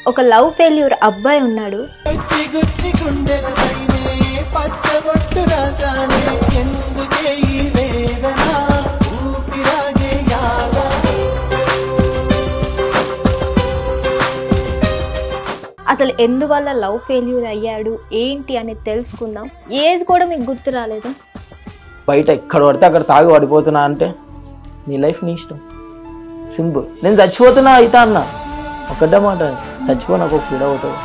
ఒక love failure అబ్బాయి ఉన్నాడు. అసలు ఎందువల్ల లవ్ ఫెయిల్యూర్ అయ్యాడు ఏంటి అనేది తెలుసుకుందాం. ఏజ్ కూడా మీకు గుర్తు రాలేదు? బయట ఎక్కడ పడితే అక్కడ తాగి పడిపోతున్నా అంటే నీ లైఫ్ నీ ఇష్టం, సింపుల్. నేను చచ్చిపోతున్నా అవుతా అన్న ఒకటే మాట, చచ్చిపో నాకు ఒక పీడ అవుతుంది.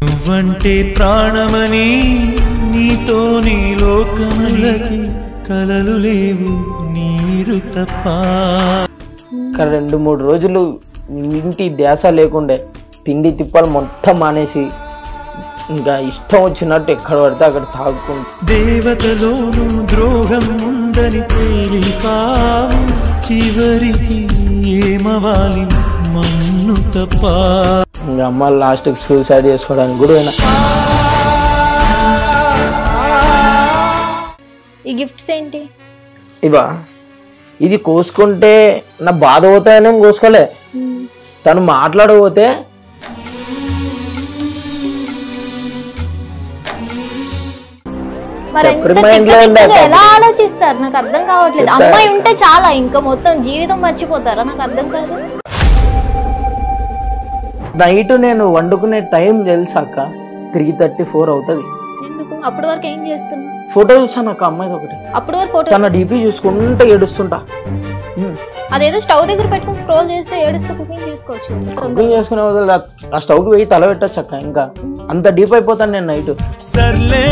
నువ్వంటే ప్రాణమని నీతో నీ లోకములకి కలలు లేవు నీరు తప్ప. ఇక్కడ 2-3 రోజులు ఇంటి ధ్యాస లేకుండే తిండి తిప్పాలి మొత్తం మానేసి ఇంకా ఇష్టం వచ్చినట్టు ఎక్కడ పడితే అక్కడ తాగుకుంటూ దేవతలోను ద్రోహం ఉందని తేలిపావు, చివరికి ఏమవాలి మన్ను తప్ప. ఇంకా అమ్మ లాస్ట్కి సూసైడ్ చేసుకోవడానికి కూడా పోయినా. ఈ గిఫ్ట్స్ ఏంటి? ఇవా ఇది కోసుకుంటే నా బాధ పోతాయని కోసుకోలే, తను మాట్లాడబోతే ఎలా ఆలోచిస్తారు నాకు అర్థం కావట్లేదు. అమ్మాయి ఉంటే చాలా ఇంకా మొత్తం జీవితం మర్చిపోతారా? నాకు అర్థం కాదు. నైట్ నేను వండుకునే టైం తెలుసాక 3:34 అవుతుంది. ఎందుకు? అప్పటి వరకు ఏం చేస్తున్నా? ఫోటో చూసాను అక్క అమ్మాయిది ఒకటి. అప్పటి వరకు ఫోటో తన డీపీ చూసుకుంటే ఏడుస్తుంటా. అదేదో స్టవ్ దగ్గర పెట్టుకుని స్క్రోల్ చేస్తే ఏడుస్తూ కుకింగ్ చేసుకోవచ్చు. కుకింగ్ చేసుకునే వదిలి ఆ స్టవ్కి వెయ్యి తల పెట్టచ్చు అక్క. ఇంకా అంత డీప్ అయిపోతాను నేను నైట్. సర్లే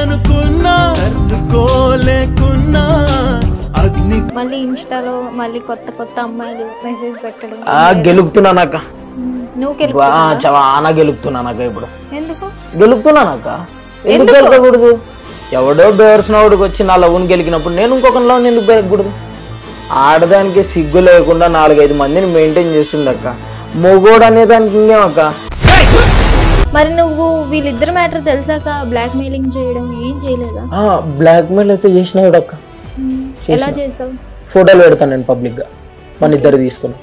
అనుకున్నా సర్దుకోలేకున్నా అగ్ని. మళ్ళీ ఇన్స్టాలో మళ్ళీ కొత్త కొత్త అమ్మాయిలు మెసేజ్ పెట్టడం. గెలుపుతున్నానక్క, నువ్వు చాలా గెలుపుతున్నానక్క. ఇప్పుడు ఎందుకు గెలుపుతున్నానక్క? ఎందుకు గెలకూడదు? ఎవడో బేవర్సినవాడికి వచ్చి నా లవ్ని గెలికినప్పుడు నేను ఇంకొక లవ్ని ఎందుకు గెలకూడదు? ఆడదానికి సిగ్గు లేకుండా 4-5 మందిని మెయింటైన్ చేస్తుంది అక్క. మొగోడు అనేదానికి ఇంకేమక్క? మరి నువ్వు వీళ్ళిద్దరు మ్యాటర్ తెలిసాక బ్లాక్ మెయిలింగ్ చేయడం ఏం చేయలేదా? బ్లాక్ మెయిల్ అయితే చేసినాడు అక్క. ఎలా చేసావు? ఫోటోలు పెడతాను నేను పబ్లిక్ గా, మన ఇద్దరు తీసుకుని.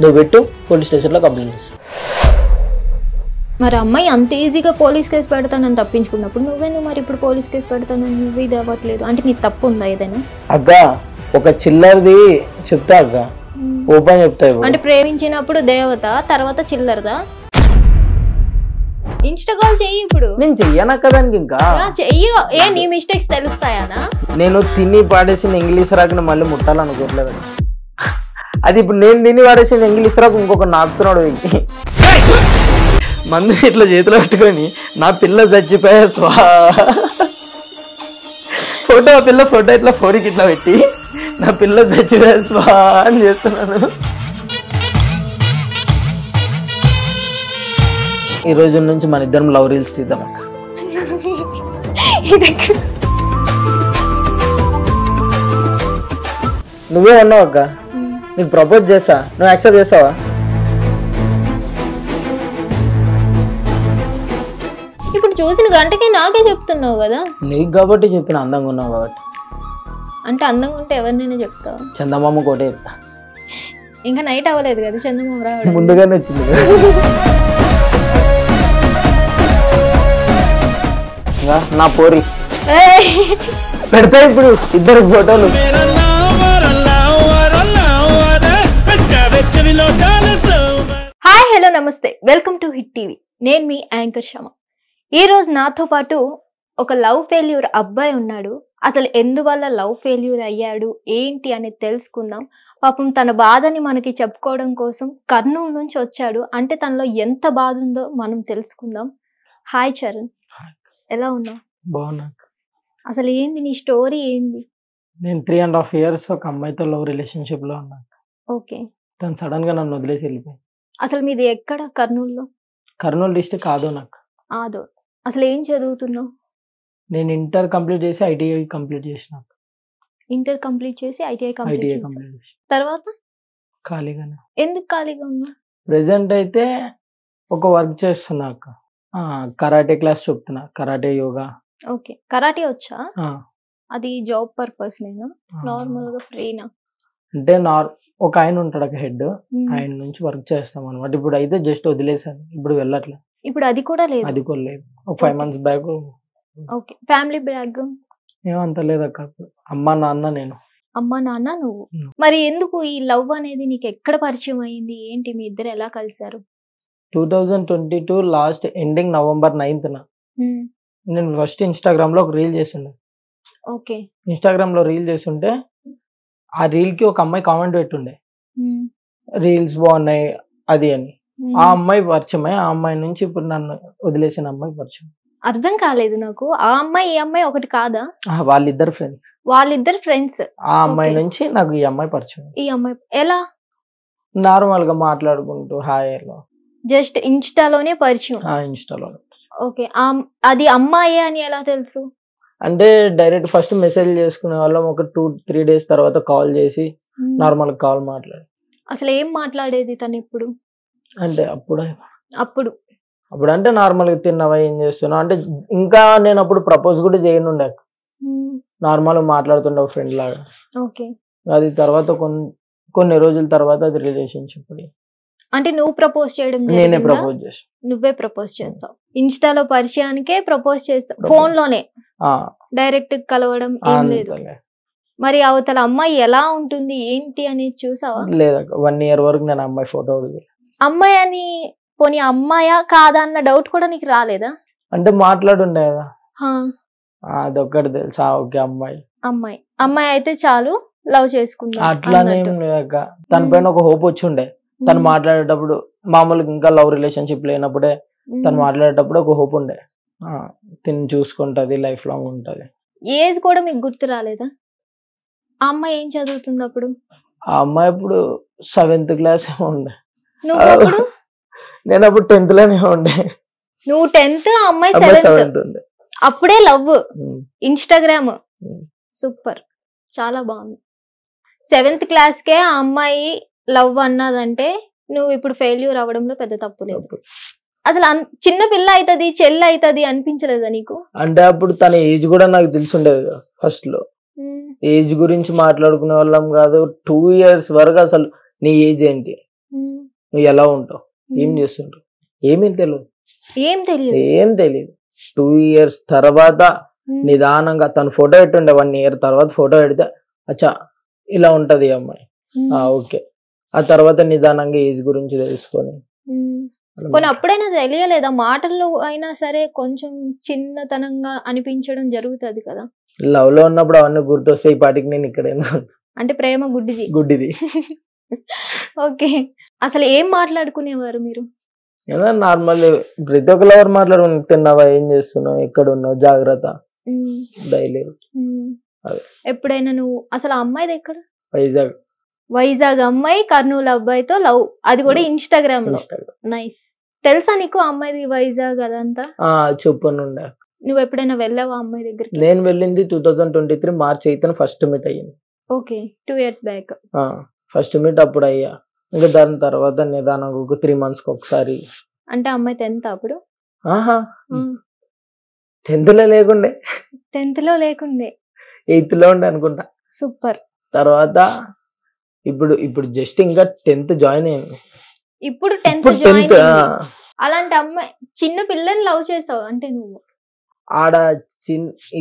నువ్వు పెట్టు, పోలీస్ స్టేషన్ లో కంప్లైంట్ చేస్తా. మరి అమ్మాయి అంత ఈజీగా పోలీస్ కేసు పెడతానని తప్పించుకున్నప్పుడు నువ్వేందుకు మరి ఇప్పుడు పోలీస్ కేసు పెడతానని నువ్వు ఇది అవ్వట్లేదు? అంటే నీ తప్పు ఉందా ఏదైనా? అక్క ఒక చిల్లరది చెప్తా అక్క, ఓపెన్ చెప్తా. అంటే ప్రేమించినప్పుడు దేవత, తర్వాత చిల్లరదా? ఇన్స్టా కాల్ చెయ్యి. ఇప్పుడు నేను చెయ్యనక్క దానికి. ఇంకా చెయ్యి. ఏ నీ మిస్టేక్స్ తెలుస్తాయనా? నేను తిని పాడేసిన ఇంగ్లీష్ రాకని మళ్ళీ ముట్టాలనుకోవట్లేదు. అది ఇప్పుడు నేను తిని పాడేసిన ఇంగ్లీష్ రాకు ఇంకొక నాకుతున్నాడు వ్యక్తి మందు ఇట్లా చేతిలో పెట్టుకొని నా పిల్ల చచ్చిపోయా స్వా ఫోటో, పిల్ల ఫోటో ఇట్లా ఫోన్కి ఇట్లా పెట్టి నా పిల్ల చచ్చిపోయా స్వా అని చేస్తున్నాను. ఈ రోజు నుంచి మన ఇద్దరం లవ్ రీల్స్ తీద్దాం అక్క. నువ్వే అన్నావు అక్క, నీకు ప్రపోజ్ చేసా, నువ్వు యాక్సెప్ట్ చేసావా? ఇప్పుడు చూసిన గంటకి నాకే చెప్తున్నావు కదా. నీకు కాబట్టి చెప్పిన, అందంగా ఉన్నావు కాబట్టి. అంటే అందంగా ఉంటే ఎవరినైనా చెప్తావు? చందమామ కోటే చెప్తా. ఇంకా నైట్ అవ్వలేదు కదా చందమామ రావడం? ముందుగానే వచ్చింది. నా పోరి పెడతా ఇప్పుడు ఇద్దరు ఫోటోలు. హాయ్, హలో, నమస్తే, వెల్కమ్ టు హిట్ టీవీ. నేను మీ యాంకర్ శమ. ఈ రోజు నాతో పాటు ఒక లవ్ ఫెయిల్యూర్ అబ్బాయి ఉన్నాడు. అసలు ఎందువల్ల లవ్ ఫెయిల్యూర్ అయ్యాడు ఏంటి అనేది తెలుసుకుందాం. పాపం తన బాధని మనకి చెప్పుకోవడం కోసం కర్నూలు నుంచి వచ్చాడు. అంటే తనలో ఎంత బాధ ఉందో మనం తెలుసుకుందాం. హాయ్ చరణ్, ఎలా ఉన్నావు? బాగున్నా. అసలు ఏంది నీ స్టోరీ ఏంది? నేను 3.5 years ఒక అమ్మాయితో లవ్ రిలేషన్షిప్ లో ఉన్నా. ఓకే. తను సడన్ గా నన్ను వదిలేసి వెళ్ళిపోయింది. అసలు మీది ఎక్కడ? కర్నూలులో? కర్నూలు డిస్ట్రిక్ట్ ఆదో. నాకు ఆదో. అసలు ఏం చదువుతున్నావు? నేను ఇంటర్ కంప్లీట్ చేసి ఐటీఐ కంప్లీట్ చేసిన. ఇంటర్ కంప్లీట్ చేసి ఐటీఐ కంప్లీట్ చేసి తర్వాత ఖాళీగానే. ఎందుకు ఖాళీగా ఉన్నా? ప్రెసెంట్ అయితే ఒక వర్క్ చేస్తున్నా అక్క. కరాటే క్లాస్ చెప్తున్నా, కరాటే యోగా. ఓకే. కరాటే వచ్చా? అది జాబ్ పర్పస్ నేనా, నార్మల్ గా ఫ్రీనా? అంటే ఒక ఆయన ఉంటాడు ఒక హెడ్, ఆయన నుంచి వర్క్ చేస్తాం అనమాట. ఇప్పుడు అయితే జస్ట్ వదిలేసాను, ఇప్పుడు వెళ్ళట్లేదు. ఇప్పుడు అది కూడా లేదు. అది కూడా లేదు. ఒక 5 months back. Okay. Family background ఏమంత లేదక్క. అమ్మ నాన్న నేను. అమ్మ నాన్న నువ్వు. మరి ఎందుకు ఈ లవ్ అనేది నీకు ఎక్కడ పరిచయం అయింది? ఏంటి మీ ఇద్దరు ఎలా కలిసారు? 2022 లాస్ట్ ఎండింగ్ November 9th నేను ఫస్ట్ ఇన్స్టాగ్రామ్ లో ఒక రీల్ చేస్తుండే. ఓకే. ఇన్స్టాగ్రామ్ లో రీల్ చేస్తుంటే ఆ రీల్ కి ఒక అమ్మాయి కామెంట్ పెట్టుండే, రీల్స్ బాగున్నాయి అది అని. ఆ అమ్మాయి పరిచయం, ఆ అమ్మాయి నుంచి ఇప్పుడు నన్ను వదిలేసిన అమ్మాయి పరిచయం. అర్థం కాలేదు నాకు. ఆ అమ్మాయి ఈ అమ్మాయి ఒకటి కాదా? వాళ్ళిద్దరు ఫ్రెండ్స్. వాళ్ళిద్దరు ఫ్రెండ్స్. ఆ అమ్మాయి నుంచి నాకు ఈ అమ్మాయి పరిచయం. ఈ అమ్మాయి ఎలా? నార్మల్ గా మాట్లాడుకుంటూ హాయ్ హలో. జస్ట్ ఇన్స్టాలోనే పరిచయం? ఇన్స్టాలో. ఓకే. అది అమ్మాయి అని ఎలా తెలుసు? అంటే డైరెక్ట్ ఫస్ట్ మెసేజ్ చేసుకునే వాళ్ళం, ఒక 2-3 days తర్వాత కాల్ చేసి నార్మల్ కాల్ మాట్లాడి. అసలు ఏం మాట్లాడేది తను ఇప్పుడు? అంటే అప్పుడు అంటే నార్మల్ గా తిన్నావా, ఏం చేస్తున్నావు అంటే, ఇంకా నేను అప్పుడు ప్రపోజ్ కూడా చేయనుండే, నార్మల్ మాట్లాడుతుండే ఫ్రెండ్ లాగా. ఓకే. అది తర్వాత కొన్ని రోజుల తర్వాత అది రిలేషన్షిప్. అంటే నువ్వు ప్రపోజ్ చేయడం? నేనే ప్రపోజ్ చేస్తాను. నువ్వే ప్రపోజ్ చేస్తావు? ఇన్స్టాలో పరిచయానికే ప్రపోజ్ చేస్తావు? ఫోన్ లోనే డైరెక్ట్ కలవడం ఏం లేదు? మరి అవతల అమ్మాయి ఎలా ఉంటుంది ఏంటి అనేది చూసావా? లేదక్క, 1 year వరకు నేను అమ్మాయి ఫోటో అడిగాను. అమ్మాయి అని పోనీ అమ్మాయా కాదా అన్న డౌట్ కూడా నీకు రాలేదా? అంటే మాట్లాడుండే కదా, అదొక్కటి తెలుసా. ఓకే, అమ్మాయి అయితే చాలు, లవ్ చేసుకుందాం అట్లానే లేదక్క. తన పైన ఒక హోప్ వచ్చి ఉండే. తను మాట్లాడేటప్పుడు మామూలుగా, ఇంకా లవ్ రిలేషన్షిప్ లేనప్పుడే తను మాట్లాడేటప్పుడు ఒక హోప్ ఉండే, తిని చూసుకుంటది, లైఫ్ లాంగ్ ఉంటది. ఏజ్ కూడా మీకు గుర్తు రాలేదా? ఆ అమ్మాయి ఏం చదువుతుంది అప్పుడు? ఆ అమ్మాయి ఇప్పుడు 7th class ఏమో ఉండే. నేను అప్పుడు 10th లోనే ఉండే. నువ్వు 10th, ఆ అమ్మాయి 7th ఉండే. అప్పుడే లవ్. ఇన్స్టాగ్రామ్ సూపర్, చాలా బాగుంది. 7th class కే ఆ అమ్మాయి లవ్ అన్నదంటే నువ్వు ఇప్పుడు ఫెయిల్యూర్ అవ్వడంలో పెద్ద తప్పు లేదు. అసలు చిన్న పిల్ల అవుతుంది, చెల్లి అవుతుంది అనిపించలేదా నీకు? అంటే అప్పుడు తన ఏజ్ కూడా నాకు తెలిసిండేది ఫస్ట్ లో. ఏజ్ గురించి మాట్లాడుకునే వాళ్ళం కాదు. 2 years వరకు అసలు నీ ఏజ్ ఏంటి, నువ్వు ఎలా ఉంటావు, ఏం చేస్తుంటావు, ఏమీ తెలియదు. 2 years తర్వాత నిదానంగా తను ఫోటో పెట్టుండే. 1 year తర్వాత ఫోటో పెడితే అచ్చా ఇలా ఉంటది అమ్మాయి, ఓకే. ఆ తర్వాత నిదానంగా ఏజ్ గురించి తెలుసుకొని. అప్పుడైనా తెలియలేదా? మాటల్లో అయినా సరే కొంచెం చిన్నతనంగా అనిపించడం జరుగుతుంది కదా. లవ్ లో ఉన్నప్పుడు అవన్నీ గుర్తొస్తాయి. ఈ పాటికి నేను ఇక్కడ అంటే ప్రేమ గుడ్డిది. ఓకే. అసలు ఏం మాట్లాడుకునేవారు మీరు? నార్మల్ ప్రతి ఒక్క లవర్ మాట్లాడుకుని, తిన్నావా, ఏం చేస్తున్నావు, ఎక్కడ ఉన్నావు, జాగ్రత్త, డైలీ. ఎప్పుడైనా నువ్వు అసలు ఆ అమ్మాయిది ఎక్కడ? వైజాగ్ అమ్మాయి కర్నూలు అబ్బాయితో లవ్, అది కూడా ఇన్స్టాగ్రామ్ లో. నైస్. తెలుసా నీకు అమ్మాయిది వైజాగ్ అదంతా? చెప్పనుండే. నువ్వు ఎప్పుడైనా వెళ్ళావా అమ్మాయి దగ్గరికి? నేను వెళ్ళింది 2023 March 8th ఫస్ట్ మీట్ అయ్యింది. Okay, 2 years back first meet అప్పుడు అయ్యా. ఇంకా దాని తర్వాత నిదానంగా ఒక 3 months ఒకసారి. అంటే అమ్మాయి 10th అప్పుడు? 10th లో లేకుండే. 10th లో లేకుండే, 8th లో ఉండే అనుకుంటా. సూపర్. తర్వాత ఇప్పుడు జస్ట్ ఇంకా 10th జాయిన్ అయ్యింది. ఇప్పుడు 10th జాయిన్ అయ్యింది. అలాంటి అమ్మాయి చిన్న పిల్లని లవ్ చేసావు అంటే నువ్వు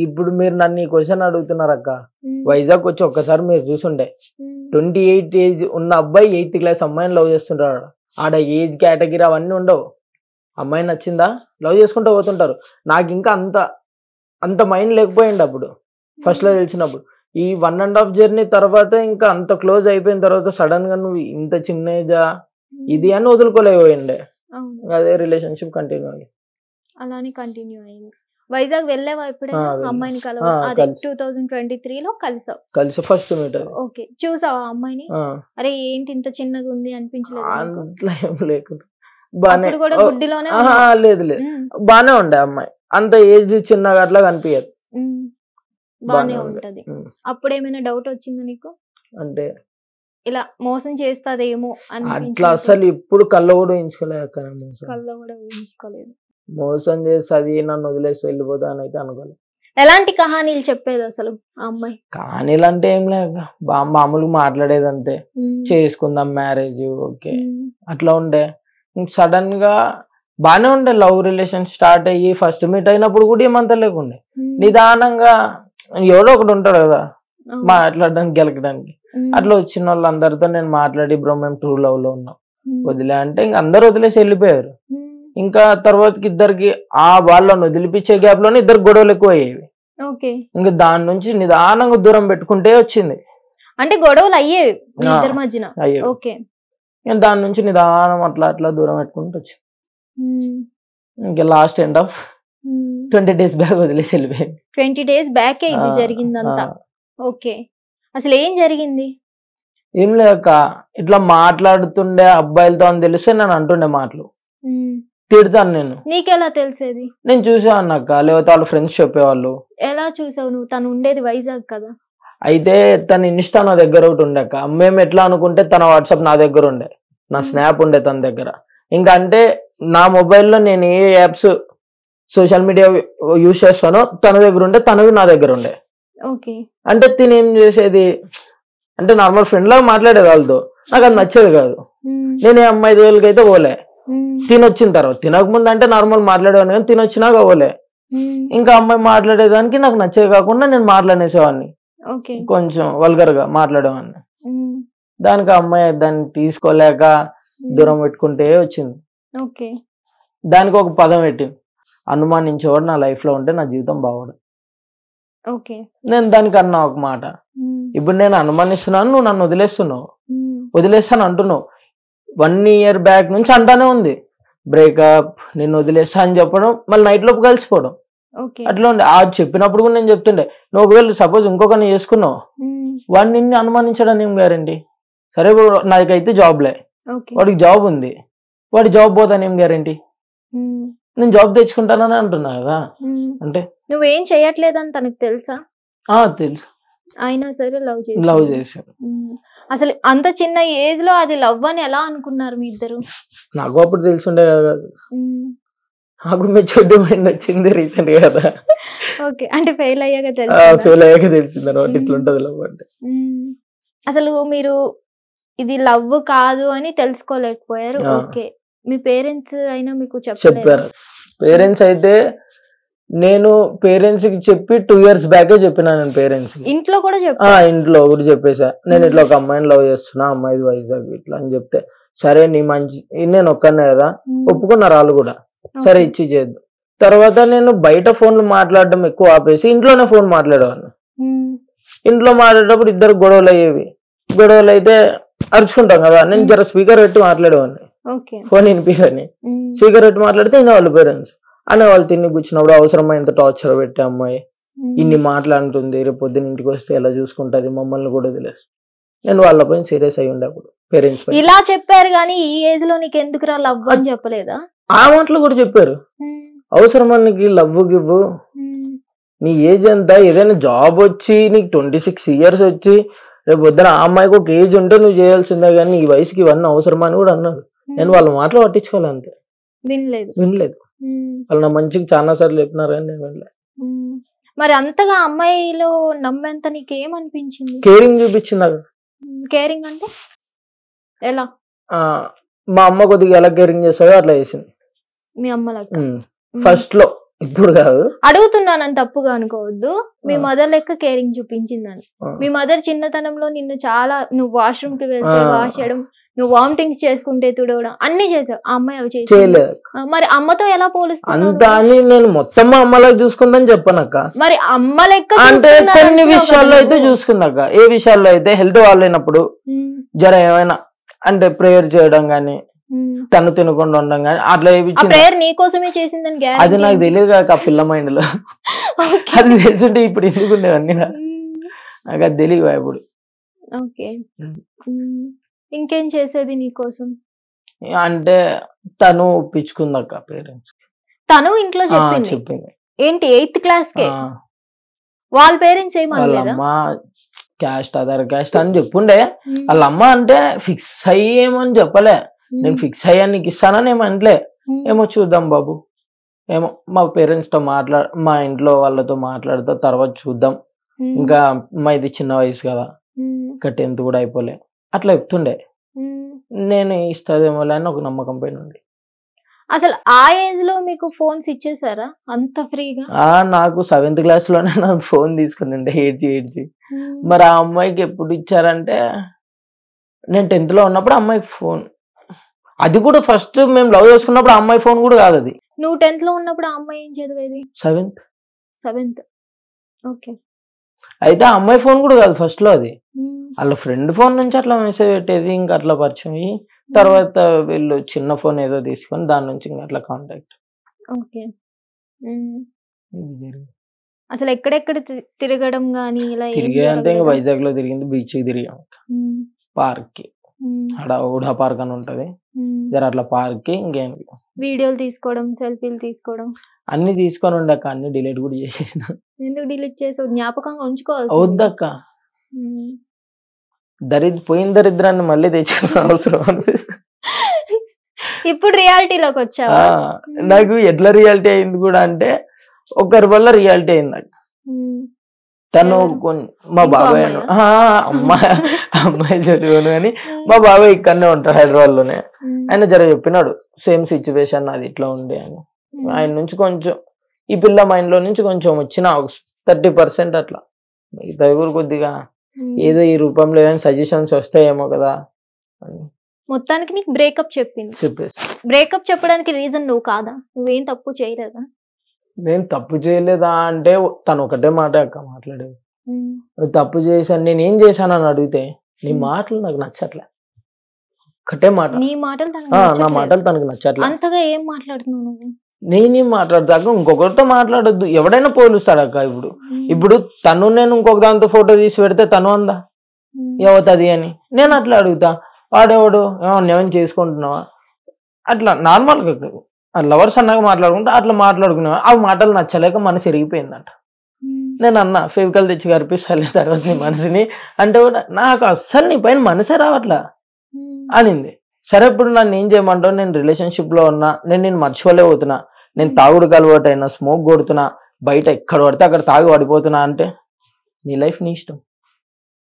ఇప్పుడు మీరు నన్ను ఈ క్వశ్చన్ అడుగుతున్నారు అక్క. వైజాగ్ వచ్చి ఒక్కసారి మీరు చూసుండే, 28 ఏజ్ ఉన్న అబ్బాయి 8th class అమ్మాయిని లవ్ చేస్తుంటాడు. ఆడ ఏజ్ కేటగిరీ అవన్నీ ఉండవు. అమ్మాయి నచ్చిందా లవ్ చేసుకుంటూ పోతుంటారు. నాకు ఇంకా అంత మైండ్ లేకపోయింది అప్పుడు ఫస్ట్ లో తెలిసినప్పుడు. ఈ 1.5 జర్నీ తర్వాత ఇంకా అంత క్లోజ్ అయిపోయిన తర్వాత సడన్ గా నువ్వు ఇంత చిన్న ఏజా ఇది అని వదులుకోలేకపోయిండే. అదే రిలేషన్షిప్ కంటిన్యూ అయ్యి అలానే కంటిన్యూ అయింది. వైజాగ్ వెళ్ళావా ఎప్పుడైనా అమ్మాయిని కలవ? అదే 2023 లో కలిసి ఫస్ట్ మీట్. ఓకే. చూసావా అమ్మాయిని? అరే ఏంటి ఇంత చిన్నగా ఉంది అనిపించలేదు? అట్లా ఏం లేకుండా బానే, గుడ్డిలోనే లేదు బానే ఉండే అమ్మాయి. అంత ఏజ్ చిన్నగా అట్లా కనిపించదు, బానే ఉంటది. అప్పుడు ఏమైనా డౌట్ వచ్చిందా నీకు? అంటే ఇలా మోసం చేస్తాదేమో అట్లా అసలు ఇప్పుడు కళ్ళ కూడా ఊహించుకోలేదు. కళ్ళ కూడా ఊహించుకోలేదు. మోసం చేస్తుంది, నన్ను వదిలేసి వెళ్ళిపోతా అని అయితే అనుకోలేదు. ఎలాంటి కహానీలు చెప్పేది అసలు ఆ అమ్మాయి? కానీలు అంటే ఏం లేదు, మామూలుగా మాట్లాడేది అంతే. చేసుకుందాం మ్యారేజ్ ఓకే అట్లా ఉండే. ఇంక సడన్ గా బానే ఉండే, లవ్ రిలేషన్ స్టార్ట్ అయ్యి ఫస్ట్ మీట్ అయినప్పుడు కూడా ఏమంతా లేకుండే. నిదానంగా ఎవడో ఒకటి ఉంటాడు కదా మాట్లాడడానికి గెలకడానికి, అట్లా వచ్చిన వాళ్ళందరితో నేను మాట్లాడి బ్రో మేము ట్రూ లవ్ లో ఉన్నాం వదిలే అంటే ఇంక అందరు వదిలేసి వెళ్ళిపోయారు. ఇంకా తర్వాతకి ఇద్దరికి వాళ్ళని వదిలిపించే గ్యాప్ లోనే ఇద్దరు గొడవలు ఎక్కువ అయ్యేవి. ఇంకా దాని నుంచి నిదానంగా దూరం పెట్టుకుంటే వచ్చింది. అంటే గొడవలు అయ్యేవి ఇద్దరి మధ్యన? అయ్యేవి. దాని నుంచి నిదానం అట్లా అట్లా దూరం పెట్టుకుంటూ వచ్చింది. ఇంకా last end of 20 days back వదిలేసి వెళ్ళిపోయింది. 20 days బ్యాక్ ఇది జరిగిందంతా. ఓకే, అసలు ఏం జరిగింది? ఏం లేక ఇట్లా మాట్లాడుతుండే అబ్బాయిలతో అని తెలిస్తే నేను అంటుండే మాటలు, తిడతాను నేను. నీకెలా తెలిసేది? నేను చూసాను అక్క, లేకపోతే వాళ్ళ ఫ్రెండ్స్ చెప్పేవాళ్ళు. ఎలా చూసావు నువ్వు? తను ఉండేది వైజాగ్ కదా. అయితే తన ఇన్స్టా నా దగ్గర ఒకటి ఉండే అక్క. మేము ఎట్లా అనుకుంటే తన వాట్సాప్ నా దగ్గర ఉండే, నా స్నాప్ ఉండే తన దగ్గర. ఇంకా అంటే నా మొబైల్లో నేను ఏ యాప్స్ సోషల్ మీడియా యూజ్ చేస్తానో తన దగ్గర ఉండే, తనవి నా దగ్గర ఉండే. అంటే తిని ఏం చేసేది అంటే నార్మల్ ఫ్రెండ్ లాగా మాట్లాడేది వాళ్ళతో. నాకు అది నచ్చేది కాదు. నేను ఏ అమ్మాయి దగ్గరికి అయితే పోలే. తినొచ్చిన తర్వాత, తినకముందు అంటే నార్మల్ మాట్లాడేవాడిని కానీ తినొచ్చినాక పోలే. ఇంకా అమ్మాయి మాట్లాడేదానికి నాకు నచ్చేది కాకుండా నేను మాట్లాడేసేవాడిని, కొంచెం వల్గర్ గా మాట్లాడేవాడిని. దానికి ఆ అమ్మాయి దాన్ని తీసుకోలేక దూరం పెట్టుకుంటే వచ్చింది. దానికి ఒక పదం పెట్టింది, అనుమానించేవాడు నా లైఫ్ లో ఉంటే నా జీవితం బాగుండదు. నేను దానికి అన్నా ఒక మాట, ఇప్పుడు నేను అనుమానిస్తున్నాను, నువ్వు నన్ను వదిలేస్తున్నావు, వదిలేస్తాను అంటున్నావు. 1 year బ్యాక్ నుంచి అంటానే ఉంది బ్రేకప్, నిన్ను వదిలేస్తా అని చెప్పడం, మళ్ళీ నైట్ లోపు కలిసిపోవడం. అట్లా ఉండే. అది చెప్పినప్పుడు కూడా నేను చెప్తుండే, నువ్వు ఒకవేళ సపోజ్ ఇంకొకరిని చేసుకున్నావు, వాడు నిన్ను అనుమానించడం ఏం గ్యారంటీ? సరే నాకైతే జాబ్లే, వాడికి జాబ్ ఉంది, వాడి జాబ్ పోతాను ఏం గ్యారంటీ? నేను జాబ్ తెచ్చుకుంటానని అంటున్నా కదా. అంటే నువ్వేం చేయట్లేదని తనకు తెలుసా? తెలుసు. అయినా సరే లవ్ చేశాను. అసలు అంత చిన్న ఏజ్ లో అది లవ్ అని ఎలా అనుకున్నారు మీ ఇద్దరు? నాకు అప్పుడు తెలుసుండే కదా, నాకు మెచ్యూరిటీ మైండ్ వచ్చింది రీసెంట్ కదా. ఓకే, అంటే ఫెయిల్ అయ్యాక తెలిసింది అనమాట ఇట్లుంటది లవ్ అంటే. అసలు మీరు ఇది లవ్ కాదు అని తెలుసుకోలేకపోయారు. ఓకే, మీ పేరెంట్స్ అయినా మీకు చెప్పారు? పేరెంట్స్ అయితే నేను పేరెంట్స్ కి చెప్పి 2 years బ్యాకే చెప్పినా. నేను పేరెంట్స్ ఇంట్లో కూడా ఇంట్లో కూడా చెప్పేసా, నేను ఇట్లా ఒక అమ్మాయిని లవ్ చేస్తున్నా, అమ్మాయి వైజాగ్ ఇట్లా అని చెప్తే, సరే నీ మంచి, నేను ఒక్కనే కదా ఒప్పుకున్నారు వాళ్ళు కూడా, సరే ఇచ్చి చేద్దాం. తర్వాత నేను బయట ఫోన్లు మాట్లాడడం ఎక్కువ ఆపేసి ఇంట్లోనే ఫోన్ మాట్లాడేవాడిని. ఇంట్లో మాట్లాడేటప్పుడు ఇద్దరు గొడవలు అయ్యేవి. గొడవలు అయితే అరుచుకుంటాం కదా, నేను జర స్పీకర్ పెట్టి మాట్లాడేవాడిని, ఫోన్ వినిపించని. స్పీకర్ పెట్టి మాట్లాడితే ఇంకా వాళ్ళ పేరెంట్స్ అనే వాళ్ళు తిని కూర్చున్నప్పుడు అవసరమైనంత టార్చర్ పెట్టే అమ్మాయి ఇన్ని మాట్లాడుతుంది, రేపు పొద్దున్న ఇంటికి వస్తే ఎలా చూసుకుంటది, మమ్మల్ని కూడా వదిలేసి. నేను వాళ్ళపై సీరియస్ అయ్యి ఉండే అప్పుడు పేరెంట్స్ పై. ఇలా చెప్పారు కానీ ఈ ఏజ్ లో నీకు ఎందుకు రా లవ్ అని చెప్పలేదా? ఆ మాటలు కూడా చెప్పారు. అవసరమా నీకు లవ్ గివ్వు? నీ ఏజ్ ఎంత? ఏదైనా జాబ్ వచ్చి నీకు 26 years వచ్చి రేపు పొద్దున ఆ అమ్మాయికి ఒక ఏజ్ ఉంటే నువ్వు చేయాల్సిందే, కానీ ఈ వయసుకి ఇవన్నీ అవసరమా అని కూడా అన్నారు. నేను వాళ్ళ మాటలు పట్టించుకోవాలి అంతే, వినలేదు. వాళ్ళు నా మంచికి చాలా సార్లు చెప్పినారు కానీ నేను వినలేదు. మరి అంతగా అమ్మాయిలో నమ్మేంత నీకేమనిపించింది? కేరింగ్ చూపించింది నాకు. కేరింగ్ అంటే ఎలా? మా అమ్మ కొద్దిగా ఎలా కేరింగ్ చేస్తుందో అట్లా చేసింది. మీ అమ్మ ఫస్ట్ లో, ఇప్పుడు కాదు. అడుగుతున్నానని తప్పుగా అనుకోవద్దు. మీ మదర్ లెక్క కేరింగ్ చూపించిందని. మీ మదర్ చిన్నతనంలో నిన్ను చాలా, నువ్వు వాష్రూమ్ కి వెళ్తే వాష్ చేయడం, నువ్వు వామిటింగ్స్ చేసుకుంటే తుడవడం అన్ని చేసావు. ఆ అమ్మాయి అవి చేయలేదు. మరి అమ్మతో ఎలా పోలుస్తావు? అంత అని నేను మొత్తం అమ్మలాగా చూసుకుందని చెప్పనక్క. మరి అమ్మ లెక్క అంటే కొన్ని విషయాల్లో అయితే చూసుకుందాక. ఏ విషయాల్లో అయితే హెల్త్ వాళ్ళైనప్పుడు జర ఏమైనా అంటే ప్రేయర్ చేయడం గానీ, తను తినకుండా ఉండడం కానీ అట్లా నీకోసమే చేసిందని అది నాకు తెలియదు కాక ఆ పిల్ల మైండ్ లో. అది తెలుసుంటే ఇప్పుడు ఎందుకు ఉండేవన్నీ నాకు అది తెలియదు ఇప్పుడు. ఇంకేం చేసేది నీకోసం అంటే తను ఒప్పించుకుందక్క పేరెంట్స్. తను ఇంట్లో చెప్పింది ఏంటి? 8th class కే వాళ్ళ పేరెంట్స్ ఏమనలేదా? వాళ్ళ అమ్మ క్యాస్ట్ అదర్ క్యాస్ట్ అని చెప్పుండే. వాళ్ళ అమ్మ అంటే ఫిక్స్ అయ్యేమని చెప్పలే, నేను ఫిక్స్ అయ్యా నీకు ఇస్తానని ఏమనలే. ఏమో చూద్దాం బాబు ఏమో మా పేరెంట్స్ తో మా ఇంట్లో వాళ్ళతో మాట్లాడుతా తర్వాత చూద్దాం, ఇంకా మా ఇది చిన్న వయసు కదా, ఇంకా 10th కూడా అయిపోలే అట్లా చెప్తుండే. నేను ఇస్తుందేమో అని ఒక నమ్మకం పైన ఉంది. అసలు ఆ ఏజ్ లో మీకు ఫోన్స్ ఇచ్చేసారా అంత ఫ్రీగా? నాకు 7th క్లాస్ లోనే నాకు ఫోన్ తీసుకుని ఏడ్చి. మరి ఆ అమ్మాయికి ఎప్పుడు ఇచ్చారంటే నేను 10th లో ఉన్నప్పుడు అమ్మాయికి ఫోన్, అది కూడా ఫస్ట్ మేము లవ్ చేసుకున్నప్పుడు ఆ అమ్మాయి ఫోన్ కూడా కాదు అది. నువ్వు 10th లో ఉన్నప్పుడు ఆ అమ్మాయి ఏం చదివేది? 7th. ఓకే. అయితే ఆ అమ్మాయి ఫోన్ కూడా కాదు ఫస్ట్ లో, అది వాళ్ళ ఫ్రెండ్ ఫోన్ నుంచి అట్లా మెసేజ్ పెట్టేది, ఇంకా అట్లా పరిచయం అయ్యి తర్వాత వీళ్ళు చిన్న ఫోన్ ఏదో తీసుకొని దాని నుంచి ఇంకా అట్లా కాంటాక్ట్. ఓకే. అసలు ఎక్కడెక్కడ తిరగడం గానీ ఇలా తిరిగే అంటే ఇంకా వైజాగ్ లో తిరిగింది, బీచ్ కి తిరిగాం, పార్క్ కి, అక్కడ ఊడా పార్క్ అని ఉంటది జర అట్లా పార్క్ కి, ఇంకేం వీడియోలు తీసుకోవడం, సెల్ఫీలు తీసుకోవడం అన్ని తీసుకొని ఉండక్క, అన్ని డిలీట్ కూడా చేసేసిన. ఎందుకు డిలీట్ చేసావు? జ్ఞాపకంగా ఉంచుకోవాలి. అవుద్దక్క, పోయిన దరిద్రాన్ని మళ్ళీ తెచ్చిన అవసరం అనిపిస్తుంది. ఇప్పుడు రియాలిటీలోకి వచ్చావా? నాకు ఎట్లా రియాలిటీ అయింది కూడా అంటే ఒకరి వల్ల రియాలిటీ అయింది నాకు. తను మా బాబాయ్ అమ్మాయి చదివాను కానీ మా బాబాయ్ ఇక్కడనే ఉంటాడు హైదరాబాద్ లోనే. ఆయన జర చెప్పినాడు సేమ్ సిచ్యువేషన్ అది ఇట్లా ఉండే అని. ఆయన నుంచి కొంచెం ఈ పిల్ల మైండ్ లో నుంచి కొంచెం వచ్చిన 30% అట్లా, మిగతా కూడా కొద్దిగా ఏదో ఈ రూపంలో ఏమైనా సజెషన్స్ వస్తాయేమో కదా అని. మొత్తానికి నీకు బ్రేకప్ చెప్పింది. చెప్పేసి బ్రేకప్ చెప్పడానికి రీజన్ నువ్వు కాదా? నువ్వేం తప్పు చేయలేదా? నేను తప్పు చేయలేదా అంటే తను ఒకటే మాట అక్క మాట్లాడేది, తప్పు చేశాను నేనేం చేశాను అని అడిగితే నీ మాటలు నాకు నచ్చట్లే, ఒకటే మాట. నీ మాటలు నా మాటలు తనకు నచ్చట్లే. అంతగా ఏం మాట్లాడుతున్నావు నువ్వు? నేనేం మాట్లాడతాక ఇంకొకరితో మాట్లాడొద్దు, ఎవడైనా పోలుస్తాడక్క. ఇప్పుడు తను నేను ఇంకొక దాంతో ఫోటో తీసి పెడితే తను అందా ఎవతది అని నేను అట్లా అడుగుతా, వాడేవాడు ఏమన్నా చేసుకుంటున్నావా అట్లా నార్మల్గా లవర్స్ అన్నాక మాట్లాడుకుంటా అట్లా మాట్లాడుకునేవా. ఆ మాటలు నచ్చలేక మనసు ఎరిగిపోయిందంట. నేను అన్నా ఫెవికల్ తెచ్చి కనిపిస్తాలే తర్వాత నీ మనసుని అంటే కూడా నాకు అస్సలు నీ పైన మనసే రావట్లా అనింది. సరే ఇప్పుడు నన్ను ఏం చేయమంటావు, నేను రిలేషన్షిప్ లో ఉన్నా, నేను మర్చిపోలేకపోతున్నా, నేను తాగుడుకు అలవాటు అయినా, స్మోక్ కొడుతున్నా, బయట ఎక్కడ పడితే అక్కడ తాగి పడిపోతున్నా అంటే నీ లైఫ్ నీ ఇష్టం,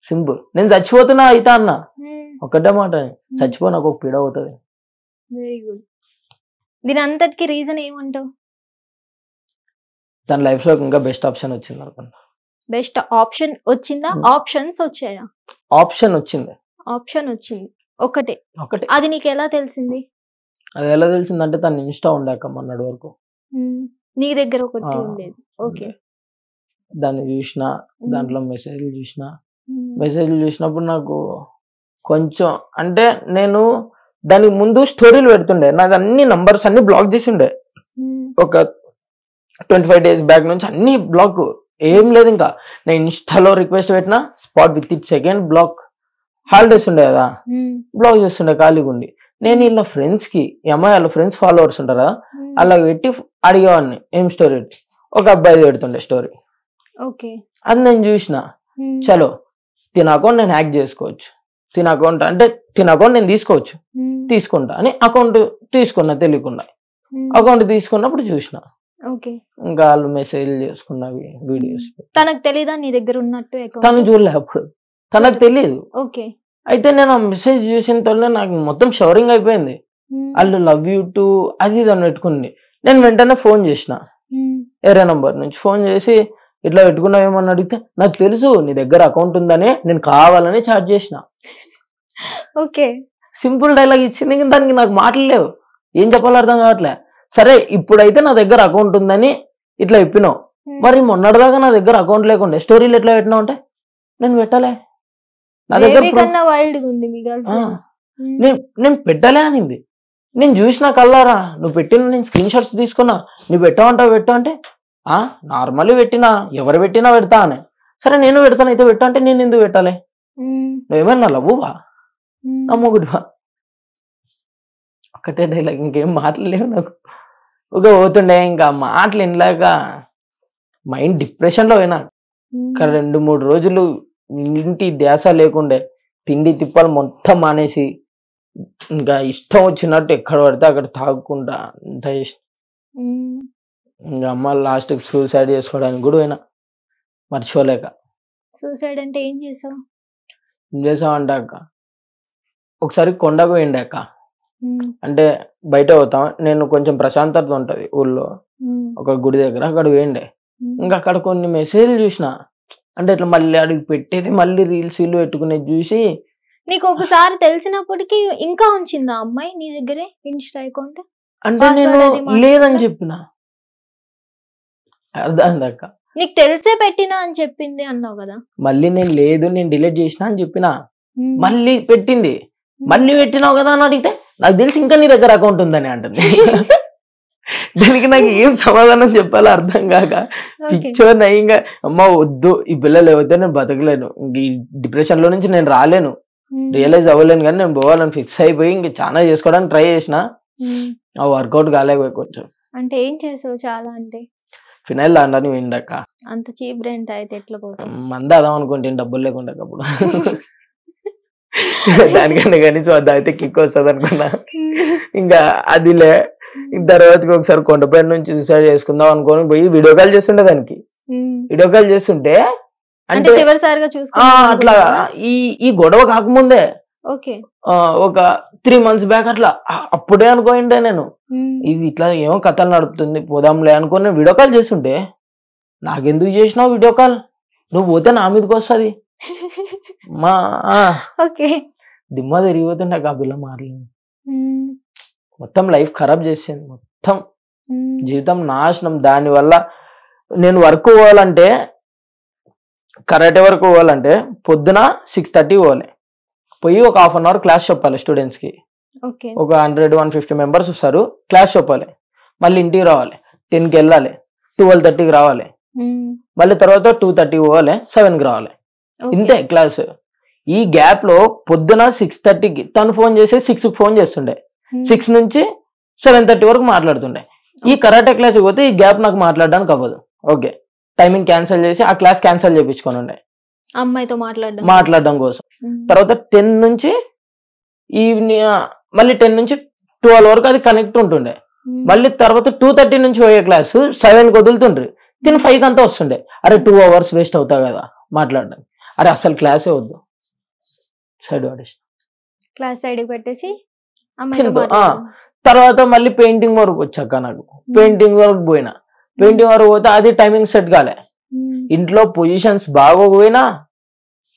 సింపుల్. నేను చచ్చిపోతున్నా అయితే అన్నా ఒకటే మాట, చచ్చిపో నాకు ఒక పీడ అవుతుంది. Very good. దీని అంతటికి రీజన్ ఏమంటావు? తన లైఫ్ లో ఇంకా బెస్ట్ ఆప్షన్ వచ్చింది అనుకుంటా. బెస్ట్ ఆప్షన్ వచ్చిందా? ఆప్షన్స్ వచ్చాయా? ఆప్షన్ వచ్చింది. ఆప్షన్ వచ్చింది ఒకటే. అది నీకు ఎలా తెలిసింది? అది ఎలా తెలిసిందంటే తను ఇన్స్టా ఉండాక మొన్నటి వరకు నీ దగ్గర ఒకటి ఉండేది. ఓకే. దాన్ని చూసిన, దాంట్లో మెసేజ్లు చూసిన, మెసేజ్లు చూసినప్పుడు నాకు కొంచెం అంటే నేను దానికి ముందు స్టోరీలు పెడుతుండే, నాకు అన్ని నంబర్స్ అన్ని బ్లాక్ చేసి ఉండే. ఒక 25 days బ్యాక్ నుంచి అన్ని బ్లాక్, ఏం లేదు. ఇంకా నేను ఇన్స్టాలో రిక్వెస్ట్ పెట్టినా spot with it second block. Holidays ఉండే కదా, బ్లాక్ చేస్తుండే ఖాళీగా ఉండి. నేను ఇలా ఫ్రెండ్స్ కి అమ్మాయి వాళ్ళ ఫ్రెండ్స్ ఫాలోవర్స్ ఉంటారా అలా పెట్టి అడిగేవాడిని ఏం స్టోరీ. ఒక అబ్బాయి పెడుతుండే స్టోరీ, అది నేను చూసిన. చలో తిన అకౌంట్ నేను హ్యాక్ చేసుకోవచ్చు, తిన అకౌంట్ అంటే తిన అకౌంట్ నేను తీసుకోవచ్చు, తీసుకుంటా అని అకౌంట్ తీసుకున్నా తెలియకుండా. అకౌంట్ తీసుకున్నప్పుడు చూసిన ఇంకా వాళ్ళు మెసేజ్ చేసుకున్నవి వీడియోస్. తనకు తెలీదా నీ దగ్గర ఉన్నట్టు? తను చూడలే అప్పుడు, తనకు తెలియదు. అయితే నేను ఆ మెసేజ్ చూసిన తోనే నాకు మొత్తం షవరింగ్ అయిపోయింది. వాళ్ళు లవ్ యూ టు అది దాన్ని పెట్టుకుంది. నేను వెంటనే ఫోన్ చేసిన, వేరే నంబర్ నుంచి ఫోన్ చేసి ఇట్లా పెట్టుకున్నావేమని అడిగితే నాకు తెలుసు నీ దగ్గర అకౌంట్ ఉందని, నేను కావాలని చాట్ చేసిన. సింపుల్ డైలాగ్ ఇచ్చింది, దానికి నాకు మాటలు లేవు, ఏం చెప్పాలో అర్థం కావట్లే. సరే ఇప్పుడైతే నా దగ్గర అకౌంట్ ఉందని ఇట్లా చెప్పినావు, మరి మొన్నటిదాకా నా దగ్గర అకౌంట్ లేకుండే స్టోరీలు ఎట్లా పెట్టినావు అంటే నేను పెట్టలే, నా దగ్గర నేను పెట్టలే అనింది. నేను చూసిన కల్లారా నువ్వు పెట్టిన, నేను స్క్రీన్ షాట్స్ తీసుకున్నా, నువ్వు పెట్టావంటావు పెట్టు అంటే నార్మల్లీ పెట్టినా, ఎవరు పెట్టినా పెడతా అని. సరే నేను పెడతాను అయితే పెట్టా అంటే నేను ఎందుకు పెట్టాలి, నువ్వేమన్నా లవ్వువా నా మొగుడువా? ఒకటే డైలాగ్, ఇంకేం మాట్లాడలేవు నాకు. ఒక పోతుండే ఇంకా మాటలు వినలేక మైండ్ డిప్రెషన్లో పోయినా. ఇంకా 2-3 రోజులు ఇంటి ధ్యాస లేకుండే, తిండి తిప్పలు మొత్తం మానేసి ఇంకా ఇష్టం వచ్చినట్టు ఎక్కడ పడితే అక్కడ తాగుకుంటా అంత చేసి ఇంకా అమ్మ లాస్ట్ సూసైడ్ చేసుకోవడానికి కూడా పోయినా మర్చిపోలేక. సూసైడ్ అంటే ఏం చేసావు? ఏం చేసామంటే అక్క ఒకసారి కొండకు పోయిండే అక్క. అంటే బయట పోతాం, నేను కొంచెం ప్రశాంతత ఉంటది ఊళ్ళో ఒక గుడి దగ్గర, అక్కడ పోయిండే. ఇంకా అక్కడ కొన్ని మెసేజ్లు చూసిన, అంటే ఇట్లా మళ్ళీ అడిగి పెట్టేది మళ్ళీ రీల్స్ వీళ్ళు పెట్టుకునేది చూసి. నీకు ఒకసారి తెలిసినప్పటికీ ఇంకా ఉంచిందా అమ్మాయి నీ దగ్గరే ఇన్స్టా అకౌంట్? అంటే నేను లేదని చెప్పిన, అర్థం అక్క. నీకు తెలిసే పెట్టినా అని చెప్పింది అన్నావు కదా. మళ్ళీ నేను లేదు, నేను డిలీట్ చేసిన అని చెప్పిన. మళ్ళీ పెట్టింది, మళ్ళీ పెట్టినావు కదా అని అడిగితే నాకు తెలిసి ఇంకా నీ దగ్గర అకౌంట్ ఉందని అంటుంది. దానికి నాకు ఏం సమాధానం చెప్పాలో అర్థం కాక పిక్చర్ నయ్యంగా, అమ్మ వద్దు ఈ పిల్లలు లేకపోతే నేను బతకలేను, ఇంక ఈ డిప్రెషన్ లో నుంచి నేను రాలేను, రియలైజ్ అవ్వలేను, కానీ నేను పోవాలని ఫిక్స్ అయిపోయి ఇంక చాలా చేసుకోవడానికి ట్రై చేసిన. ఆ వర్కౌట్ కాలేకపోయి కొంచెం. అంటే ఏం చేసావు? చాలా అంటే ఫినైల్ దాంట్లో పోయిందక్క. అంత చీప్ రెంట్ అయితే ఎట్లా పోతావు? మంద అదాం అనుకుంటే డబ్బులు లేకుండా అప్పుడు. దానికన్నా కనీసం అది అయితే కిక్ వస్తుంది అనుకున్నా. ఇంకా అదిలే. తర్వాతకి ఒకసారి కొండపైన నుంచి సూసైడ్ చేసుకుందాం అనుకోని పోయి వీడియో కాల్ చేస్తుండే దానికి. వీడియో కాల్ చేస్తుంటే అంటే చివరిసారిగా అట్లా ఈ గొడవ కాకముందే ఓకే ఒక 3 months బ్యాక్ అట్లా అప్పుడే అనుకోండే నేను, ఇది ఇట్లా ఏమో కథలు నడుపుతుంది పోదాంలే అనుకుని వీడియో కాల్ చేస్తుంటే, నాకెందుకు చేసినావు వీడియో కాల్, నువ్వు పోతే నా మీదకి వస్తుంది మా దిమ్మ తిరిగిపోతుండే ఆ పిల్ల మారలేదు. మొత్తం లైఫ్ ఖరాబ్ చేసింది, మొత్తం జీవితం నాశనం. దానివల్ల నేను వర్క్ పోవాలంటే, కరాటే వర్క్ పోవాలంటే పొద్దున 6:30 పోవాలి, పోయి ఒక 1/2 hour క్లాస్ చెప్పాలి స్టూడెంట్స్ కి. ఒక 100-150 మెంబర్స్ వస్తారు, క్లాస్ చెప్పాలి, మళ్ళీ ఇంటికి రావాలి, 10కి వెళ్ళాలి, 12:30కి రావాలి, మళ్ళీ తర్వాత 2:30 పోవాలి, 7కి రావాలి, ఇంతే క్లాస్. ఈ గ్యాప్ లో పొద్దున 6:30కి తను ఫోన్ చేసి 6కి ఫోన్ చేస్తుండే, 6 నుంచి 7:30 వరకు మాట్లాడుతుండే. ఈ కరాటే క్లాస్కి పోతే ఈ గ్యాప్ నాకు మాట్లాడడానికి అవ్వదు. ఓకే, టైమింగ్ క్యాన్సిల్ చేసి ఆ క్లాస్ క్యాన్సిల్ చేయించుకొని ఉండే అమ్మాయితో మాట్లాడడం కోసం. తర్వాత 10 నుంచి ఈవినింగ్, మళ్ళీ 10 నుంచి 12 వరకు అది కనెక్ట్ ఉంటుండే. మళ్ళీ తర్వాత 2:30 నుంచి పోయే క్లాసు 7కి వదులుతుండ్రి, తిని 5కి అంతా వస్తుండే. అరే 2 hours వేస్ట్ అవుతావు కదా మాట్లాడడానికి, అరే అసలు క్లాసే వద్దు, సైడ్ పడేసి క్లాస్ సైడ్ పెట్టేసి. తర్వాత మళ్ళీ పెయింటింగ్ వరకు వచ్చాక నాకు పెయింటింగ్ వరకు పోయినా, పెయింటింగ్ వరకు పోతే అది టైమింగ్ సెట్ కాలే, ఇంట్లో పొజిషన్స్ బాగోపోయినా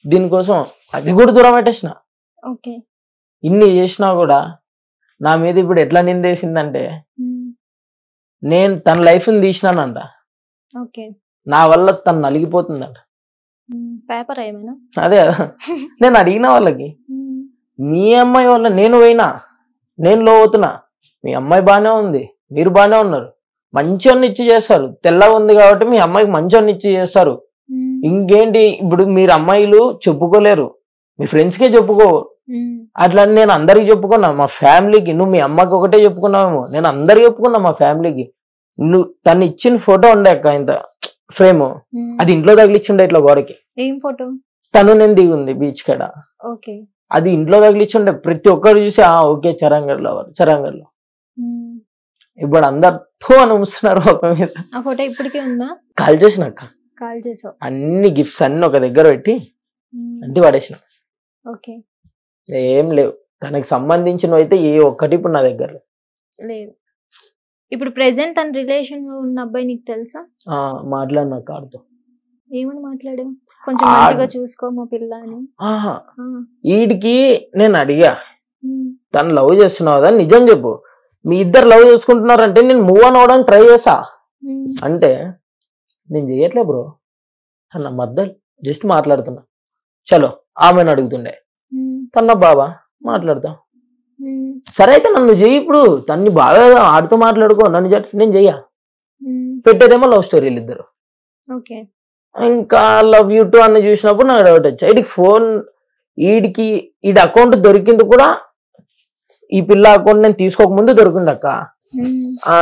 దీనికోసం అది కూడా దూరం పెట్టేసిన. ఇన్ని చేసినా కూడా నా మీద ఇప్పుడు ఎట్లా నిందేసిందంటే, నేను తన లైఫ్ ని తీసినానంట, నా వల్ల తను నలిగిపోతుందంట. అదే నేను అడిగిన వాళ్ళకి, మీ అమ్మాయి వల్ల నేను పోయినా, నేను లో అవుతున్నా, మీ అమ్మాయి బాగానే ఉంది, మీరు బాగానే ఉన్నారు, మంచిగా ఇచ్చి చేస్తారు, తెల్లగా ఉంది కాబట్టి మీ అమ్మాయికి మంచిగా ఇచ్చి చేస్తారు, ఇంకేంటి ఇప్పుడు మీరు అమ్మాయిలు చెప్పుకోలేరు, మీ ఫ్రెండ్స్కే చెప్పుకోరు, అట్లా నేను అందరికి చెప్పుకున్నా, మా ఫ్యామిలీకి. నువ్వు మీ అమ్మకి ఒకటే చెప్పుకున్నావేమో, నేను అందరికి చెప్పుకున్నా మా ఫ్యామిలీకి. నువ్వు తను ఇచ్చిన ఫోటో ఉండే అక్క, ఇంత ఫ్రేమ్, అది ఇంట్లో తగిలిచ్చుండే ఇట్లా గోడకి. ఏం ఫోటో? తను నేను దిగుంది బీచ్ కాడ, అది ఇంట్లో తగిలిచ్చుండే. ప్రతి ఒక్కరు చూసి ఓకే చరంగడ్ లో చరంగడ్ లో. ఇప్పుడు అందరు అనుస్తున్నారు ఒక మీద. ఇప్పటికే ఉందా? కాల్ చేసినాక అన్ని గిఫ్ట్స్ అన్ని ఒక దగ్గర పెట్టి అంటే పడేసిన. ఏం లేవు తనకి సంబంధించినవి అయితే ఏ ఒక్కటి ఇప్పుడు నా దగ్గర లేదు. ఇప్పుడు ప్రెసెంట్ తన రిలేషన్ లో ఉన్న అబ్బాయి నీకు తెలుసా? మాట్లాడినా కాడుతో. ఏమని మాట్లాడావు? కొంచెం మంచిగా చూసుకో మా పిల్ల అని. వీడికి నేను అడిగా, తను లవ్ చేస్తున్నావు కదా నిజం చెప్పు, మీ ఇద్దరు లవ్ చేసుకుంటున్నారంటే నేను మూవ్ ఆన్ అవడానికి ట్రై చేసా అంటే, నేను చెయ్యట్లే బ్రో అన్న మధ్యలో జస్ట్ మాట్లాడుతున్నా. చలో ఆమెను అడుగుతుండే, తన బాబా మాట్లాడతా, సరే అయితే నన్ను చెయ్యి, ఇప్పుడు తన్ని బాగా ఆడుతూ మాట్లాడుకో, నన్ను నేను చెయ్యా. పెట్టేదేమో లవ్ స్టోరీలు ఇద్దరు. ఇంకా లవ్ యూ టూ అన్న చూసినప్పుడు నాకు డౌట్ వచ్చా. వీడికి ఫోన్, వీడికి వీడి అకౌంట్ దొరికింది కూడా ఈ పిల్ల అకౌంట్ నేను తీసుకోకముందు దొరికిందక్క.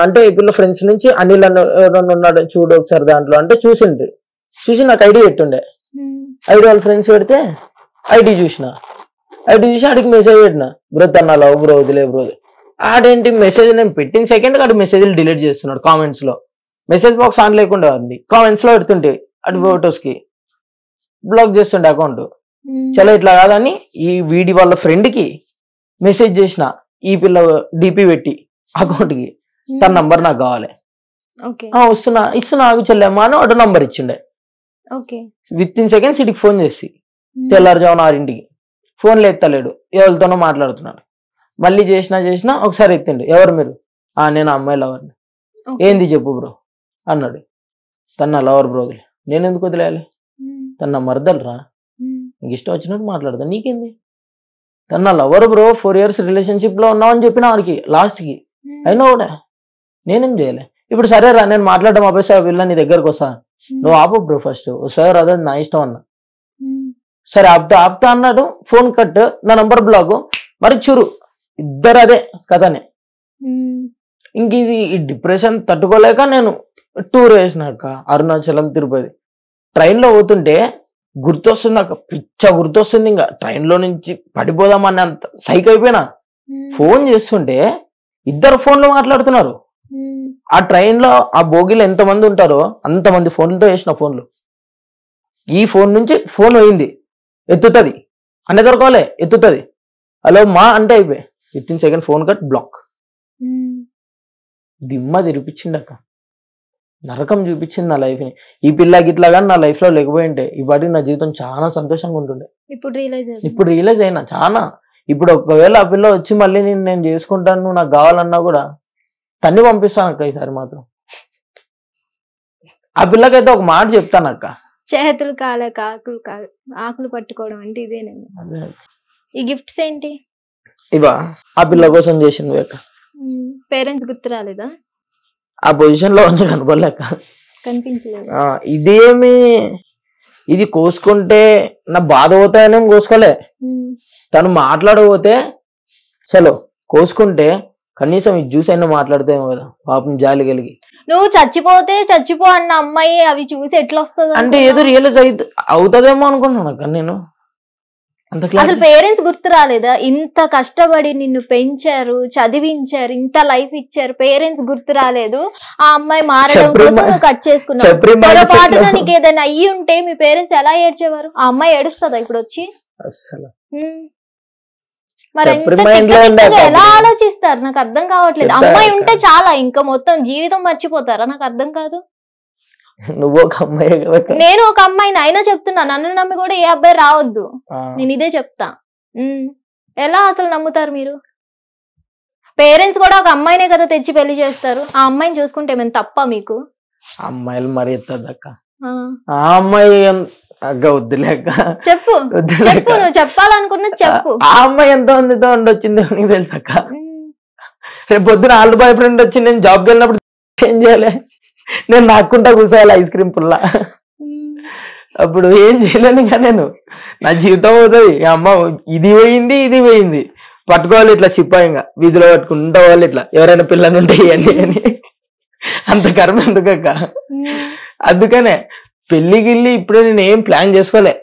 అంటే ఈ పిల్ల ఫ్రెండ్స్ నుంచి అనిల్ అన్న ఎవరన్నా ఉన్నాడు చూడు ఒకసారి దాంట్లో అంటే చూసి నాకు ఐడి పెట్టుండే. ఐడి వాళ్ళ ఫ్రెండ్స్ పెడితే ఐడి చూసి ఆడికి మెసేజ్ పెట్టిన, బ్రో తన లవ్ బ్రో వదిలే బ్రో. ఆడేంటి మెసేజ్ నేను పెట్టిన సెకండ్ ఆడు మెసేజ్లు డిలీట్ చేస్తున్నాడు కామెంట్స్ లో, మెసేజ్ బాక్స్ ఆన్ లేకుండా ఉంది, కామెంట్స్ లో పెడుతుంటే అటు ఫొటోస్ కి బ్లాక్ చేస్తుండే అకౌంట్. చలో ఇట్లా కాదని ఈ వీడి వాళ్ళ ఫ్రెండ్ కి మెసేజ్ చేసిన, ఈ పిల్ల డిపి పెట్టి అకౌంట్ కి తన నంబర్ నాకు కావాలి, ఇస్తున్నా ఆగు చెల్లెమ్మా అని ఒక నంబర్ ఇచ్చిండే. విత్ ఇన్ సెకండ్స్ ఇటుకి ఫోన్ చేసి తెల్లారుజామున 6ంటికి ఫోన్లు ఎత్తలేడు, ఎవరితోనో మాట్లాడుతున్నాడు. మళ్ళీ చేసినా ఒకసారి ఎత్తిండు, ఎవరు మీరు? నేను అమ్మాయి లవర్ని. ఏంది చెప్పు బ్రో అన్నాడు. తన లవర్ బ్రో వదిలే, నేను ఎందుకు వదిలేయాలి? తన మరదలు రా, నీకు ఇష్టం వచ్చినట్టు మాట్లాడతా, నీకేంది? తన లవర్ బ్రో, 4 years రిలేషన్షిప్ లో ఉన్నావని చెప్పిన వాడికి లాస్ట్ కి, అయినా కూడా నేనేం చేయలే. ఇప్పుడు సరే రా, నేను మాట్లాడడం ఆపేసా, వీళ్ళ నీ దగ్గరకు వస్తా, నువ్వు ఆపు బ్రో ఫస్ట్, సార్ అదే నా ఇష్టం అన్నా. సరే ఆపుతా అన్నాడు, ఫోన్ కట్, నా నంబర్ బ్లాక్. మరి చూరు ఇద్దరు అదే కథనే. ఇంక ఇది ఈ డిప్రెషన్ తట్టుకోలేక నేను టూర్ వేసినాక అరుణాచలం తిరుపతి ట్రైన్ లో పోతుంటే గుర్తొస్తుంది అక్క, పిచ్చ గుర్తొస్తుంది. ఇంకా ట్రైన్ లో నుంచి పడిపోదామని అంత సైక్ అయిపోయినా. ఫోన్ చేస్తుంటే ఇద్దరు ఫోన్లు మాట్లాడుతున్నారు. ఆ ట్రైన్ లో ఆ బోగిలో ఎంతమంది ఉంటారో అంతమంది ఫోన్లతో వేసిన ఫోన్లు. ఈ ఫోన్ నుంచి ఫోన్ పోయింది, ఎత్తుతుంది అనే దొరకాలే, ఎత్తుతుంది హలో మా అంటే అయిపోయి with in second phone cut, block. దిమ్మ తిరిపించిండక్క, నరకం చూపించింది నా లైఫ్ ని. ఈ పిల్లకి ఇట్లా కానీ నా లైఫ్ లో లేకపోయింటే ఇప్పటికి నా జీవితం చాలా సంతోషంగా ఉంటుండే. ఇప్పుడు రియలైజ్ అయినా చాలా. ఇప్పుడు ఒకవేళ ఆ పిల్ల వచ్చి మళ్ళీ నేను చేసుకుంటాను, నువ్వు నాకు కావాలన్నా కూడా తన్ని పంపిస్తాను అక్క. ఈసారి మాత్రం ఆ పిల్లకైతే ఒక మాట చెప్తాను అక్క, చేతులు కాలేక ఆకులు పట్టుకోవడం అంటే ఇదేనండి. ఈ గిఫ్ట్స్ ఏంటి? ఇవా ఆ పిల్ల కోసం చేసింది అక్క. పేరెంట్స్ గుర్తు రాలేదా? ఆ పొజిషన్ లో అన్నీ కనపడలేక కనిపించలేదు. ఇదేమి ఇది కోసుకుంటే నా బాధ పోతాయనేం కోసుకోలే. తను మాట్లాడబోతే చలో కోసుకుంటే కనీసం ఇది చూసి అయినా మాట్లాడితేమో కదా, పాపం జాలి కలిగి. నువ్వు చచ్చిపో అన్న అమ్మాయి అవి చూసి ఎట్లా వస్తుంది అంటే ఏదో రియలైజ్ అవుతుందేమో అనుకుంటున్నాను అక్క నేను. అసలు పేరెంట్స్ గుర్తు రాలేదా? ఇంత కష్టపడి నిన్ను పెంచారు, చదివించారు, ఇంత లైఫ్ ఇచ్చారు, పేరెంట్స్ గుర్తు రాలేదు. ఆ అమ్మాయి మారడం కోసం నువ్వు కట్ చేసుకున్నావు. పొరపాటున నీకు ఏదైనా అయ్యి ఉంటే మీ పేరెంట్స్ ఎలా ఏడ్చేవారు? ఆ అమ్మాయి ఏడుస్తుందా ఇప్పుడు వచ్చి? మరి ఎలా ఆలోచిస్తారు? నాకు అర్థం కావట్లేదు. అమ్మాయి ఉంటే చాలా, ఇంకా మొత్తం జీవితం మర్చిపోతారా? నాకు అర్థం కాదు. నువ్వు ఒక అమ్మాయి, నేను ఒక అమ్మాయిని, అయినా చెప్తున్నా నన్ను నమ్మి కూడా ఏ అబ్బాయి రావద్దు, నేను ఇదే చెప్తా. ఎలా అసలు నమ్ముతారు మీరు? పేరెంట్స్ కూడా ఒక అమ్మాయినే కదా తెచ్చి పెళ్లి చేస్తారు. ఆ అమ్మాయిని చూసుకుంటే ఏమైనా తప్ప మీకు? అమ్మాయిలు మరి ఎత్తదక్క. ఆ అమ్మాయి అక్క వద్దులేక చెప్పు, నువ్వు చెప్పాలనుకున్నది చెప్పు. ఆ అమ్మాయి ఎంత మందితో ఉండొచ్చింది నీకు తెలుసక్క. రేపు పొద్దున వాళ్ళ బాయ్ ఫ్రెండ్ వచ్చి నేను జాబ్కి వెళ్ళినప్పుడు ఏం చేయాలి? నేను నాకుంటా కూర్చోవాలి ఐస్ క్రీమ్ పుల్ల. అప్పుడు ఏం చేయలేను ఇంకా నేను, నా జీవితం అవుతుంది. అమ్మ ఇది పోయింది పట్టుకోవాలి ఇట్లా చిప్పాయింగా వీధిలో పట్టుకుంటా వాళ్ళు ఇట్లా, ఎవరైనా పిల్లలు ఉంటాయి ఇవన్నీ అని. అంత కర్మ ఎందుకక్క? అందుకనే పెళ్లిగిల్లి ఇప్పుడే నేను ఏం ప్లాన్ చేసుకోలే.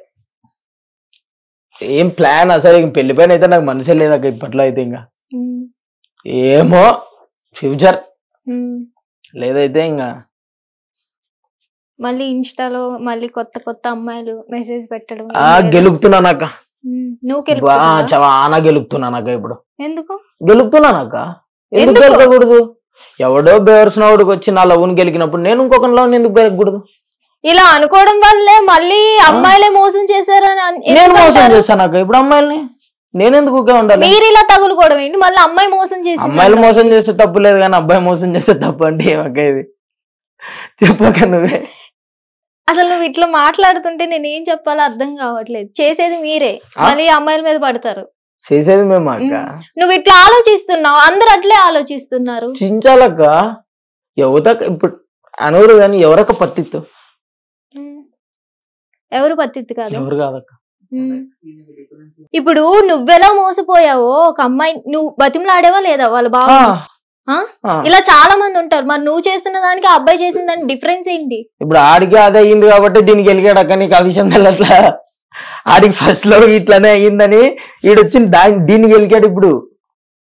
ఏం ప్లాన్ అసలు పెళ్లి పైన అయితే నాకు మనసే లేదక్క ఇప్పట్లో అయితే. ఇంకా ఏమో ఫ్యూచర్ లేదైతే ఇంకా మళ్ళీ ఇన్స్టాలో మళ్ళీ కొత్త అమ్మాయిలు మెసేజ్ పెట్టడం. గెలుపుతున్నానక్క, నువ్వు చాలా గెలుపుతున్నానక్క. ఇప్పుడు ఎందుకు గెలుపుతున్నానక్క? ఎందుకు గెలకూడదు? ఎవడో బేవర్సినవాడికి వచ్చి నా లవ్ని గెలికినప్పుడు నేను ఇంకొక లవ్ ఎందుకు గెలకూడదు? ఇలా అనుకోవడం వల్లే మళ్ళీ అమ్మాయిలే మోసం చేశారని నేను మోసం చేస్తానక్క. ఇప్పుడు అమ్మాయిల్ని నేనెందుకు ఉండాలి? మీరు ఇలా తగులుకోవడం ఏంటి? మళ్ళీ అమ్మాయి మోసం చేసి, అమ్మాయిలు మోసం చేస్తే తప్పు లేదు కానీ అబ్బాయి మోసం చేస్తే తప్పు అంటే ఏమక్క? ఇది చెప్పక నువ్వే. అసలు నువ్వు ఇట్లా మాట్లాడుతుంటే నేను ఏం చెప్పాలో అర్థం కావట్లేదు. చేసేది మీరే, మళ్ళీ అమ్మాయిల మీద పడతారు. చేసేది మేము అక్క. నువ్వు ఇట్లా ఆలోచిస్తున్నావు, అందరు అట్లే ఆలోచిస్తున్నారు. చించాలక్క యువత ఇప్పుడు అనూరు కానీ ఎవరక్క పత్తిత్తు? ఎవరు పత్తిత్తు కాదు, ఎవరు కాదక్క. ఇప్పుడు నువ్వెలా మోసపోయావో ఒక అమ్మాయి నువ్వు బతిమలాడేవా లేదా వాళ్ళ బాబు? ఇలా చాలా మంది ఉంటారు. మరి నువ్వు చేస్తున్న దానికి ఆ అబ్బాయి చేసిన దానికి డిఫరెన్స్ ఏంటి? ఇప్పుడు ఆడికి అదే అయ్యింది కాబట్టి దీనికి వెళ్ళాడక్క. నీకు ఆ విషయం తెల్లట్లా? ఆడికి ఫస్ట్ లో ఇట్లానే అయ్యిందని ఈడొచ్చి దీనికి వెళ్ళాడు. ఇప్పుడు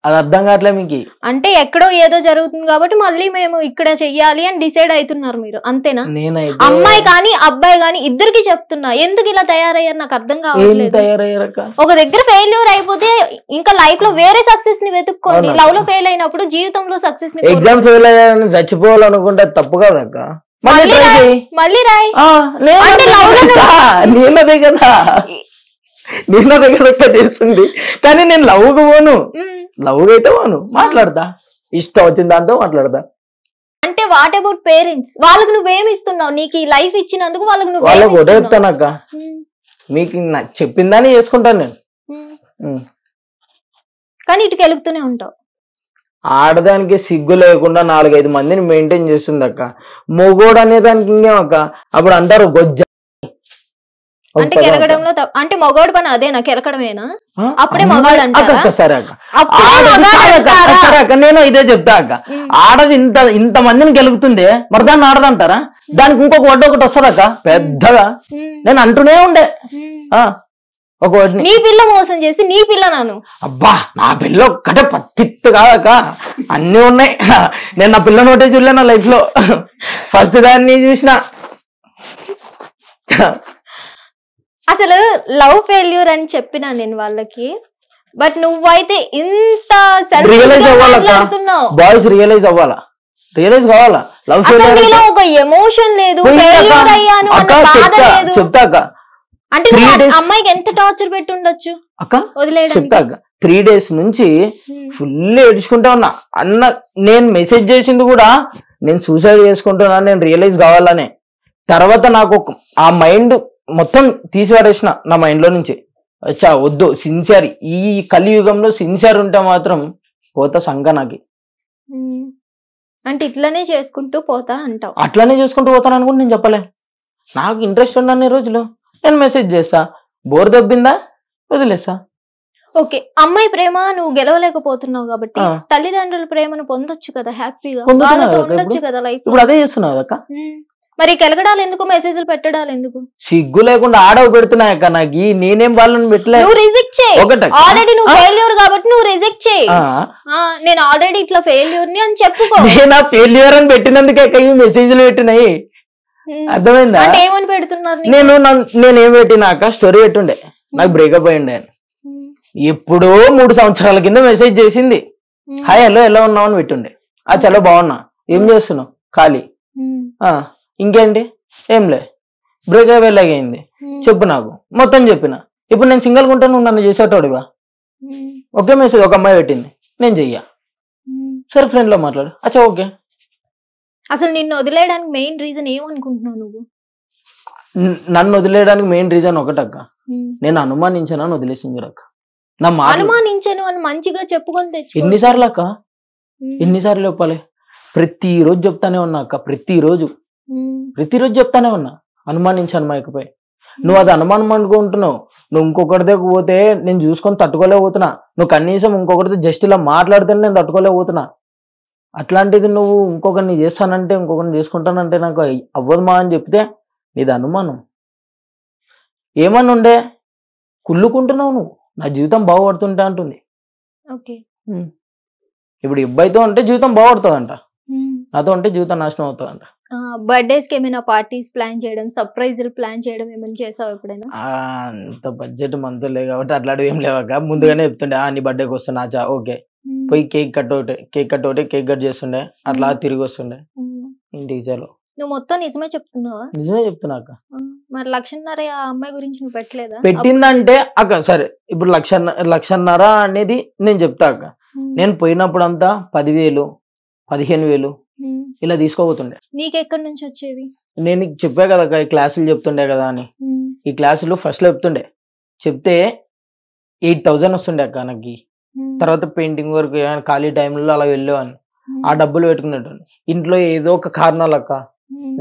అది అర్థం కావట్లే మీకు. అంటే ఎక్కడో ఏదో జరుగుతుంది కాబట్టి మళ్ళీ మేము ఇక్కడ చెయ్యాలి అని డిసైడ్ అవుతున్నారు మీరు, అంతేనా? నేనైతే అమ్మాయి కానీ అబ్బాయి కానీ ఇద్దరికి చెప్తున్నా, ఎందుకు ఇలా తయారయ్యారు నాకు అర్థం ఏం కావట్లేదు. తయారయ్యారక్క? ఒక దగ్గర ఫెయిల్యూర్ అయిపోతే ఇంకా లైఫ్ లో వేరే సక్సెస్ ని వెతుక్కోండి. అవునా? లవ్ లో ఫెయిల్ అయినప్పుడు జీవితంలో సక్సెస్ ని ఎగ్జామ్ ఫెయిల్ అయ్యాలని చచ్చిపోవాలనుకుంటే తప్పు కదక్క. మళ్ళీ మళ్ళీ try రాయ్, చెయ్యి. మళ్ళీ రాయ్. నేను అంటే అదే love లో కదా, నేను అదే కదా, నేను అదే కదా చేస్తుంది. కానీ నేను లవ్కి పోను, లవ్ అయితే పోను, మాట్లాడతా, ఇష్టం వచ్చిన దాంతో మాట్లాడతా. అంటే వాట్ అబౌట్ పేరెంట్స్? వాళ్ళకి నువ్వేమి ఇస్తున్నావు? నీకు ఈ లైఫ్ ఇచ్చినందుకు వాళ్ళకి వాళ్ళకి నువ్వు వడేస్తానక్క, మీకు నాకు చెప్పిందని చేసుకుంటాను నేను. కానీ ఇటుకి వెలుగుతూనే ఉంటావు. ఆడదానికి సిగ్గు లేకుండా 4-5 మందిని మెయింటైన్ చేస్తుంది అక్క. మొగోడు అనే దానికి ఇంకేమక్క, అప్పుడు అంటారు గొజ్జ. అంటే కెలకడంలో అంటే మగవాడు పని అదేనా, కెలకడమేనా? అప్పుడే మగాడు అంటారా? సరే అక్క, అప్పుడే మగాడు అంటారా? సరే అక్క, నేను ఇదే చెప్తా అక్క. ఆడది ఇంత మందిని గెలుగుతుంది, మరి దాన్ని ఆడదంటారా? దానికి ఇంకొక వడ్డు ఒకటి వస్తుంది అక్క పెద్దగా. నేను అంటూనే ఉండే ఒక వడ్ని, నీ పిల్ల మోసం చేసి నీ పిల్ల నాను. అబ్బా నా పిల్ల ఒక్కటే పత్తిత్తు కాదక్క, అన్ని ఉన్నాయి. నేను నా పిల్ల నోటే చూడలే నా లైఫ్ లో, ఫస్ట్ దాన్ని చూసిన. అసలు లవ్ ఫెయిల్యూర్ అని చెప్పినా నేను వాళ్ళకి, బట్ నువ్వైతే ఇంత రియలైజ్ అవ్వాలక్క, బాయ్స్ రియలైజ్ అవ్వాలా, రియలైజ్ కావాలా. లవ్ ఫెయిల్యూర్ ఒక ఎమోషన్ లేదు, ఫెయిల్యూర్ అయ్యాను అన్న బాధ లేదు. చెప్తా అక్క, అంటే నువ్వు అమ్మాయికి ఎంత టార్చర్ పెట్టి ఉండొచ్చు అక్క, వదిలేయడానికి? చెప్తా అక్క. 3 days నుంచి ఫుల్ ఏడ్చుకుంటా ఉన్నా అన్న. నేను మెసేజ్ చేసింది కూడా నేను సూసైడ్ చేసుకుంటున్నా, నేను రియలైజ్ కావాలనే. తర్వాత నాకు ఆ మైండ్ మొత్తం తీసివాడేసిన నా మైండ్ లో నుంచి. వచ్చా వద్దు, సిన్సియర్, ఈ కలియుగంలో సిన్సియర్ ఉంటే మాత్రం పోతా సంఘ నాకి. అంటే ఇట్లనే చేసుకుంటూ పోతా అంటావు? అట్లనే చేసుకుంటూ పోతాను అనుకుంటే నేను చెప్పలే. నాకు ఇంట్రెస్ట్ ఉన్న రోజులు నేను మెసేజ్ చేస్తా, బోర్ దబ్బిందా వదిలేస్తా. ఓకే, అమ్మాయి ప్రేమ నువ్వు గెలవలేకపోతున్నావు కాబట్టి తల్లిదండ్రుల ప్రేమను పొందొచ్చు కదా, హ్యాపీగా ఉండొచ్చు కదా లైఫ్. ఇప్పుడు అదే చేస్తున్నావు అక్క. మరి కెలగడాలు ఎందుకు, మెసేజ్లు పెట్టడాలు ఎందుకు? సిగ్గు లేకుండా ఆడవు పెడుతున్నాయక్క నాకు. నేనేం వాళ్ళని పెట్టలే. నువ్వు రిజెక్ట్ చేయి, ఆల్రెడీ నువ్వు ఫెయిల్యూర్ కాబట్టి నువ్వు రిజెక్ట్ చేయి. నేను ఆల్రెడీ ఇట్లా ఫెయిల్యూర్ ని అని చెప్పుకో. నేను ఆ ఫెయిల్యూర్ అని పెట్టినందుకే మెసేజ్లు పెట్టినాయి, అర్థమైందా? అంటే ఏమని పెడుతున్నారు? నేనేం పెట్టినాక స్టోరీ పెట్టుండే, నాకు బ్రేకప్ అయ్యిండే అని. ఎప్పుడో 3 సంవత్సరాల కింద మెసేజ్ చేసింది, హాయ్ హలో ఎలా ఉన్నావు అని పెట్టుండే. చాలా బాగున్నా, ఏం చేస్తున్నావు, ఖాళీ, ఇంకేంటి, ఏంలే, బ్రేకప్ ఎలాగైంది చెప్పు నాకు, మొత్తం చెప్పిన. ఇప్పుడు నేను సింగిల్గా ఉంటాను, నువ్వు నన్ను చేసేటోడివా? ఒకే మెసేజ్ ఒక అమ్మాయి పెట్టింది, నేను చెయ్యా, సరే ఫ్రెండ్ లో మాట్లాడు, ఓకే. అసలు నిన్ను వదిలేయడానికి మెయిన్ రీజన్ ఏమనుకుంటున్నావు నువ్వు? నన్ను వదిలేయడానికి మెయిన్ రీజన్ ఒకటక్క, నేను అనుమానించాను వదిలేసింది అక్క. నా మాట అనుమానించాను అని మంచిగా చెప్పుకొని తెచ్చు. ఎన్నిసార్లు అక్క, ఎన్నిసార్లు చెప్పాలి? ప్రతిరోజు చెప్తానే ఉన్నా అక్క, ప్రతిరోజు చెప్తానే ఉన్నా, అనుమానించాను మైకపోయి. నువ్వు అది అనుమానం అనుకుంటున్నావు, నువ్వు ఇంకొకరి దగ్గర పోతే నేను చూసుకొని తట్టుకోలేకపోతున్నా, నువ్వు కనీసం ఇంకొకరితో జస్ట్ ఇలా మాట్లాడితేనే నేను తట్టుకోలేకపోతున్నా. అట్లాంటిది నువ్వు ఇంకొకరిని చేస్తానంటే, ఇంకొకరిని చేసుకుంటానంటే నాకు అవ్వదు మా అని చెప్తే నీది అనుమానం. ఏమన్నా ఉండే కుళ్ళుకుంటున్నావు నువ్వు, నా జీవితం బాగుపడుతుంటా అంటుంది. ఇప్పుడు ఇబ్బందితో అంటే జీవితం బాగుపడుతుందంట, నాతో అంటే జీవితం నాశనం అవుతుందంట. బర్త్డేస్ కి ఏమైనా పార్టీస్ ప్లాన్ చేయడం, సర్ప్రైజులు ప్లాన్ చేయడం ఏమైనా చేసావు ఎప్పుడైనా? అంత బడ్జెట్ మనతో లేదు కాబట్టి అట్లాంటివి ఏం లేవక. ముందుగానే చెప్తుండే నీ బర్త్డేకి వస్తున్నా, ఓకే, పోయి కేక్ కట్ చేస్తుండే, అట్లా తిరిగి వస్తుండే ఇంటికి. చాలు. నువ్వు మొత్తం నిజమే చెప్తున్నావా? నిజమే చెప్తున్నా అక్క. మరి 1,00,000 ఆ అమ్మాయి గురించి నువ్వు పెట్టలేదా? పెట్టిందంటే అక్క సరే, ఇప్పుడు 1,00,000 అనేది నేను చెప్తా అక్క. నేను పోయినప్పుడు అంతా 10,000 15,000 ఇలా తీసుకోబోతుండే. నీకు ఎక్కడి నుంచి వచ్చేవి? నేను చెప్పా కదా ఈ క్లాసులు చెప్తుండే కదా అని. ఈ క్లాసులు ఫస్ట్ లో చెప్తే 8,000 వస్తుండే అక్క నాకు. తర్వాత పెయింటింగ్ వర్క్ ఖాళీ టైంలో అలా వెళ్ళేవాడిని, ఆ డబ్బులు పెట్టుకునేట్టు. ఇంట్లో ఏదో ఒక కారణాలు అక్క,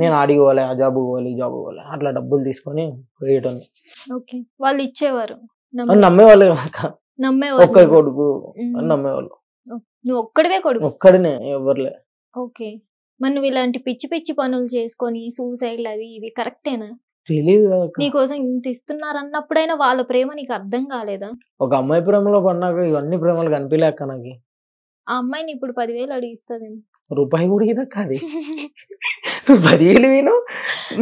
నేను ఆడికి పోవాలి, ఆ జాబ్ పోవాలి, ఈ జాబ్ పోవాలి, అట్లా డబ్బులు తీసుకొని పోయేటోని. వాళ్ళు ఇచ్చేవారు, నమ్మేవాళ్ళు అక్క. ఒక్క కొడుకు నమ్మేవాళ్ళు. నువ్వు ఒక్కడివే కొడుకు? ఒక్కడినే, ఎవరులే. ఓకే, మరి నువ్వు ఇలాంటి పిచ్చి పిచ్చి పనులు చేసుకొని సూసైడ్లు అవి ఇవి కరెక్టేనా? తెలీదు. నీకోసం ఇంత ఇస్తున్నారు అన్నప్పుడైనా వాళ్ళ ప్రేమ నీకు అర్థం కాలేదా? ఒక అమ్మాయి ప్రేమలో పడినాక ఇవన్నీ ప్రేమలు కనిపించలేక నాకు. ఆ అమ్మాయిని ఇప్పుడు 10,000 అడిగిస్తుంది. రూపాయి కూడా ఇదా కాదు. నువ్వు 10,000 విను,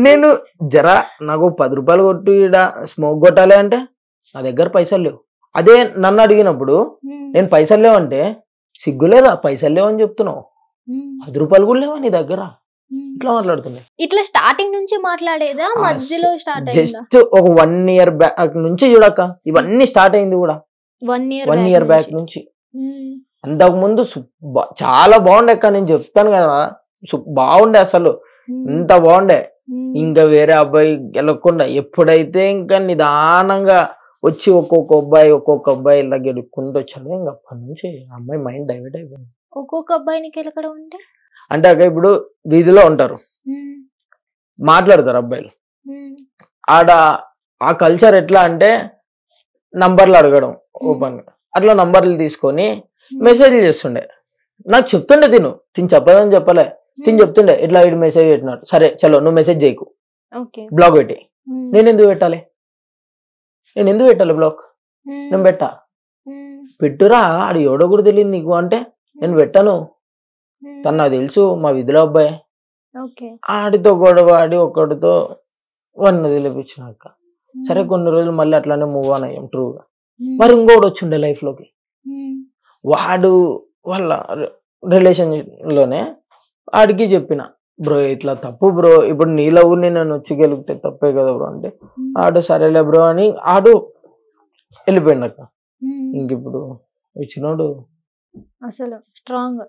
నేను జరా నాకు 10 రూపాయలు కొట్టు ఈడ స్మోక్ కొట్టాలి అంటే నా దగ్గర పైసలు లేవు. అదే నన్ను అడిగినప్పుడు నేను పైసలు లేవంటే సిగ్గులేదా? పైసలు లేవని చెప్తున్నావు, 10 రూపాయలు కూడా లేవా నీ దగ్గర? ఇట్లా మాట్లాడుతున్నా. ఇట్లా స్టార్టింగ్ నుంచి మాట్లాడేదా మధ్యలో స్టార్ట్ అయిందా? జస్ట్ ఒక 1 year బ్యాక్ నుంచి చూడక్క ఇవన్నీ స్టార్ట్ అయింది కూడా. 1 year బ్యాక్ నుంచి. అంతకు ముందు చాలా బాగుండే అక్క, నేను చెప్తాను కదా బాగుండే, అసలు ఎంత బాగుండే. ఇంకా వేరే అబ్బాయి గెలవకుండా ఎప్పుడైతే ఇంకా నిదానంగా వచ్చి ఒక్కొక్క అబ్బాయి ఇలా గెలుక్కుంటూ వచ్చాడు, ఇంకా అప్పటి నుంచి అమ్మాయి మైండ్ డైవర్ట్ అయిపోయింది. ఒక్కొక్క అబ్బాయిని గెలకడం అంటే అక్క ఇప్పుడు వీధిలో ఉంటారు, మాట్లాడతారు అబ్బాయిలు. ఆడ ఆ కల్చర్ ఎట్లా అంటే నంబర్లు అడగడం ఓపెన్, అట్లా నంబర్లు తీసుకొని మెసేజ్లు చేస్తుండే. నాకు చెప్తుండే తిను చెప్పదని చెప్పలే, చెప్తుండే ఇట్లా ఇటు మెసేజ్ పెట్టినాడు, సరే చలో నువ్వు మెసేజ్ చేయకు, బ్లాక్ పెట్టి. నేను ఎందుకు పెట్టాలి బ్లాక్? నేను పెట్టా, పెట్టురా, ఆడు ఎవడో కూడా తెలియదు నీకు అంటే నేను పెట్టాను. తను నాకు తెలుసు, మా విధిలో అబ్బాయి. ఆడితో గొడవ ఆడి ఒక్కడితో వాడిని వదిలిపించినాక సరే కొన్ని రోజులు మళ్ళీ అట్లానే మూవ్ ఆన్ అయ్యాం ట్రూగా. మరి ఇంకోటి వచ్చిండే లైఫ్ లోకి, వాడు వాళ్ళ రిలేషన్ లోనే ఆడికి చెప్పిన, బ్రో ఇట్లా తప్పు బ్రో, ఇప్పుడు నీ లవ్ నేను వచ్చి గెలిపితే తప్పే కదా బ్రో అంటే ఆడు సరేలే బ్రో అని ఆడు వెళ్ళిపోయింది అక్క. ఇంక ఇప్పుడు ఇచ్చినోడు అసలు స్ట్రాంగ్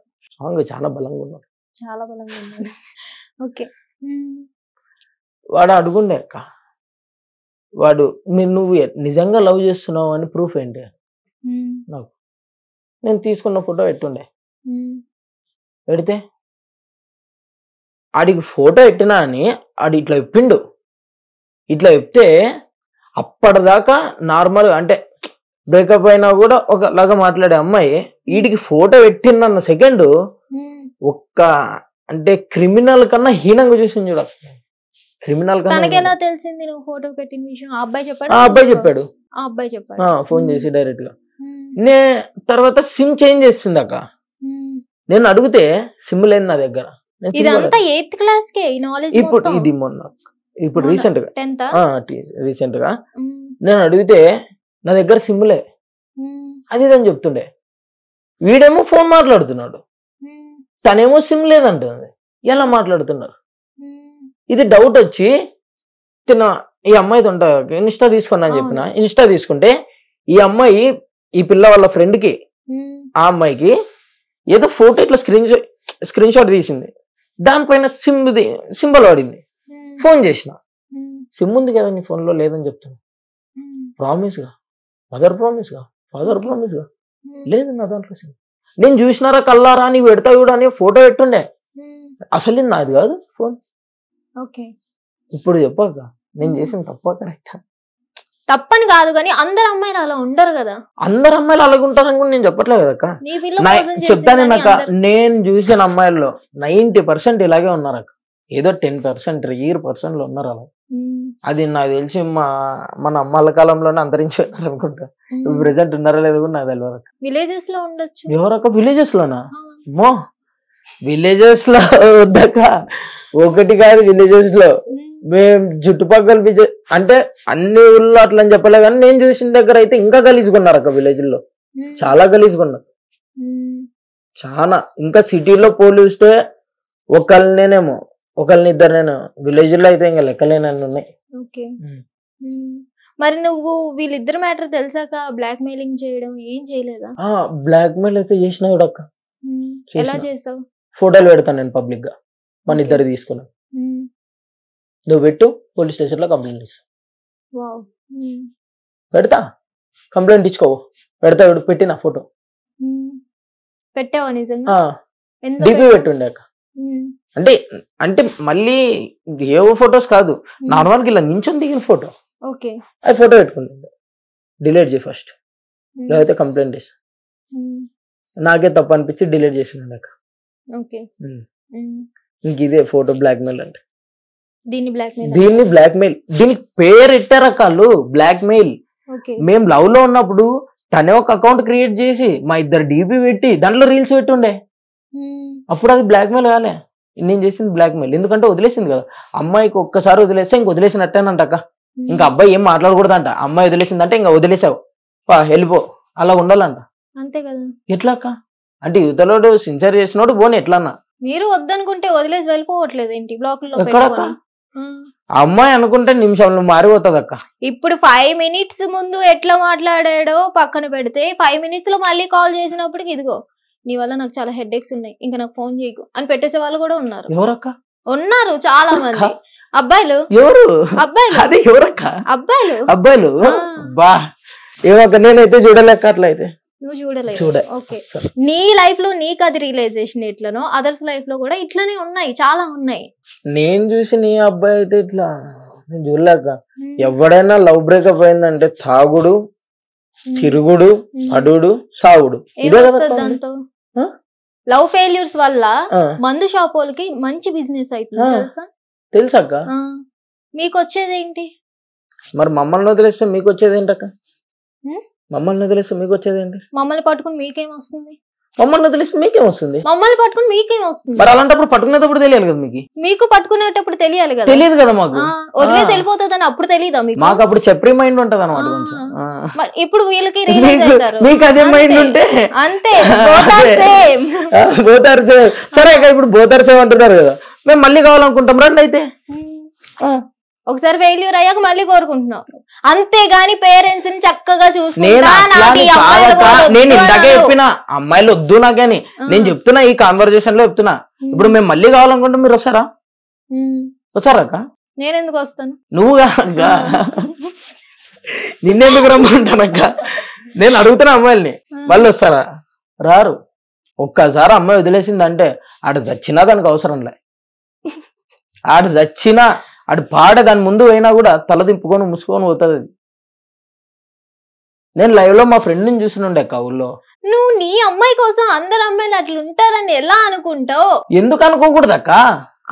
చాలా బలంగా ఉన్నాడు, చాలా బలంగా ఉన్నాడు. ఓకే, వాడు అడుగుండే అక్క, వాడు నువ్వు నిజంగా లవ్ చేస్తున్నావు అని ప్రూఫ్ ఏంటి నాకు? నేను తీసుకున్న ఫోటో పెట్టుండే, పెడితే ఆడికి ఫోటో పెట్టినా అని ఆడు ఇట్లా చెప్పిండు. ఇట్లా చెప్తే అప్పటిదాకా నార్మల్ అంటే బ్రేకప్ అయినా కూడా ఒకలాగా మాట్లాడే అమ్మాయి వీడికి ఫోటో పెట్టిందన్న సెకండ్ ఒక్క అంటే క్రిమినల్ కన్నా హీనంగా చూసింది చూడ. క్రిమినల్ కన్నా తెలిసింది నువ్వు ఫోటో పెట్టిన విషయం? ఆ అబ్బాయి చెప్పాడు, ఫోన్ చేసి డైరెక్ట్ గా. తర్వాత సిమ్ చేంజ్ చేస్తుంది అక్క. నేను అడిగితే సిమ్ లేదు నా దగ్గర. ఇదంతా 8th క్లాస్ కే నాలెడ్జ్. ఇది మొన్న ఇప్పుడు రీసెంట్ గా నేను అడిగితే నా దగ్గర సిమ్ లే అది అని చెప్తుండే. వీడేమో ఫోన్ మాట్లాడుతున్నాడు, తనేమో సిమ్ లేదంటుంది. ఎలా మాట్లాడుతున్నారు? ఇది డౌట్ వచ్చి ఈ అమ్మాయితో ఉంటా ఇన్స్టా తీసుకున్నా అని చెప్పిన. ఇన్స్టా తీసుకుంటే ఈ అమ్మాయి ఈ పిల్ల వాళ్ళ ఫ్రెండ్ కి ఆ అమ్మాయికి ఏదో ఫోటో ఇట్లా స్క్రీన్ షాట్ తీసింది, దానిపైన సింబల్ వాడింది. ఫోన్ చేసిన, సిమ్ ఉంది కదా నీ ఫోన్ లో లేదని చెప్తున్నా, ప్రామిస్ గా ఫాదర్ ప్రామిస్ గా లేదు నా దాంట్లో సిమ్. నేను చూసినారా కల్లారా నీకు పెడతా కూడా అని ఫోటో పెట్టుండే, అసలు నాది కాదు ఫోన్. ఇప్పుడు చెప్పాక నేను చేసిన తప్ప కరెక్టా? తప్పని కాదు కానీ అందరు అమ్మాయిలు అలా ఉండరు కదా. అందరు అమ్మాయిలు అలాగ ఉంటారని కూడా నేను చెప్పట్లేదు కదక్క. చెప్తానేనక్క, నేను చూసిన అమ్మాయిల్లో 90% ఇలాగే ఉన్నారు అక్క. ఏదో 10% 1% ఉన్నారు అలా. అది నాకు తెలిసి మన అమ్మాయిల కాలంలోనే అంతరించిపోయినారు అనుకుంటా. ప్రెసెంట్ ఉన్నారో లేదో కూడా నాకు తెలియదు. విలేజెస్ లో ఉండొచ్చు. ఎవరక్క? విలేజెస్ లోనా? మో విలేజెస్ లో వద్దక్క, ఒకటి కాదు విలేజెస్ లో. మేము చుట్టుపక్కల అంటే అన్ని ఊళ్ళో అట్లా అని చెప్పలే కానీ నేను చూసిన దగ్గర అయితే ఇంకా గలీజుకున్నారు అక్క. విలేజ్ లో చాలా గలీజుకున్నారు, చాలా. ఇంకా సిటీలో పోలిస్తే ఒకళ్ళని ఇద్దరు, విలేజ్ లో అయితే ఇంకా లెక్కలేనన్ని ఉన్నాయి. మరి నువ్వు వీళ్ళిద్దరు మ్యాటర్ తెలిసాక బ్లాక్ మెయిలింగ్ చేయడం ఏం చేయలేదా? బ్లాక్ మెయిల్ అయితే చేసినా కూడా అక్క. ఎలా చేసావు? ఫోటోలు పెడతాను నేను పబ్లిక్ గా, మన ఇద్దరు తీసుకున్నా. నువ్వు పెట్టు, పోలీస్ స్టేషన్ లో కంప్లైంట్ ఇస్తా. పెడతా, కంప్లైంట్ ఇచ్చుకోవు. పెడతా, పెట్టిన ఫోటో పెట్టావా నిజంగా? డిపి పెట్టుండే అక్క. అంటే మళ్ళీ ఏవో ఫొటోస్ కాదు, నార్మల్ గా ఇలా నించొని దిగిన ఫోటో. అది ఫోటో పెట్టుకుంటుండే. డిలీట్ చేయి ఫస్ట్, లేకపోతే కంప్లైంట్ ఇస్తా. నాకే తప్పు అనిపించి డిలీట్ చేసిండు అక్క. ఇంక ఇదే ఫోటో బ్లాక్ మెయిల్ అంటే. దీన్ని బ్లాక్ మెయిల్, దీనికి పేరు ఇట్టారక్క వాళ్ళు, బ్లాక్ మెయిల్. మేము లవ్ లో ఉన్నప్పుడు తనే ఒక అకౌంట్ క్రియేట్ చేసి మా ఇద్దరు డీపీ పెట్టి దాంట్లో రీల్స్ పెట్టుండే. అప్పుడు అది బ్లాక్మెయిల్ కాలే, నేను చేసింది బ్లాక్మెయిల్. ఎందుకంటే వదిలేసింది కదా అమ్మాయికి, ఒక్కసారి వదిలేస్తే ఇంక వదిలేసినట్టేనంట. ఇంకా అబ్బాయి ఏం మాట్లాడకూడదంట. అమ్మాయి వదిలేసిందంటే ఇంకా వదిలేసావు వెళ్ళిపో, అలా ఉండాలంట. అంతే కదా. ఎట్లా అక్క అంటే యువతలోడు సిన్సియర్ చేసినోడు పోనీ ఎట్లన్నా. మీరు వద్దనుకుంటే వదిలేసి వెళ్ళిపోవట్లేదు ఏంటి బ్లాక్ లో? ఎక్కడక్క అమ్మాయి అనుకుంటే నిమిషంలో మారిపోతుంది అక్క. ఇప్పుడు 5 minutes ముందు ఎట్లా మాట్లాడాడో పక్కన పెడితే 5 minutes లో మళ్ళీ కాల్ చేసినప్పటికి ఇదిగో నీ వల్ల నాకు చాలా హెడ్ ఎక్స్ ఉన్నాయి, ఇంకా నాకు ఫోన్ చేయకు అని పెట్టేసే వాళ్ళు కూడా ఉన్నారు. ఎవరక్క? ఉన్నారు చాలా మంది అబ్బాయిలు. ఎవరు అబ్బాయిలు? అదే ఎవరక్క? అబ్బాయిలు. అబ్బాయిలు బా ఏమక్క, నేనైతే చూడలేక అట్లా. అయితే నువ్వు చూడలేదు. ఓకే, నీ లైఫ్ లో నీకు అది రియలైజేషన్ ఎట్లనో అదర్స్ లైఫ్ లో కూడా ఇట్లానే ఉన్నాయి, చాలా ఉన్నాయి. నేను చూసి నీ అబ్బాయి అయితే ఇట్లా నేను చూడలేక. ఎవడైనా లవ్ బ్రేకప్ అయిందంటే తాగుడు, తిరుగుడు, అడుడు, సాగుడు, ఇదే కదా. దాంతో లవ్ ఫెయిల్యూర్స్ వల్ల మందు షాప్ వాళ్ళకి మంచి బిజినెస్ అవుతుంది తెలుసా? తెలుసక్క. మీకు వచ్చేది ఏంటి మరి? మమ్మల్ని వదిలేస్తే మీకు వచ్చేది ఏంటక్క? మమ్మల్ని వదిలేస్తే మీకు వచ్చేది ఏంటి? మమ్మల్ని పట్టుకుని మీకేం వస్తుంది? మమ్మల్ని వదిలేస్తే మీకేం వస్తుంది? మమ్మల్ని పట్టుకుని మీకేం వస్తుంది? మరి అలాంటప్పుడు పట్టుకునేటప్పుడు తెలియాలి కదా మీకు. మీకు పట్టుకునేటప్పుడు తెలియాలి కదా. తెలియదు కదా మాకు. వదిలేసి వెళ్ళిపోతుందని అప్పుడు తెలియదా మీకు? మాకు అప్పుడు చెప్పే మైండ్ ఉంటది అనమాట కొంచెం. ఇప్పుడు వీళ్ళకి రియలైజ్ అవుతారు. మీకు అదే మైండ్ ఉంటే అంతే. బోతారు సేమ్. సరే ఇప్పుడు బోతారు సేమ్ అంటున్నారు కదా, మేము మళ్ళీ కావాలనుకుంటాం రండి. అయితే ఒకసారి ఫెయిల్యూర్ అయ్యాక మళ్ళీ కోరుకుంటున్నాం, అంతేగాని పేరెంట్స్ ని చక్కగా చూసుకుంటా. నేను ఇందాకే చెప్పిన అమ్మాయిలు వద్దు నాకని నేను చెప్తున్నా, ఈ కాన్వర్జేషన్ లో చెప్తున్నా. ఇప్పుడు మేము మళ్ళీ కావాలనుకుంటే మీరు వస్తారా? వస్తారాక? నేను ఎందుకు వస్తాను? నువ్వు కాక నిన్నెందుకు రమ్మంటానక్క? నేను అడుగుతున్నా అమ్మాయిల్ని, వాళ్ళు వస్తారా? రారు. ఒక్కసారి అమ్మాయి వదిలేసిందంటే ఆడ చచ్చినా దానికి అవసరం లే. ఆడ చచ్చినా ఆడు పాడ దాని ముందు అయినా కూడా తల దింపుకొని ముసుకొని పోతుంది అది. నేను లైవ్ లో మా ఫ్రెండ్ ని చూసినుండే అక్క ఊళ్ళో. నువ్వు నీ అమ్మాయి కోసం అందరు అమ్మాయిలు అట్లా ఉంటారని ఎలా అనుకుంటావు? ఎందుకు అనుకోకూడదు అక్క?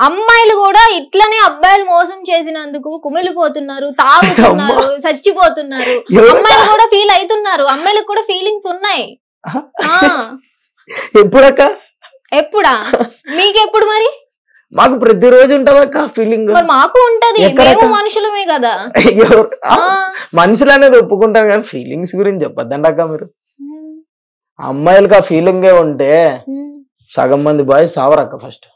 అమ్మాయిలు కూడా ఇట్లనే అబ్బాయిలు మోసం చేసినందుకు కుమిలిపోతున్నారు, తాగుతున్నారు, చచ్చిపోతున్నారు. అమ్మాయిలు కూడా ఫీల్ అవుతున్నారు, అమ్మాయిలకు కూడా ఫీలింగ్స్ ఉన్నాయి. ఎప్పుడక్క? ఎప్పుడా? మీకెప్పుడు మరి? మాకు ప్రతిరోజు ఉంటదక్క ఫీలింగ్. మాకు ఉంటది, మేము మనుషులమే కదా. మనుషులు అనేది ఒప్పుకుంటారు కానీ ఫీలింగ్స్ గురించి చెప్పద్దండి అక్క మీరు. అమ్మాయిలకి ఆ ఫీలింగే ఉంటే సగం మంది బాయ్స్ సావరక్క ఫస్ట్.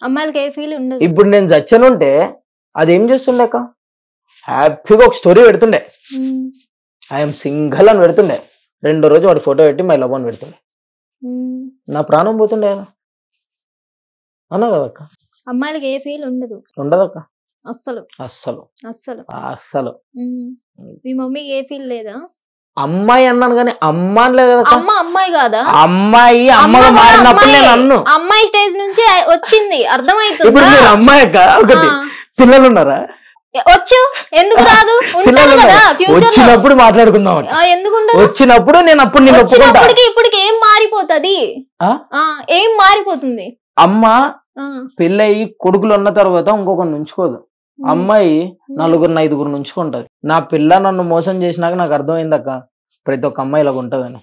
అమ్మాయిలకి ఏ ఫీల్ ఉండదు. ఇప్పుడు నేను చచ్చనుంటే అదేం చేస్తుండే అక్క, హ్యాపీగా ఒక స్టోరీ పెడుతుండే, ఐఎమ్ సింగిల్ అని పెడుతుండే. రెండో రోజు వాడి ఫోటో పెట్టి మై లవ్ అని పెడుతుండే. నా ప్రాణం పోతుండే అన్నా కదక్క. అమ్మాయిలకి ఏ ఫీల్ ఉండదు. ఉండదక్క అస్సలు అస్సలు అస్సలు అస్సలు. మీ మమ్మీకి ఏ ఫీల్ లేదా? అమ్మాయి అన్నాను కానీ అమ్మ అనలేదు. అమ్మాయి కాదా? అమ్మాయి అమ్మగా మారినప్పుడు నేను అన్ను. అమ్మాయి స్టేజ్ నుంచి వచ్చింది, అర్థమైతుంది. ఇప్పుడు మీరు అమ్మాయి అక్క, ఒకటి పిల్లలు ఉన్నారా? వచ్చు, ఎందుకు రాదు? వచ్చినప్పుడు మాట్లాడుకుందాం. ఎందుకు వచ్చినప్పుడు నేను అప్పుడు నేను ఇప్పటికి ఏం మారిపోతుంది? ఏం మారిపోతుంది? అమ్మ పెళ్ళయి కొడుకులు ఉన్న తర్వాత ఇంకొకరిని ఉంచుకోదు. అమ్మాయి 4-5 ఉంచుకుంటది. నా పిల్ల నన్ను మోసం చేసినాక నాకు అర్థమైందక్క ప్రతి ఒక్క అమ్మాయి ఇలాగ ఉంటదని.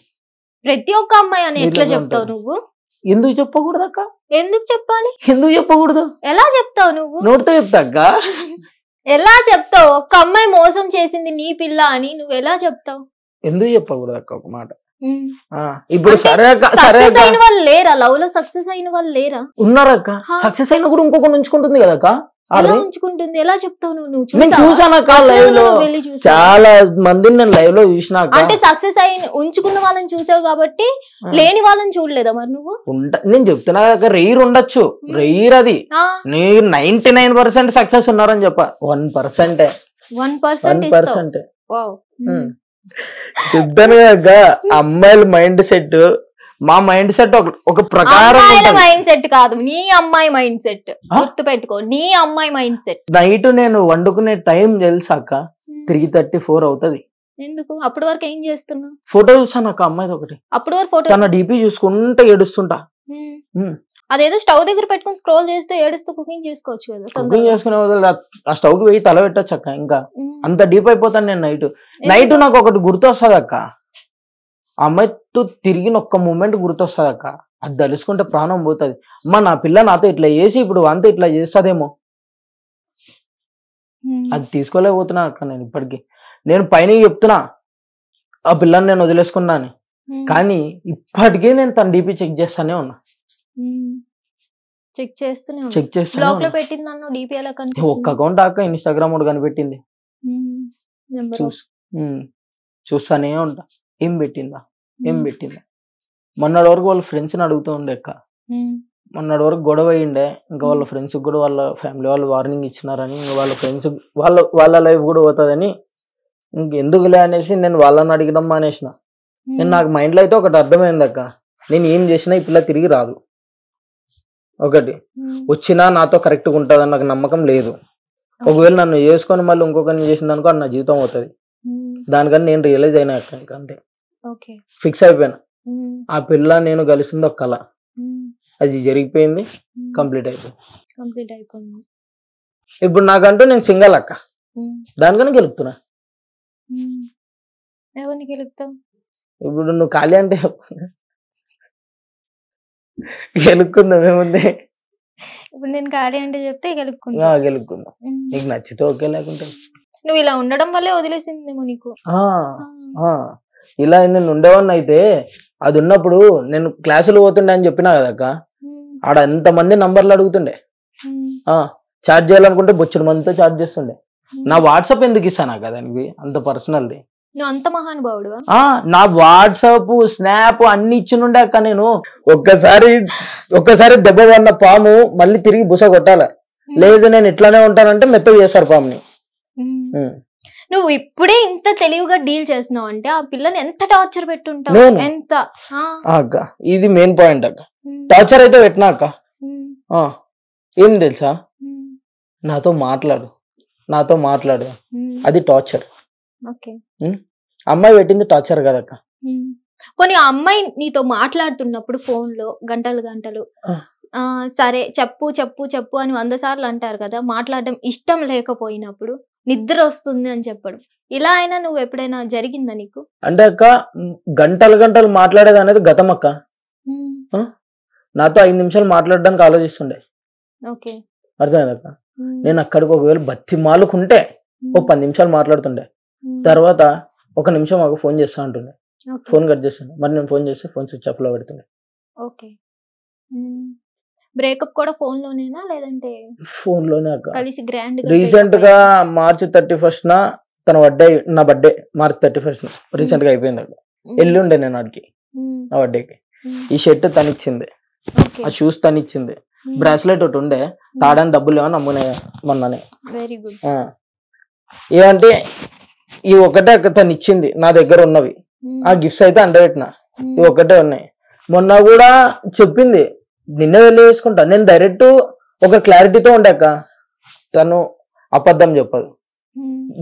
ప్రతి ఒక్క అమ్మాయి అని ఎట్లా చెప్తావు నువ్వు? ఎందుకు చెప్పకూడదు అక్క? ఎందుకు చెప్పాలి? ఎందుకు చెప్పకూడదు? ఎలా చెప్తావు నువ్వు? నోటితో చెప్తా అక్క. ఎలా చెప్తావు? ఒక్క అమ్మాయి మోసం చేసింది నీ పిల్ల అని నువ్వు ఎలా చెప్తావు? ఎందుకు చెప్పకూడదు అక్క ఒక మాట? ఇప్పుడు సరే అయిన వాళ్ళు లేరా? లవ్ లో సక్సెస్ అయిన వాళ్ళు లేరా? ఉన్నారక్క. సక్సెస్ అయినా కూడా ఇంకొక ఉంచుకుంటుంది కదా అక్క. ఉంచుకుంటుంది, ఎలా చెప్తావు నువ్వు? నేను చూసానక్క లైవ్ లో, చాలా మందిని నేను లైవ్ లో చూసినాక. అంటే సక్సెస్ అయిన ఉంచుకున్న వాళ్ళని చూసావు కాబట్టి లేని వాళ్ళని చూడలేదా మరి నువ్వు? నేను చెప్తున్నా కదా, రెయిర్ ఉండొచ్చు, రెయిర్ అది. నేను 99% సక్సెస్ ఉన్నారని చెప్ప, 1%. 1%. చెప్తాను కదా అమ్మాయిల మైండ్ సెట్, మా మైండ్ సెట్ ఒక ప్రకారం. మైండ్ సెట్ కాదు, నీ అమ్మాయి మైండ్ సెట్. గుర్తు పెట్టుకో, నీ అమ్మాయి మైండ్ సెట్. నైట్ నేను వండుకునే టైం తెలుసాక 3:34 అవుతుంది. ఎందుకు? అప్పటి వరకు ఏం చేస్తున్నా? ఫోటో చూసాను అక్క అమ్మాయిది ఒకటి. అప్పటి వరకు ఫోటో, తన డిపి చూసుకుంటా ఏడుస్తుంటా. అదేదో స్టవ్ దగ్గర పెట్టుకుని స్క్రోల్ చేస్తూ ఏడుస్తూ కుకింగ్ చేసుకోవచ్చు కదా కుకింగ్ తొందరగా. చేసుకునే వదిలే ఆ స్టవ్ కి పోయి తల పెట్టచ్చు అక్క. ఇంకా ఉమ్. అంత డీప్ అయిపోతాను నేను నైట్ నాకు ఒకటి గుర్తొస్తుంది అక్క. ఆ అమ్మాయితో తిరిగిన ఒక్క మూమెంట్ గుర్తొస్తుంది అక్క. అది తలుసుకుంటే ప్రాణం పోతుంది. అమ్మ నా పిల్ల నాతో ఇట్లా చేసి ఇప్పుడు అంతా ఇట్లా చేస్తుందేమో, ఉమ్. అది తీసుకోలేకపోతున్నా అక్క. నేను ఇప్పటికీ నేను పైన చెప్తున్నా ఆ పిల్లని నేను వదిలేసుకున్నా అని, ఉమ్. కానీ ఇప్పటికీ నేను తన డీపీ చెక్ చేస్తానే ఉన్నా. చెక్ చేస్తూనే చెక్ చేస్తానే బ్లాక్ లో ఉన్నా. పెట్టింది నన్ను డిపి ఎలా ఒక్క కనిపిస్తుంది? అకౌంట్ అక్క ఇన్స్టాగ్రామ్ ఒకటి కనిపెట్టింది. నెంబర్ చూస్తానే ఉంటా ఏం పెట్టిందా ఏం పెట్టిందా. మొన్నటి వరకు వాళ్ళ ఫ్రెండ్స్ని అడుగుతూ ఉండే అక్క. మొన్నటి వరకు గొడవ అయ్యిండే. ఇంకా వాళ్ళ ఫ్రెండ్స్ కూడా వాళ్ళ ఫ్యామిలీ వాళ్ళు వార్నింగ్ ఇచ్చినారని, ఇంకా వాళ్ళ ఫ్రెండ్స్ వాళ్ళ లైఫ్ కూడా పోతుందని ఇంకెందుకులే అనేసి నేను వాళ్ళని అడిగడం మానేసిన. నేను నాకు మైండ్లో అయితే ఒకటి అర్థమైంది అక్క, నేను ఏం చేసినా ఈ పిల్ల తిరిగి రాదు. ఒకటి వచ్చినా నాతో కరెక్ట్గా ఉంటుందని నాకు నమ్మకం లేదు. ఒకవేళ నన్ను చేసుకొని మళ్ళీ ఇంకొకరిని చేసిన అనుకో అది నా జీవితం అవుతుంది. దానికని నేను రియలైజ్ అయినా అక్క. ఇంకా అంతే ఓకే. ఫిక్స్ అయిపోయినా. ఆ పిల్ల నేను కలిసింది ఒక కళ, అది జరిగిపోయింది, కంప్లీట్ అయిపోయింది. ఇప్పుడు నాకంటూ నేను సింగల్ అక్క, దానికన్నా గెలుపుతున్నా. ఎవరిని గెలుపుతావు? ఇప్పుడు నువ్వు ఖాళీ అంటే గెలుక్కుందాం ఏముంది. ఇప్పుడు నేను ఖాళీ అంటే చెప్తే గెలుపుకుంటా. గెలుక్కుందాం. నీకు నచ్చితే ఓకే, లేకుంటే నువ్వు ఇలా ఉండడం వల్లే వదిలేసిందేమో నీకు. ఇలా నేను ఉండేవాడిని అయితే అది ఉన్నప్పుడు నేను క్లాసులు పోతుండే అని చెప్పినా కదక్క. ఆడ ఎంతమంది నంబర్లు అడుగుతుండే, చార్జ్ చేయాలనుకుంటే బొచ్చుడు మందితో చార్జ్ చేస్తుండే. నా వాట్సాప్ ఎందుకు ఇస్తాను కదా దానికి అంత పర్సనల్ది. నువ్వు అంత మహానుభావుడు? నా వాట్సాప్ స్నాప్ అన్ని ఇచ్చినుండే అక్క. నేను ఒక్కసారి దెబ్బ పడిన పాము మళ్ళీ తిరిగి బుస కొట్టాల, లేదు నేను ఇట్లానే ఉంటానంటే మెత్తగా చేస్తారు పాముని. నువ్వు ఇప్పుడే ఇంత తెలివిగా డీల్ చేస్తున్నావు అంటే ఆ పిల్లని ఎంత టార్చర్ పెట్టుంటావు. ఎంత అక్క ఇది మెయిన్ పాయింట్ అక్క. టార్చర్ అయితే పెట్టినా అక్క. ఏం తెలుసా, నాతో మాట్లాడు అది టార్చర్. అమ్మాయి పెట్టింది టార్చర్ కదక్క. కొన్ని అమ్మాయి నీతో మాట్లాడుతున్నప్పుడు ఫోన్ లో గంటలు సరే చెప్పు అని 100 సార్లు అంటారు కదా. మాట్లాడడం ఇష్టం లేకపోయినప్పుడు నిద్ర వస్తుంది అని చెప్పడం, ఇలా అయినా నువ్వు ఎప్పుడైనా జరిగిందా నీకు? అంటే అక్క గంటలు మాట్లాడేది అనేది గతం అక్క. నాతో 5 నిమిషాలు మాట్లాడడానికి ఆలోచిస్తుండే. అర్థమైందక్క. నేను అక్కడికి ఒకవేళ బతిమాలుకుంటే ఓ 10 నిమిషాలు మాట్లాడుతుండే. తర్వాత 1 నిమిషం మాకు ఫోన్ చేస్తా అంటుండే. ఫోన్ కట్ చేస్తుండే. మరి నేను ఫోన్ చేస్తే ఫోన్ స్విచ్ ఆఫ్ లో పెడుతుండే. బ్రేకప్ కూడా ఫోన్ లోనేనా లేదంటే? ఫోన్ లోనే అక్క. కలిసి గ్రాండ్ రీసెంట్ గా మార్చి 31st తన నా బర్త్డే మార్చి 31st రీసెంట్ గా అయిపోయింది అక్క. ఎల్లుండే నేను ఆడికి నా బర్త్డేకి. ఈ షర్ట్ తనిచ్చింది, ఆ షూస్ తనిచ్చింది, బ్రాస్లెట్ ఒకటి ఉండే, తాడని డబ్బులు ఏమని అమ్మునే మొన్ననే. Very good. ఏమంటే ఈ ఒకటే అక్క తను ఇచ్చింది, నా దగ్గర ఉన్నవి. ఆ గిఫ్ట్స్ అయితే అంటబెట్టిన, ఇవి ఒకటే ఉన్నాయి. మొన్న కూడా చెప్పింది నిన్నే వెళ్ళి వేసుకుంటా. నేను డైరెక్ట్ ఒక క్లారిటీతో ఉండే అక్క, తను అబద్ధం చెప్పదు.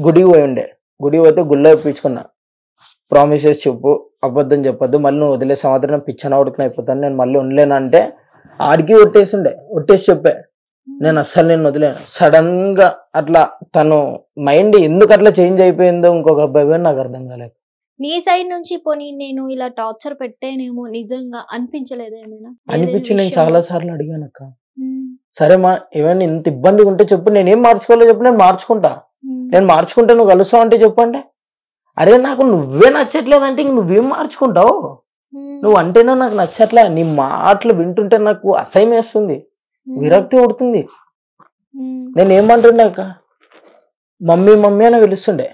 గుడికి పోతే గుళ్ళో ఇప్పించుకున్నా. ప్రామిసెస్ చెప్పు, అబద్ధం చెప్పద్దు, మళ్ళీ నువ్వు వదిలే సంవత్సరం పిచ్చన ఉడుకుని అయిపోతాను, నేను మళ్ళీ ఉండలేనంటే ఆడికి ఒట్టేసి చెప్పా. నేను అస్సలు నేను వదిలేను. సడన్ గా అట్లా తను మైండ్ ఎందుకు అట్లా చేంజ్ అయిపోయిందో ఇంకొక అబ్బాయి నాకు అర్థం కాలేదు. నీ సైడ్ నుంచి పోనీ నేను ఇలా టార్చర్ పెట్టేనేమో నిజంగా అనిపించలేదు ఏమైనా? అనిపించి నేను చాలా సార్లు అడిగాను అక్క. సరే మా ఏమైనా ఇంత ఇబ్బందిగా ఉంటే చెప్పు, నేనేం మార్చుకోవాలో చెప్పు, నేను మార్చుకుంటా. నేను మార్చుకుంటే నువ్వు కలుస్తావు అంటే చెప్పండి. అరే నాకు నువ్వే నచ్చట్లేదంటే ఇంక నువ్వేం మార్చుకుంటావు? నువ్వు అంటేనే నాకు నచ్చట్లే, నీ మాటలు వింటుంటే నాకు అసహ్యం వేస్తుంది, విరక్తి ఉడుతుంది. నేనేమంటుండే అక్క, మమ్మీ అని పిలుస్తుండే.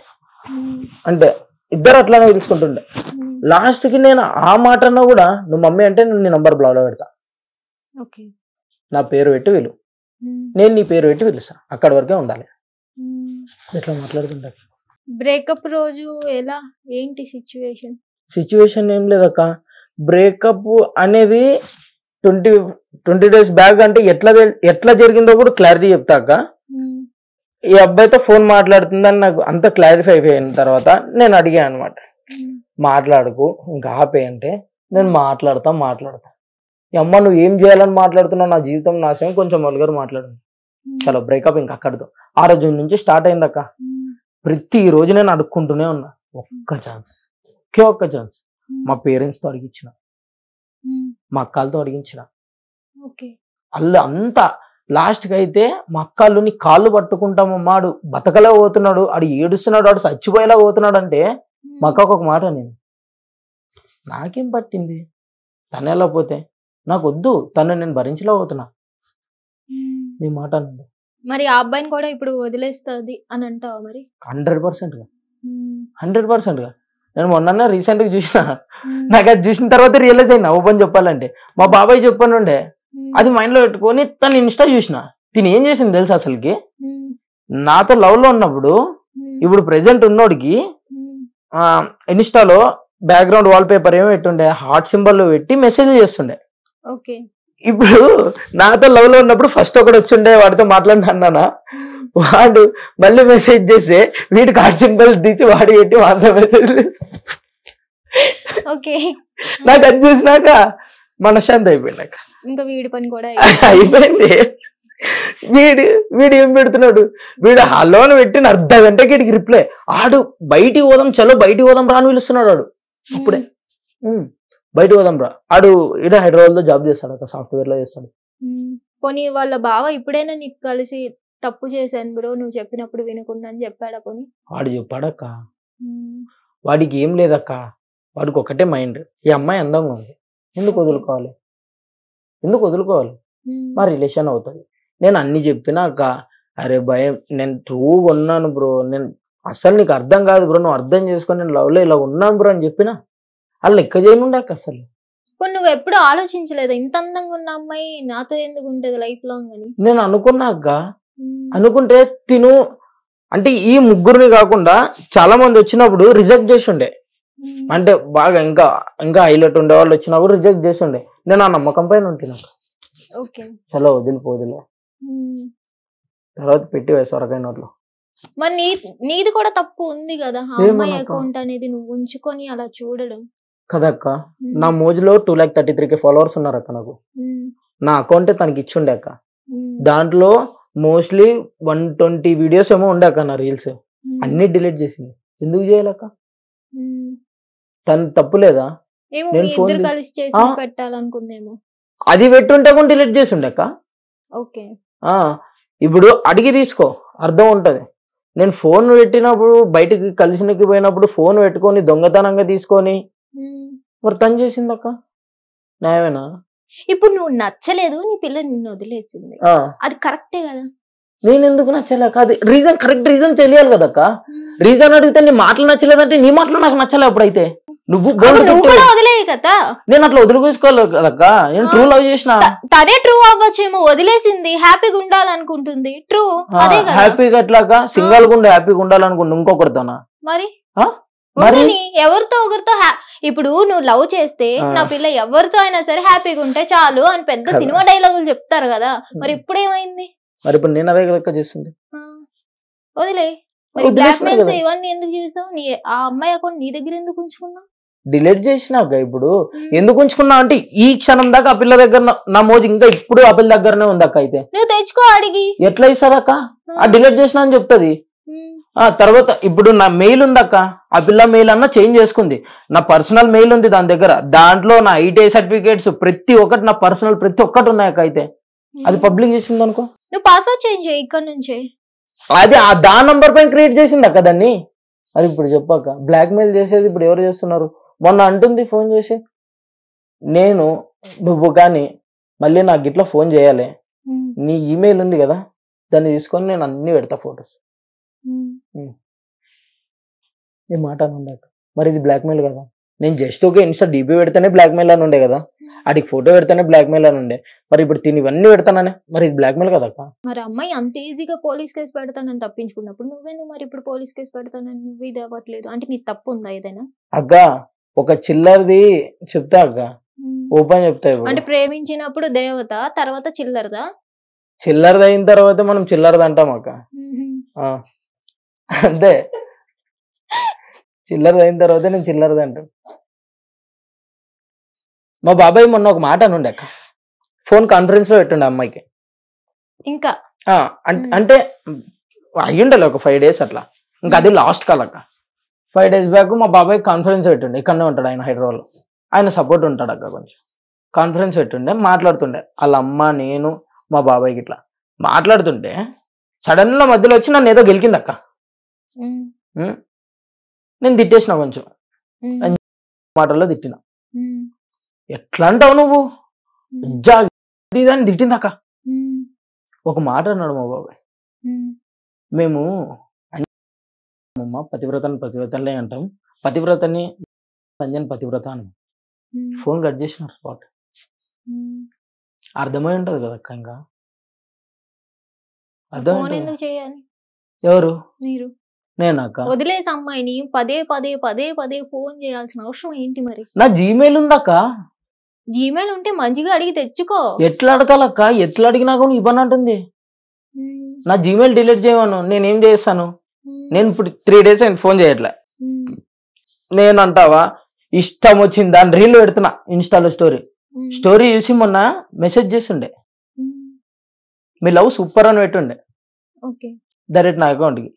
అంటే ఇద్దరు అట్లానే పిలుచుకుంటుండే. లాస్ట్ కి నేను ఆ మాట అన్నా కూడా నువ్వు మమ్మీ అంటే నేను నీ నంబర్ బ్లాక్ లో పెడతా, నా పేరు పెట్టి పిలువు, నేను నీ పేరు పెట్టి పిలుస్తా, అక్కడి వరకే ఉండాలి. ఎట్లా మాట్లాడుతుంటా. బ్రేకప్ రోజు ఎలా ఏంటి సిచ్యువేషన్ ఏం లేదక్క. బ్రేకప్ అనేది 20 days బ్యాక్ అంటే ఎట్లా జరిగిందో కూడా క్లారిటీ చెప్తా అక్క. ఈ అబ్బాయితో ఫోన్ మాట్లాడుతుందని నాకు అంత క్లారిఫై అయిపోయిన తర్వాత నేను అడిగాను అనమాట, మాట్లాడుకు ఇంకా ఆపే అంటే నేను మాట్లాడతా ఈ అమ్మ నువ్వు ఏం చేయాలని మాట్లాడుతున్నావు, నా జీవితం నాశనం, కొంచెం వల్గర్ మాట్లాడు. చలో బ్రేకప్ ఇంకా అక్కడితో. ఆ రోజు నుంచి స్టార్ట్ అయిందక్క. ప్రతి రోజు నేను అడుక్కుంటూనే ఉన్నా, ఒక్క ఛాన్స్, ఒక్క ఛాన్స్. మా పేరెంట్స్తో అడిగించిన, మా అక్కలతో అడిగించిన, అల్లు అంతా లాస్ట్కి అయితే మా అక్కళ్ళు నీ కాళ్ళు పట్టుకుంటామమ్మా, ఆడు బతకలే పోతున్నాడు, ఆడు ఏడుస్తున్నాడు, ఆడు చచ్చిపోయేలా పోతున్నాడు అంటే మా అక్కకు ఒక మాట, నాకేం పట్టింది తను ఎలా పోతే, నాకు వద్దు, తను నేను భరించలే పోతున్నా, నీ మాట అన్నది. మరి ఆ అబ్బాయిని కూడా ఇప్పుడు వదిలేస్తుంది అని అంటావా మరి? 100%గా 100%గా. నేను మొన్న రీసెంట్గా చూసిన, నాకు అది చూసిన తర్వాత రియలైజ్ అయినా, ఓపెన్ చెప్పాలంటే మా బాబాయ్ చెప్పనుండే, అది మైండ్ లో పెట్టుకొని తను ఇన్స్టా చూసిన. తిని ఏం చేసింది తెలుసు అసలుకి, నాతో లవ్ లో ఉన్నప్పుడు ఇప్పుడు ప్రెసెంట్ ఉన్నోడికి ఇన్స్టాలో బ్యాక్గ్రౌండ్ వాల్ పేపర్ ఏమో పెట్టుండే, హార్ట్ సింబల్ పెట్టి మెసేజ్ చేస్తుండే. ఇప్పుడు నాతో లవ్ లో ఉన్నప్పుడు ఫస్ట్ ఒకటి వచ్చిండే, వాడితో మాట్లాడినా, వాడు మళ్ళీ మెసేజ్ చేస్తే వీడికి హార్ట్ సింబల్ తీసి వాడి పెట్టి వాళ్ళ మెసేజ్. నాకు అది చూసినాక మనశ్శాంతి అయిపోయినాక ఇంకా వీడి పని కూడా అయిపోయింది. వీడు ఏం పెడుతున్నాడు, వీడు హలోని పెట్టిన అర్ధ గంటకి వీడికి రిప్లై, ఆడు బయటికి పోదాం, చలో బయటికి పోదాం రా అని పిలుస్తున్నాడు. ఆడు అప్పుడే బయటకు పోదాం రా, ఆడు ఇక్కడ హైదరాబాద్ లో జాబ్ చేస్తాడు, అక్కడ సాఫ్ట్వేర్ లో చేస్తాడు. పోనీ వాళ్ళ బావ ఇప్పుడైనా నీకు కలిసి తప్పు చేశాను బ్రో, నువ్వు చెప్పినప్పుడు వినకుండా అని చెప్పాడా? పోనీ వాడు చెప్పాడక్క, వాడికి ఏం లేదక్క, వాడికి ఒకటే మైండ్, ఈ అమ్మాయి అందంగా ఉంది, ఎందుకు వదులుకోవాలి, ఎందుకు వదులుకోవాలి, మా రిలేషన్ అవుతుంది. నేను అన్ని చెప్పినా అక్క, అరే భయం, నేను ట్రూగా ఉన్నాను బ్రో, నేను అసలు నీకు అర్థం కాదు బ్రో, నువ్వు అర్థం చేసుకొని నేను లవ్ లో ఇలా ఉన్నాను బ్రో అని చెప్పినా వాళ్ళు లెక్క చేయనుండే అక్క. అసలు నువ్వు ఎప్పుడు ఆలోచించలేదు ఇంత అందంగా ఉన్న అమ్మాయి నాతో ఎందుకు ఉంటది లైఫ్ లాంగ్ అని? నేను అనుకున్నా అక్క, అనుకుంటే తిను అంటే ఈ ముగ్గురిని కాకుండా చాలా మంది వచ్చినప్పుడు రిజెక్ట్ చేసి ఉండే, అంటే బాగా ఇంకా ఇంకా హైలైట్ ఉండే వాళ్ళు వచ్చినప్పుడు రిజెక్ట్ చేసి ఉండే. నేను ఆ నమ్మకం పైన ఉంటున్నా, చలో వదిలిపోదులే, తర్వాత పెట్టి సొరకాయ నోట్లో. మరి నీది కూడా తప్పు ఉంది కదా, అమ్మాయి అకౌంట్ అనేది నువ్వు ఉంచుకొని అలా చూడడం కదక్క. నా మోజులో 2,33,000 ఫాలోవర్స్ ఉన్నారు అక్క. నాకు నా అకౌంట్ తనకి ఇచ్చిండే అక్క, దాంట్లో మోస్ట్లీ 120 వీడియోస్ ఏమో ఉండే అక్క, నా రీల్స్ అన్ని డిలీట్ చేసింది. ఎందుకు చేయాలక్క, తను తప్పు లేదా? నేను ఫోన్ పెట్టాలనుకుందేమో, అది పెట్టుంటే కూడా డిలీట్ చేసి ఉండే అక్క. ఇప్పుడు అడిగి తీసుకో, అర్థం ఉంటది. నేను ఫోన్ పెట్టినప్పుడు బయటకి కలిసినకి పోయినప్పుడు ఫోన్ పెట్టుకొని దొంగతనంగా తీసుకొని మరి తను చేసిందక్క, న్యాయమేనా? ఇప్పుడు నువ్వు నచ్చలేదు, నీ పిల్ల నిన్ను వదిలేసింది, అది కరెక్టే కదా? నేను ఎందుకు నచ్చలే, కాదు రీజన్, కరెక్ట్ రీజన్ తెలియాలి కదక్క. రీజన్ అడిగితే నీ మాటలు నచ్చలేదంటే నీ మాటలు నాకు నచ్చలే. అప్పుడైతే నువ్వు వదిలేయి కదా, నేను అట్లా వదిలికోసుకోవాలి కదక్క. నేను ట్రూ లవ్ చేసిన, తనే ట్రూ అవ్వచ్చేమో, వదిలేసింది హ్యాపీగా ఉండాలనుకుంటుంది, ట్రూ హ్యాపీగా ఎట్లాగా సింగల్ గా ఉండి హ్యాపీగా ఉండాలనుకుంటుంది ఇంకొకరితోనా? మరి ఎవరితో ఒకరితో ఇప్పుడు నువ్వు లవ్ చేస్తే నా పిల్ల ఎవరితో అయినా సరే హ్యాపీగా ఉంటే చాలు అని పెద్ద సినిమా డైలాగులు చెప్తారు కదా, మరి ఇప్పుడు ఏమైంది? మరి ఇప్పుడు నేను అదే లెక్క చేస్తుంది, వదిలే. ఇవన్నీ ఎందుకు చేసావు? ఆ అమ్మాయి అకౌంట్ నీ దగ్గర ఎందుకు ఉంచుకున్నావు? డిలీట్ చేసినాక ఇప్పుడు ఎందుకు ఉంచుకున్నా అంటే ఈ క్షణం దాకా ఆ పిల్ల దగ్గర నా మోజు ఇంకా ఇప్పుడు ఆ పిల్ల దగ్గరనే ఉంది అక్క. అయితే నువ్వు తెచ్చుకో అడిగి, ఎట్లా ఇస్తాదక్క? ఆ డిలీట్ చేసినా అని చెప్తుంది. ఆ తర్వాత ఇప్పుడు నా మెయిల్ ఉందక్క, ఆ పిల్ల మెయిల్ అన్న చేంజ్ చేసుకుంది, నా పర్సనల్ మెయిల్ ఉంది దాని దగ్గర, దాంట్లో నా ఐటీఐ సర్టిఫికేట్స్ ప్రతి ఒక్కటి, నా పర్సనల్ ప్రతి ఒక్కటి ఉన్నాయక్క. అయితే అది పబ్లిక్ చేసింది అనుకో, నువ్వు పాస్వర్డ్ చేంజ్ చేయి ఇక్కడ నుంచి, అది ఆ దాని నంబర్ పైన క్రియేట్ చేసింది అక్క దాన్ని. అది ఇప్పుడు చెప్పాక బ్లాక్ మెయిల్ చేసేది ఇప్పుడు ఎవరు చేస్తున్నారు? మొన్న అంటుంది ఫోన్ చేసి, నేను నువ్వు కానీ మళ్ళీ నాకు ఇట్లా ఫోన్ చేయాలి, నీ ఈమెయిల్ ఉంది కదా దాన్ని తీసుకొని నేను అన్ని పెడతా ఫొటోస్. ఏ మాట అని ఉండే, మరి ఇది బ్లాక్మెయిల్ కదా. నేను జస్ట్ ఒక ఇన్స్టా డీపీ పెడితేనే బ్లాక్మెయిల్ అని ఉండే కదా, అడిగి ఫోటో పెడితేనే బ్లాక్మెయిల్ అని ఉండే, మరి ఇప్పుడు తిని ఇవన్నీ పెడతాననే, మరి ఇది బ్లాక్మెయిల్ కదా. మరి అమ్మాయి అంత ఈజీగా పోలీస్ కేసు పెడతానని తప్పించుకున్నప్పుడు నువ్వేందుకు మరి ఇప్పుడు పోలీస్ కేసు పెడతానని నువ్వు ఇది అవ్వట్లేదు అంటే నీ తప్పు ఉందా ఏదైనా? అక్క ఒక చిల్లరది చెప్తా అక్క, ఓపెన్ చెప్తా. అంటే ప్రేమించినప్పుడు దేవత, తర్వాత చిల్లరదా? చిల్లరది అయిన తర్వాత మనం చిల్లరది అంటాం అక్క, అంతే. చిల్లరది అయిన తర్వాత నేను చిల్లరది అంటాను. మా బాబాయ్ మొన్న ఒక మాట అనుండే అక్క, ఫోన్ కాన్ఫరెన్స్ లో పెట్టుండే అమ్మాయికి. ఇంకా అంటే అయ్యుండాలి ఒక 5 days అట్లా. ఇంకా అది లాస్ట్ కాల్ అక్క. 5 days బ్యాక్ మా బాబాయ్ కాన్ఫరెన్స్ పెట్టుండే, ఇక్కడనే ఉంటాడు ఆయన హైదరాబాద్లో. ఆయన సపోర్ట్ ఉంటాడు అక్క. కొంచెం కాన్ఫరెన్స్ పెట్టుండే, మాట్లాడుతుండే వాళ్ళ అమ్మ నేను మా బాబాయ్కి ఇట్లా మాట్లాడుతుంటే సడన్ గా మధ్యలో వచ్చి నన్ను ఏదో గెలికింది అక్క. నేను తిట్టేసిన కొంచెం మాటల్లో తిట్టిన. ఎట్లా అంటావు నువ్వు అని తిట్టింది అక్క. ఒక మాట అన్నాడు మా బాబాయ్, మేము పతివ్రతలే అంటాం, పతివ్రతని సంజయ్ పతివ్రత అని. ఫోన్ కట్ చేసినారు స్పాట్. అర్థమై ఉంటది కదా అక్క. ఇంకా ఫోన్ ఎందుకు చేయాలి? ఎవరు? మీరు. నేనక్క. వదిలేసి అమ్మాయిని పదే పదే పదే పదే ఫోన్ చేయాల్సిన అవసరం ఏంటి మరి? నా జీమెయిల్ ఉందక్క. జీమెయిల్ ఉంటే మంచిగా అడిగి తెచ్చుకో. ఎట్లా అడగాలక్క? ఎట్లా అడిగినా కూడా ఇవ్వను అంటుంది. నా జీమెయిల్ డిలీట్ చేయమను, నేనేం చేస్తాను? నేను ఇప్పుడు 3 days అయింది ఫోన్ చేయట్లే. నేను అంటావా ఇష్టం వచ్చింది దాని రీల్ పెడుతున్నా ఇన్స్టాలో. స్టోరీ చూసి మొన్న మెసేజ్ చేస్తుండే, మీ లవ్ సూపర్ అని పెట్టుండే డైరెక్ట్ నా అకౌంట్కి.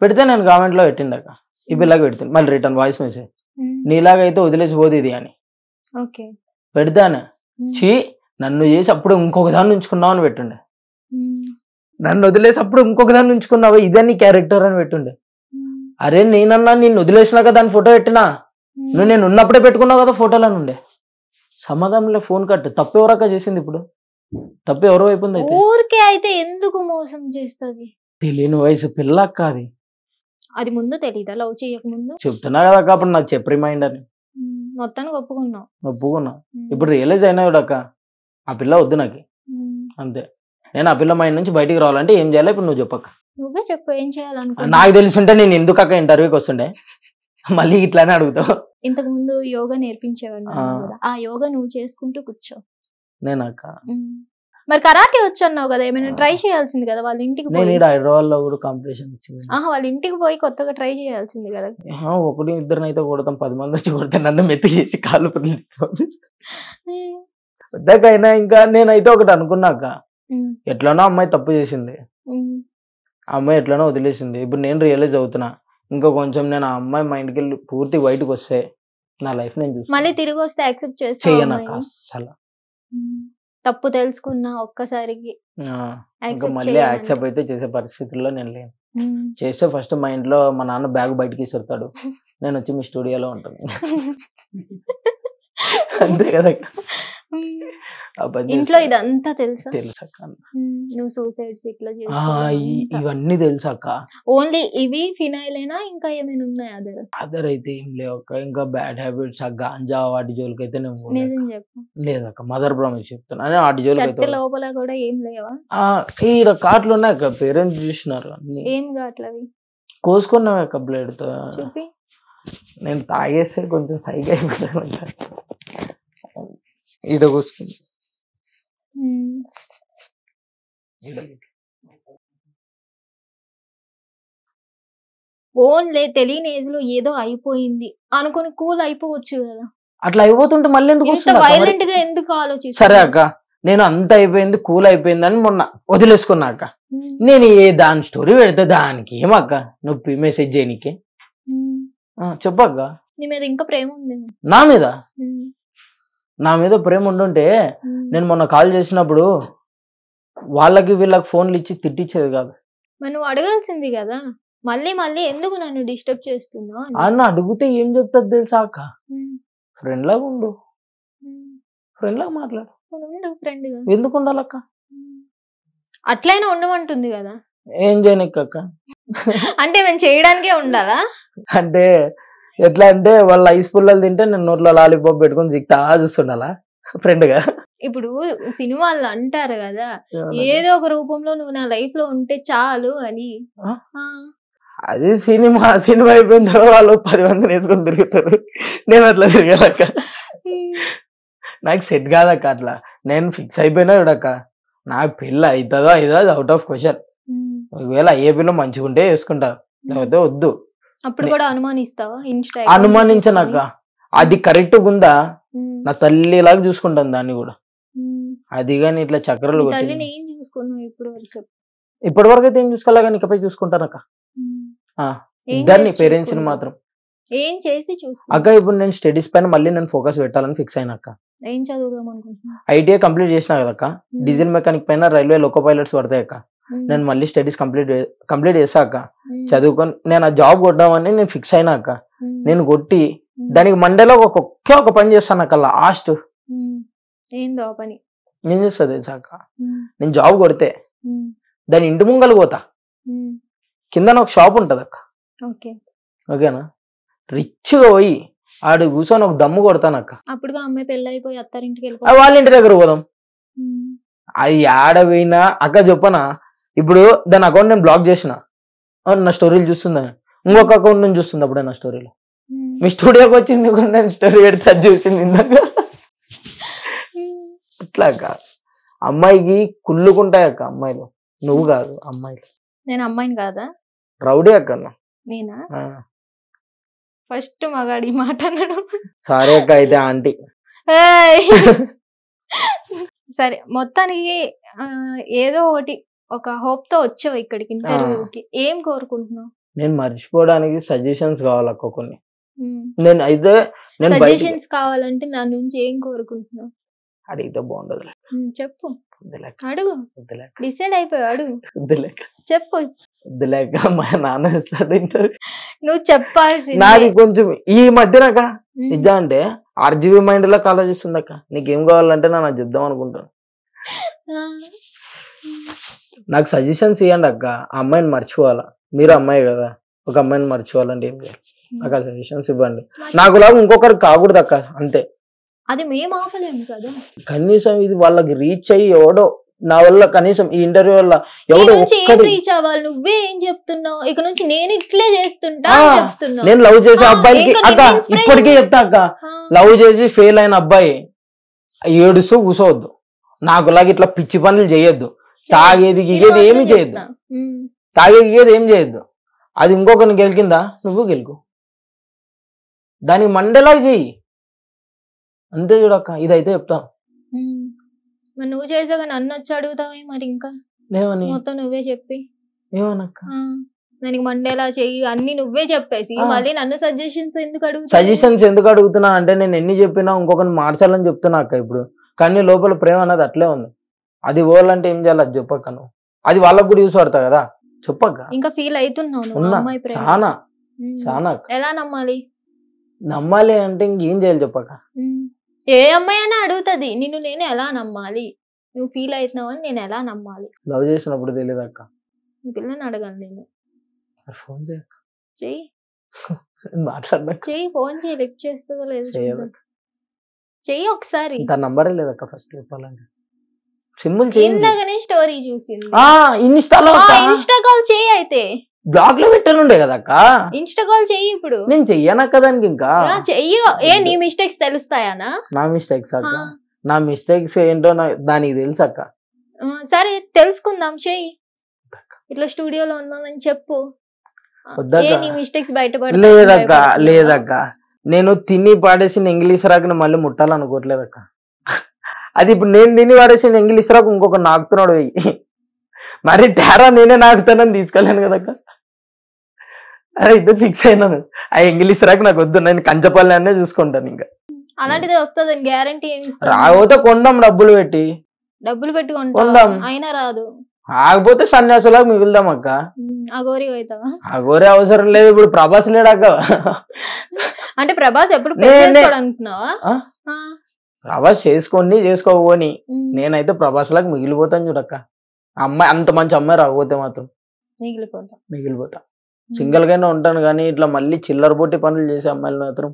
పెడితే నేను కామెంట్ లో పెట్టిండక ఈ పిల్లగా పెడుతుంది, మళ్ళీ రిటర్న్ వాయిస్ మెసేజ్, నీలాగైతే వదిలేసిపోదు ఇది అని పెడతాను. చీ నన్ను చేసి అప్పుడు ఇంకొక దాన్ని ఉంచుకున్నావు అని పెట్టుండే. నన్ను వదిలేసి అప్పుడు ఇంకొక దాన్ని ఉంచుకున్నావు, ఇదే నీ క్యారెక్టర్ అని పెట్టుండే. అరే నేనన్నా నిన్ను వదిలేసినాక దాని ఫోటో పెట్టినా, నువ్వు నేను ఉన్నప్పుడే పెట్టుకున్నావు కదా ఫోటోలను ఉండే. సమాధానంలో ఫోన్ కట్. తప్పు ఎవరక్క చేసింది? ఇప్పుడు తప్పు ఎవరో అయిపోయింది. అయితే ఊరికే అయితే ఎందుకు మోసం చేస్తుంది? తెలియని వయసు పిల్ల అక్క అది. అది ముందు తెలీదా? లవ్ చేయక ముందు చెప్తున్నా కదా అక్క, అప్పుడు నాకు చెప్పి రిమైండ్ అని. మొత్తానికి ఒప్పుకున్నా. ఇప్పుడు రియలైజ్ అయినా అక్క ఆ పిల్ల వద్దు నాకు, అంతే. నేను ఆ పిల్ల మైండ్ నుంచి బయటికి రావాలంటే ఏం చేయాలి ఇప్పుడు నువ్వు చెప్పక్క. నువ్వే చెప్పు ఏం చేయాలనుకో. నాకు తెలుసుంటే నేను ఎందుకు అక్క ఇంటర్వ్యూకి వస్తుండే, మళ్ళీ ఇట్లానే అడుగుతావు. ఇంతకు ముందు యోగా నేర్పించేవాడు, ఆ యోగా నువ్వు చేసుకుంటూ కూర్చో. నేనక్క మరి కరాటే వచ్చు అన్నావు కదా, ఏమైనా ట్రై చేయాల్సింది కదా వాళ్ళ ఇంటికి. నేను హైదరాబాద్ లో కూడా కాంపిటీషన్ వచ్చింది. వాళ్ళ ఇంటికి పోయి కొత్తగా ట్రై చేయాల్సింది కదా. 1-2 అయితే కొడతాం, 10 మంది వచ్చి కొడితే నన్ను మెత్తి చేసి కాళ్ళు పెద్దకైనా. ఇంకా నేనైతే ఒకటి అనుకున్నాక, ఎట్లనో అమ్మాయి తప్పు చేసింది, అమ్మాయి ఎట్లనో వదిలేసింది. ఇప్పుడు నేను రియలైజ్ అవుతున్నా, ఇంకా కొంచెం నేను ఆ అమ్మాయి మైండ్కి వెళ్ళి పూర్తి బయటకు వస్తే నా లైఫ్ నేను చూసి మళ్ళీ తిరిగి వస్తే యాక్సెప్ట్ చేయనక్క అసలు. తప్పు తెలుసుకున్నా ఒక్కసారికి ఇంకా మళ్ళీ యాక్సెప్ట్ అయితే చేసే పరిస్థితుల్లో నేను లేను. చేస్తే ఫస్ట్ మా ఇంట్లో మా నాన్న బ్యాగ్ బయటకి ఇస్తాడు, నేను వచ్చి మీ స్టూడియోలో ఉంటాను. అంతే కదా. ఇంట్లో ఇదంతా తెలుసక్క. నువ్వు సూసైడ్స్ ఇట్లా ఇవన్నీ తెలుసక్క. ఓన్లీ ఇవి ఫినైల్ అయినా ఇంకా ఏమైనా ఉన్నాయా? అదర్ అయితే ఏం లేవు అక్క. ఇంకా బ్యాడ్ హ్యాబిట్స్ గాంజా వాటి జోలికి అయితే లేదక్క. మదర్ ప్రామిస్ చెప్తున్నా, వాటి జోలికి లోపల కూడా ఏం లేవా? ఈడ కాట్లు ఉన్నాయి అక్క, పేరెంట్స్ చూసినారు. ఏం కాట్లు అవి? కోసుకున్నావు అక్క బ్లేడ్ తో. చూపి. నేను తాగేస్తే కొంచెం సైగా అయిపోతాను. ఈడ కోసుకుంది. ఓన్లీ తెలియని ఏజ్ లో ఏదో అయిపోయింది అనుకుని కూల్ అయిపోవచ్చు కదా. అట్లా అయిపోతుంటే మళ్ళీ ఎందుకు వైలెంట్ గా ఎందుకు ఆలోచించు? సరే అక్క, నేను అంత అయిపోయింది కూల్ అయిపోయింది అని మొన్న వదిలేసుకున్నాక నేను దాని స్టోరీ పెడితే దానికి ఏమక్క నొప్పి మెసేజ్ చేయనీకి? చెప్పక్క. నీ మీద ఇంకా ప్రేమ ఉంది? నా మీద ప్రేమ ఉండుంటే నేను మొన్న కాల్ చేసినప్పుడు వాళ్ళకి వీళ్ళకి ఫోన్లు ఇచ్చి తిట్టించేది కాదు. నువ్వు అడగాల్సింది కదా, మళ్ళీ మళ్ళీ ఎందుకు నన్ను డిస్టర్బ్ చేస్తున్నావు అన్న. అడిగితే ఏం చెప్తాది తెలుసా అక్క? ఫ్రెండ్ లాగా ఉండు, ఫ్రెండ్ లాగా మాట్లాడు. ఫ్రెండ్ ఎందుకు ఉండాలక్క? అట్లయినా ఉండమంటుంది కదా. ఏం చేయనక్క? అంటే మేము చేయడానికే ఉండాలా? అంటే ఎట్లా అంటే వాళ్ళ ఐస్ పుల్లలు తింటే నేను నోట్లో లాలీపాప్ పెట్టుకుని జిక్తా చూస్తుండాలా ఫ్రెండ్ గా? ఇప్పుడు సినిమాల్లో అంటారు కదా, ఏదో ఒక రూపంలో నువ్వు నా లైఫ్ లో ఉంటే చాలు అని. అది సినిమా అయిపోయిన తర్వాత వాళ్ళు 10 మందిని వేసుకొని తిరుగుతారు. నేను అట్లా తిరగాలక్క, నాకు సెట్ కాదక్క. అట్లా నేను ఫిక్స్ అయిపోయినా చూడక్క, నాకు పెళ్ళి అవుతుందో అది అవుట్ ఆఫ్ క్వశ్చన్. ఒకవేళ ఏ పిల్ల మంచిగా ఉంటే వేసుకుంటా, లేకపోతే వద్దు. అప్పుడు కూడా అనుమానిస్తావా? అనుమానించనక్క. అది కరెక్ట్ ఉందా నా తల్లిలాగా చూసుకుంటాను దాన్ని కూడా. అది కానీ ఇట్లా చక్రాలు తల్లిని ఏం చూసుకున్నావు ఇప్పుడు వరకు? ఇప్పటి వరకు అయితే ఏం చూసుకోలే కానీ ఇకపై చూసుకుంటాను అక్క. ఇద్దరిని పేరెంట్స్ ని మాత్రం. ఏం చేసి చూసుకో అక్క. ఇప్పుడు నేను స్టడీస్ పైన మళ్ళీ నేను ఫోకస్ పెట్టాలని ఫిక్స్ అయినా అక్క. ఏం చదువుదాం అనుకుంటున్నా? ఐటీఐ కంప్లీట్ చేసినా కదక్క. డీజిల్ మెకానిక్ పైన రైల్వే లోకో పైలట్స్ పడతాయి అక్క. నేను మళ్ళీ స్టడీస్ కంప్లీట్ చేసా అక్క. చదువుకొని నేను ఆ జాబ్ కొట్టామని నేను ఫిక్స్ అయినా అక్క. నేను కొట్టి దానికి మండేలో ఒకే ఒక పని చేస్తాను అక్క. లాస్ట్ ఏందో పని ఏం చేస్తా తెలుసా అక్క? నేను జాబ్ కొడితే దాని ఇంటి ముంగలు పోతా, కింద ఒక షాప్ ఉంటది అక్క. ఓకేనా? రిచ్గా పోయి ఆడు కూర్చొని ఒక దమ్ము కొడతాను అక్క. అప్పుడు అమ్మాయి పెళ్ళి అయిపోయి అత్తారింటికి వెళ్ళిపోయి వాళ్ళ ఇంటి దగ్గర పోదాం. అది ఆడ పోయినా అక్క చెప్పనా, ఇప్పుడు దాని అకౌంట్ నేను బ్లాక్ చేసిన, నా స్టోరీలు చూస్తుందని ఇంకొక అకౌంట్ నుంచి చూస్తుంది అప్పుడే నా స్టోరీలో. మీ స్టూడియోకి వచ్చింది నేను స్టోరీ పెడితే అది చూసింది ఇందాక. ఇట్లా అక్క అమ్మాయికి కుళ్ళుకుంటాయి అక్క అమ్మాయిలు. నువ్వు కాదు అమ్మాయిలు. నేను అమ్మాయిని కాదా? రౌడీ అక్క. నేనా? ఫస్ట్ మగాడి మాట అన్నాడు. సారీ అక్క. అయితే ఆంటీ. సరే, మొత్తానికి ఏదో ఒకటి ఒక హోప్ తో వచ్చావు ఇక్కడికి ఇంటర్వ్యూకి. ఏం కోరుకుంటున్నావు? నేను మర్చిపోవడానికి సజెషన్స్ కావాలక్క కొన్ని. నేను అయితే సజెషన్స్ కావాలంటే నా నుంచి ఏం కోరుకుంటున్నావు? అడిగితే బాగుండదు. చెప్పు. అడుగు. డిసైడ్ అయిపోయావు, అడుగు. చెప్పు. వద్దులేక మా నాన్న ఇస్తాడు ఇంటర్వ్యూ. నువ్వు చెప్పాల్సి. నాది కొంచెం ఈ మధ్యనక నిజం అంటే ఆర్జీబీ మైండ్ లో ఆలోచిస్తుంది అక్క. నీకేం కావాలంటే నా చెప్దాం అనుకుంటాను. నాకు సజెషన్స్ ఇవ్వండి అక్క. ఆ అమ్మాయిని మర్చిపోవాలా. మీరు అమ్మాయి కదా, ఒక అమ్మాయిని మర్చిపోవాలంటే ఏం చేయాలి? నాకు ఆ సజెషన్స్ ఇవ్వండి. నాకు లాగా ఇంకొకరికి కాకూడదు అక్క, అంతే. అది మేము ఆపలేము కదా. కనీసం ఇది వాళ్ళకి రీచ్ అయ్యి ఎవడో నా వల్ల కనీసం ఈ ఇంటర్వ్యూ వల్ల ఎవడో రీచ్ అవ్వాలి. నువ్వే ఏం చెప్తున్నావు? ఇక నుంచి నేను ఇట్లే చేస్తుంటా చెప్తున్నా. నేను లవ్ చేసే అబ్బాయికి అక్క ఇప్పటికే చెప్తా అక్క, లవ్ చేసి ఫెయిల్ అయిన అబ్బాయి ఏడుస్తూ కూసోవద్దు. నాకులాగా ఇట్లా పిచ్చి పనులు చేయొద్దు. తాగేది గిగేది ఏమి చేయొద్దు. తాగేది గిగేది ఏం చేయొద్దు. అది ఇంకొకరిని గెలికిందా నువ్వు గెలుకు, దానికి మండేలా చెయ్యి అంతే. చూడక్క ఇదైతే చెప్తాను. నువ్వు చేసాక నన్ను వచ్చి అడుగుతావే మరి? ఇంకా మొత్తం నువ్వే చెప్పి ఏమనక్క దానికి మండేలా చెయ్యి అన్ని నువ్వే చెప్పేసి మళ్ళీ నన్ను సజెషన్స్ ఎందుకు అడుగుతా? సజెషన్స్ ఎందుకు అడుగుతున్నా అంటే నేను ఎన్ని చెప్పినా ఇంకొకరిని మార్చాలని చెప్తున్నా అక్క. ఇప్పుడు కానీ లోపల ప్రేమ అన్నది అట్లే ఉంది. అది పోవాలంటే ఏం చేయాలి అది చెప్పక్క. నువ్వు అది వాళ్ళకు కూడా యూస్ పడతా కదా, చెప్పక్క. ఇంకా ఫీల్ అవుతున్నావు చాలా చాలా. ఎలా నమ్మాలి? నమ్మాలి అంటే ఇంకేం చేయాలి చెప్పక్క. ఏ అమ్మాయి అయినా అడుగుతుంది నిన్ను, నేను ఎలా నమ్మాలి? నువ్వు ఫీల్ అవుతున్నావు అని నేను ఎలా నమ్మాలి? లవ్ చేసినప్పుడు తెలియదు అక్క. నీ పిల్లని అడగాలి నేను. ఫోన్ చేయక్క. చెయ్యి. మాట్లాడ చెయ్యి. ఫోన్ చేయి. లిఫ్ట్ చేస్తుందో లేదు చెయ్యి ఒకసారి. తన నంబరే లేదక్క ఫస్ట్ చెప్పాలంటే. సింపుల్ చేయండి. ఇందాకనే స్టోరీ చూసింది. ఇన్స్టాలో ఇన్స్టా కాల్ చెయ్యి. అయితే బ్లాక్ లో పెట్టనుండే కదక్క. ఇన్స్టా కాల్ చెయ్యి ఇప్పుడు. నేను చెయ్యనక్క దానికి. ఇంకా చెయ్యి. నీ మిస్టేక్స్ తెలుస్తాయనా? నా మిస్టేక్స్ అక్క, నా మిస్టేక్స్ ఏంటో దానికి తెలుసు అక్క. సరే తెలుసుకుందాం. చెయ్యి. ఇట్లా స్టూడియోలో ఉన్నానని చెప్పు. నీ మిస్టేక్స్ బయటపడ. లేదక్క లేదక్క, నేను తిని పాడేసిన ఇంగ్లీష్ రాకని మళ్ళీ ముట్టాలనుకోవట్లేదక్క. అది ఇప్పుడు నేను తిని పాడేసిన ఇంగ్లీష్ రాకు ఇంకొక నాకుతున్నాడు మరి తేడా నేనే నాకుతానని తీసుకోలేను కదక్క. అదే ఇద్దరు ఫిక్స్ అయినాను. ఆ ఇంగ్లీష్ రాకు నాకు వద్దు, నేను కంచపల్లి అనే చూసుకుంటాను. ఇంకా అలాంటిది వస్తుంది గ్యారంటీ ఏమి? రాకపోతే కొందాం, డబ్బులు పెట్టి కొందాం. అయినా రాదు. ఆగిపోతే సన్యాసులాగా మిగులుదాం అక్క. అగోరి అవుతావా? అగోరి అవసరం లేదు. ఇప్పుడు ప్రభాస్ లేడాక. అంటే ప్రభాస్ ఎప్పుడు అనుకున్నావా? ప్రభాస్ చేసుకోకపోని నేనైతే ప్రభాస్ లాగా మిగిలిపోతాను చూడక్క. అమ్మాయి అంత మంచి అమ్మాయి రాకపోతే మాత్రం మిగిలిపోతా. సింగిల్ గానే ఉంటాను కానీ ఇట్లా మళ్ళీ చిల్లర బొట్టి పనులు చేసే అమ్మాయిలు మాత్రం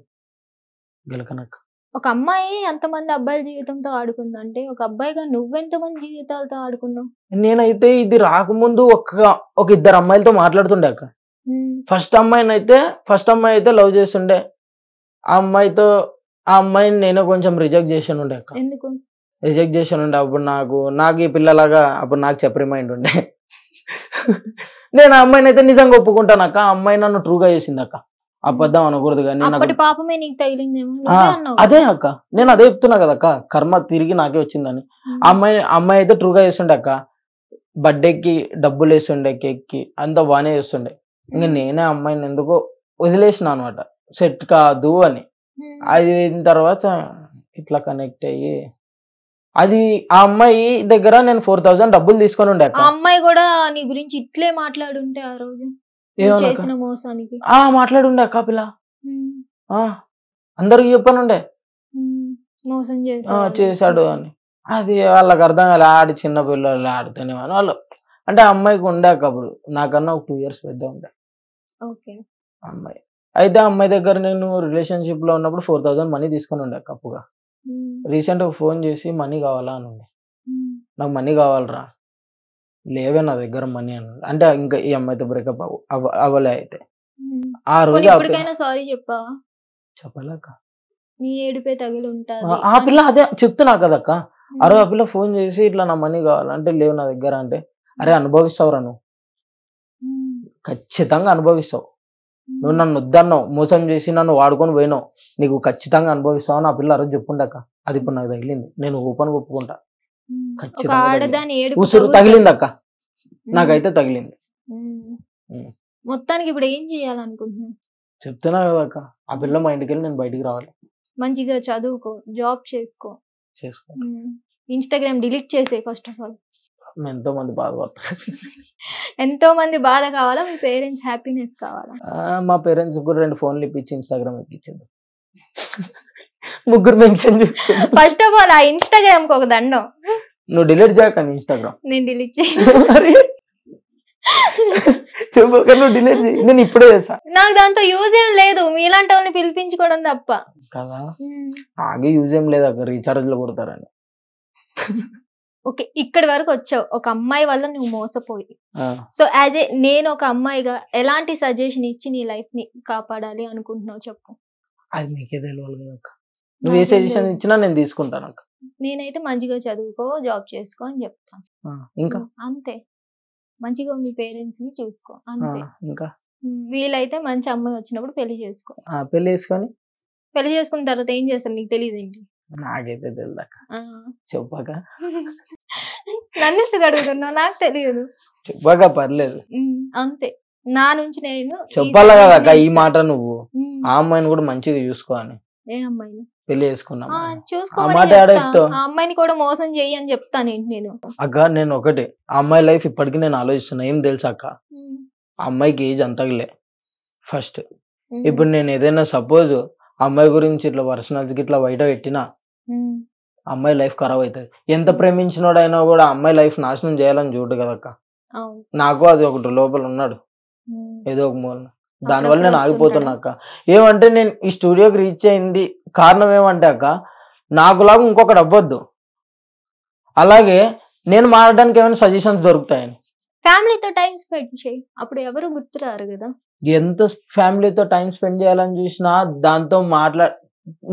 గెలకనక్క. ఒక అమ్మాయి ఎంతమంది అబ్బాయిల జీవితంతో ఆడుకుందంటే ఒక అబ్బాయిగా నువ్వెంతమంది జీవితాలతో ఆడుకున్నావు? నేనైతే ఇది రాకముందు ఒక ఇద్దరు అమ్మాయిలతో మాట్లాడుతుండే అక్క. ఫస్ట్ అమ్మాయి అయితే లవ్ చేస్తుండే. ఆ అమ్మాయిని నేను కొంచెం రిజెక్ట్ చేసాను ఉండే అక్క. ఎందుకు రిజెక్ట్ చేసాను ఉండే? అప్పుడు నాకు ఈ పిల్లలాగా అప్పుడు నాకు చెప్పరి మైండ్ ఉండే. నేను ఆ అమ్మాయిని అయితే నిజంగా ఒప్పుకుంటాను అక్క. ఆ అమ్మాయి నన్ను ట్రూగా చేసింది అక్క. అబద్ధం అనకూడదు కానీ అప్పటి పాపమే నీకు తగిలిందేమో ఆ, నువ్వే అన్నావు. అదే అక్క నేను అదే చెప్తున్నా కదా అక్క, కర్మ తిరిగి నాకే వచ్చిందని. అమ్మాయి అయితే ట్రూగా చేస్తుండే అక్క, బర్త్డేకి డబ్బులు వేస్తుండే, కేక్ కి అంతా బాగానే చేస్తుండే. ఇంకా నేనే అమ్మాయిని ఎందుకో వదిలేసిన అనమాట, సెట్ కాదు అని. అది అయిన తర్వాత ఇట్లా కనెక్ట్ అయ్యి అది ఆ అమ్మాయి దగ్గర నేను 4,000 డబ్బులు తీసుకొని ఉండే ఆ అక్క. అమ్మాయి కూడా నీ గురించి ఇట్లే మాట్లాడుంటే ఆ రోజు నువ్వు ఏమనక్క? చేసిన మోసానికి. మాట్లాడుండే అక్క పిల్ల, ఉమ్, అందరికి చెప్పనుండే మోసం చేశాడు అని. అది వాళ్ళకి అర్థం కాలే, ఆడి చిన్న పిల్లలు ఆడుతూనే వాళ్ళు. అంటే ఆ అమ్మాయికి ఉండే అప్పుడు నాకన్నా ఒక 2 years పెద్ద ఉండే ఓకే. అమ్మాయి. అయితే ఆ అమ్మాయి దగ్గర నేను రిలేషన్షిప్ లో ఉన్నప్పుడు 4,000 మనీ తీసుకొని ఉండే అప్పుగా. రీసెంట్ గా ఫోన్ చేసి మనీ కావాలా అని ఉండే, నాకు మనీ కావాలరా, లేవే నా దగ్గర మనీ అన్నాడు. అంటే ఇంకా ఈ అమ్మాయితో బ్రేకప్ అవ్వలే. అయితే ఆ రోజు ఇప్పటికైనా సారీ చెప్పావా? చెప్పలేక నీ ఏడుపే తగిలి ఉంటాది. ఆ పిల్ల అదే చెప్తున్నా కదక్క. ఆ రోజు ఆ పిల్ల ఫోన్ చేసి ఇట్లా నా మనీ కావాలంటే లేవు నా దగ్గర అంటే, అరే అనుభవిస్తావురా నువ్వు, ఖచ్చితంగా అనుభవిస్తావు. నువ్వు నన్ను వద్దన్నావు, మోసం చేసి నన్ను వాడుకొని పోయినావు, నీకు ఖచ్చితంగా అనుభవిస్తావు అని ఆ పిల్ల ఆ రోజు చెప్పుండక్క. అది ఇప్పుడు నాకు తగిలింది, నేను ఓపెన్ ఒప్పుకుంటా. ఒక ఆడదాని ఏడుపు ఉసురు తగిలింది అక్క, నాకైతే తగిలింది. మొత్తానికి ఇప్పుడు ఏం చేయాలనుకుంటున్నావు? చెప్తున్నా కదా అక్క, ఆ పిల్ల మా ఇంటికి వెళ్ళి నేను బయటికి రావాలి. మంచిగా చదువుకో, జాబ్ చేసుకో, ఇన్స్టాగ్రామ్ డిలీట్ చేసే. ఫస్ట్ ఆఫ్ ఆల్ ఎంతో మంది బాధపడతారు. ఎంతో మంది బాధ కావాలా, మీ పేరెంట్స్ హ్యాపీనెస్ కావాలా? మా పేరెంట్స్ కూడా 2 ఫోన్లు ఇప్పించి ఇన్స్టాగ్రామ్ ఎక్కించింది, 3 మెన్షన్ చేస్తుంది. ఫస్ట్ ఆఫ్ ఆల్ ఆ ఇన్స్టాగ్రామ్ కి ఒక దండం. నువ్వు డిలీట్ చేయకండి ఇన్స్టాగ్రామ్. నేను డిలీట్ నువ్వు డిలీట్ చేయి, నేను ఇప్పుడే చేసా. నాకు దాంతో యూజ్ ఏం లేదు, మీలాంటి వాళ్ళని పిలిపించుకోవడం తప్ప కదా. ఆగే యూజ్ ఏం లేదు అక్కడ, రీఛార్జ్ లో కొడతారని. ఓకే, ఇక్కడి వరకు వచ్చావు ఒక అమ్మాయి వల్ల నువ్వు మోసపోయి. సో యాజ్ ఏ నేను ఒక అమ్మాయిగా ఎలాంటి సజెషన్ ఇచ్చి నీ లైఫ్ ని కాపాడాలి అనుకుంటున్నావు చెప్పు. అది మీకే తెలియాలి కదా అక్క, నువ్వు ఏ సజెషన్ ఇచ్చినా నేను తీసుకుంటాను అక్క. నేనైతే మంచిగా చదువుకో, జాబ్ చేసుకో అని చెప్తాను. ఇంకా అంతే, మంచిగా మీ పేరెంట్స్ ని చూసుకో అంతే. ఇంకా వీలైతే మంచి అమ్మాయి వచ్చినప్పుడు పెళ్లి చేసుకో. పెళ్లి చేసుకున్న తర్వాత ఏం చేస్తాను నీకు తెలియదు ఏంటి? నాకైతే తెలియదు అక్క, చెప్పాక. నన్ను ఎందుకు అడుగుతున్నావు? నాకు తెలియదు, చెప్పాక పర్లేదు. అంతే, నా నుంచి నేను చెప్పాలా కదా అక్క ఈ మాట. నువ్వు ఆ అమ్మాయిని కూడా మంచిగా చూసుకో అని. ఏ అమ్మాయిని? పెళ్లి చేసుకున్నా ఆ అమ్మాయిని కూడా మోసం చెయ్యి అని చెప్తాను ఏంటి నేను? అక్క నేను ఒకటి, ఆ అమ్మాయి లైఫ్ ఇప్పటికీ నేను ఆలోచిస్తున్నా. ఏం తెలుసా అక్క, ఆ అమ్మాయికి ఏజ్ అంతగలే ఫస్ట్. ఇప్పుడు నేను ఏదైనా సపోజ్ అమ్మాయి గురించి ఇట్లా పర్సనల్స్ ఇట్లా బయట పెట్టినా అమ్మాయి లైఫ్ ఖరాబ్ అవుతుంది. ఎంత ప్రేమించినోడైనా కూడా అమ్మాయి లైఫ్ నాశనం చేయాలని చూడు కదక్క. నాకు అది ఒకటి లోపల ఉన్నాడు ఏదో ఒక మూల, దానివల్ల నేను ఆగిపోతున్నా అక్క. ఏమంటే నేను ఈ స్టూడియోకి రీచ్ అయింది కారణం ఏమంటే అక్క, నాకులాగా ఇంకొకటి అవ్వద్దు, అలాగే నేను మారడానికి ఏమైనా సజెషన్స్ దొరుకుతాయని. ఫ్యామిలీతో టైం స్పెండ్ చేయి, అప్పుడు ఎవరు గుర్తురారు కదా. ఎంత ఫ్యామిలీతో టైం స్పెండ్ చేయాలని చూసినా దాంతో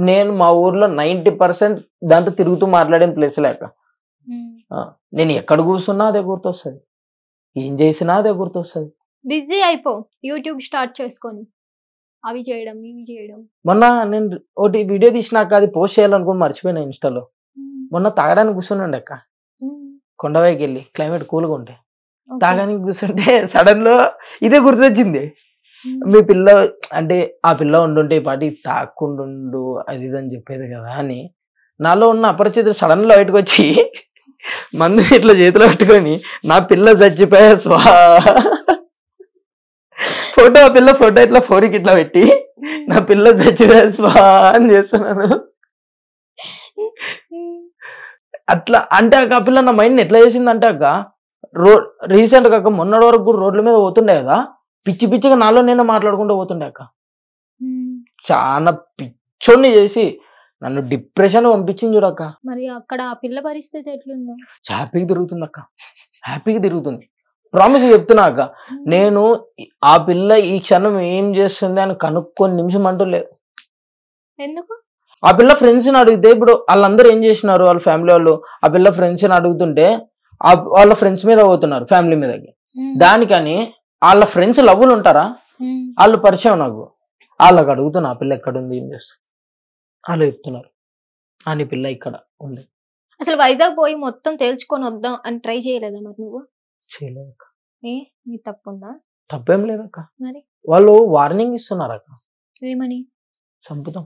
నేను మా ఊర్లో 90% దాంతో తిరుగుతూ మాట్లాడే ప్లేస్ లేక, నేను ఎక్కడ కూర్చున్నా అదే గుర్తొస్తుంది, ఏం చేసినా అదే గుర్తొస్తుంది. బిజీ అయిపో, యూట్యూబ్ స్టార్ట్ చేసుకొని అవి చేయడం ఇవి చేయడం. మొన్న నేను ఒకటి వీడియో తీసినాక అది పోస్ట్ చేయాలనుకుని మర్చిపోయినా ఇన్స్టాలో. మొన్న తాగడానికి కూర్చున్నాండి అక్క, కొండవైకి వెళ్ళి క్లైమేట్ కూల్గా ఉంటే తాగడానికి కూర్చుంటే సడన్ లో ఇదే గుర్తొచ్చింది. మీ పిల్ల అంటే ఆ పిల్ల ఉండుంటే ఈ పాటి తాక్కుండు అది ఇది అని చెప్పేది కదా అని నాలో ఉన్న అపరిచితుడు సడన్ లో బయటకు వచ్చి మందు ఇట్లా చేతిలో పెట్టుకొని నా పిల్ల చచ్చిపోయా స్వా ఫోటో, ఆ పిల్ల ఫోటో ఇట్లా ఫోరికి ఇట్లా పెట్టి నా పిల్ల చచ్చిపోయా స్వా అని చేస్తున్నాను. అట్లా అంటే ఆ పిల్ల నా మైండ్ ఎట్లా చేసిందంటే అక్క, రీసెంట్ గా మొన్నటి వరకు కూడా రోడ్ల మీద పోతుండే కదా, పిచ్చి పిచ్చిగా నాలో నేను మాట్లాడుకుంటూ పోతుండే అక్క. చాలా పిచ్చోని చేసి నన్ను డిప్రెషన్ పంపించింది చూడక్క. మరి అక్కడ ఆ పిల్ల పరిస్థితి ఎట్లుందో? హ్యాపీగా తిరుగుతుంది అక్క, హ్యాపీగా తిరుగుతుంది. ప్రామిస్ చెప్తున్నా అక్క, నేను ఆ పిల్ల ఈ క్షణం ఏం చేస్తుంది అని కనుక్కొని నిమిషం అంటూ లేదు. ఎందుకు? ఆ పిల్ల ఫ్రెండ్స్ ని అడిగితే, ఇప్పుడు వాళ్ళందరూ ఏం చేసినారు, వాళ్ళ ఫ్యామిలీ వాళ్ళు ఆ పిల్ల ఫ్రెండ్స్ ని అడుగుతుంటే వాళ్ళ ఫ్రెండ్స్ మీద పోతున్నారు ఫ్యామిలీ మీదకి. దానికని వాళ్ళ ఫ్రెండ్స్ లవ్వులు ఉంటారా, వాళ్ళు పరిచయం నాకు, వాళ్ళకి అడుగుతున్నా ఆ పిల్ల ఎక్కడుంది ఏం చేస్తుంది, వాళ్ళు చెప్తున్నారు నీ పిల్ల ఇక్కడ ఉంది. అసలు వైజాగ్ పోయి మొత్తం తేల్చుకొని వద్దాం అని ట్రై చేయలేదా మరి నువ్వు? చేయలేదు అక్క. ఏ నీ తప్పుందా తప్పేం లేదక్క, మరి? వాళ్ళు వార్నింగ్ ఇస్తున్నారు అక్క, ఏమని? చంపుతాం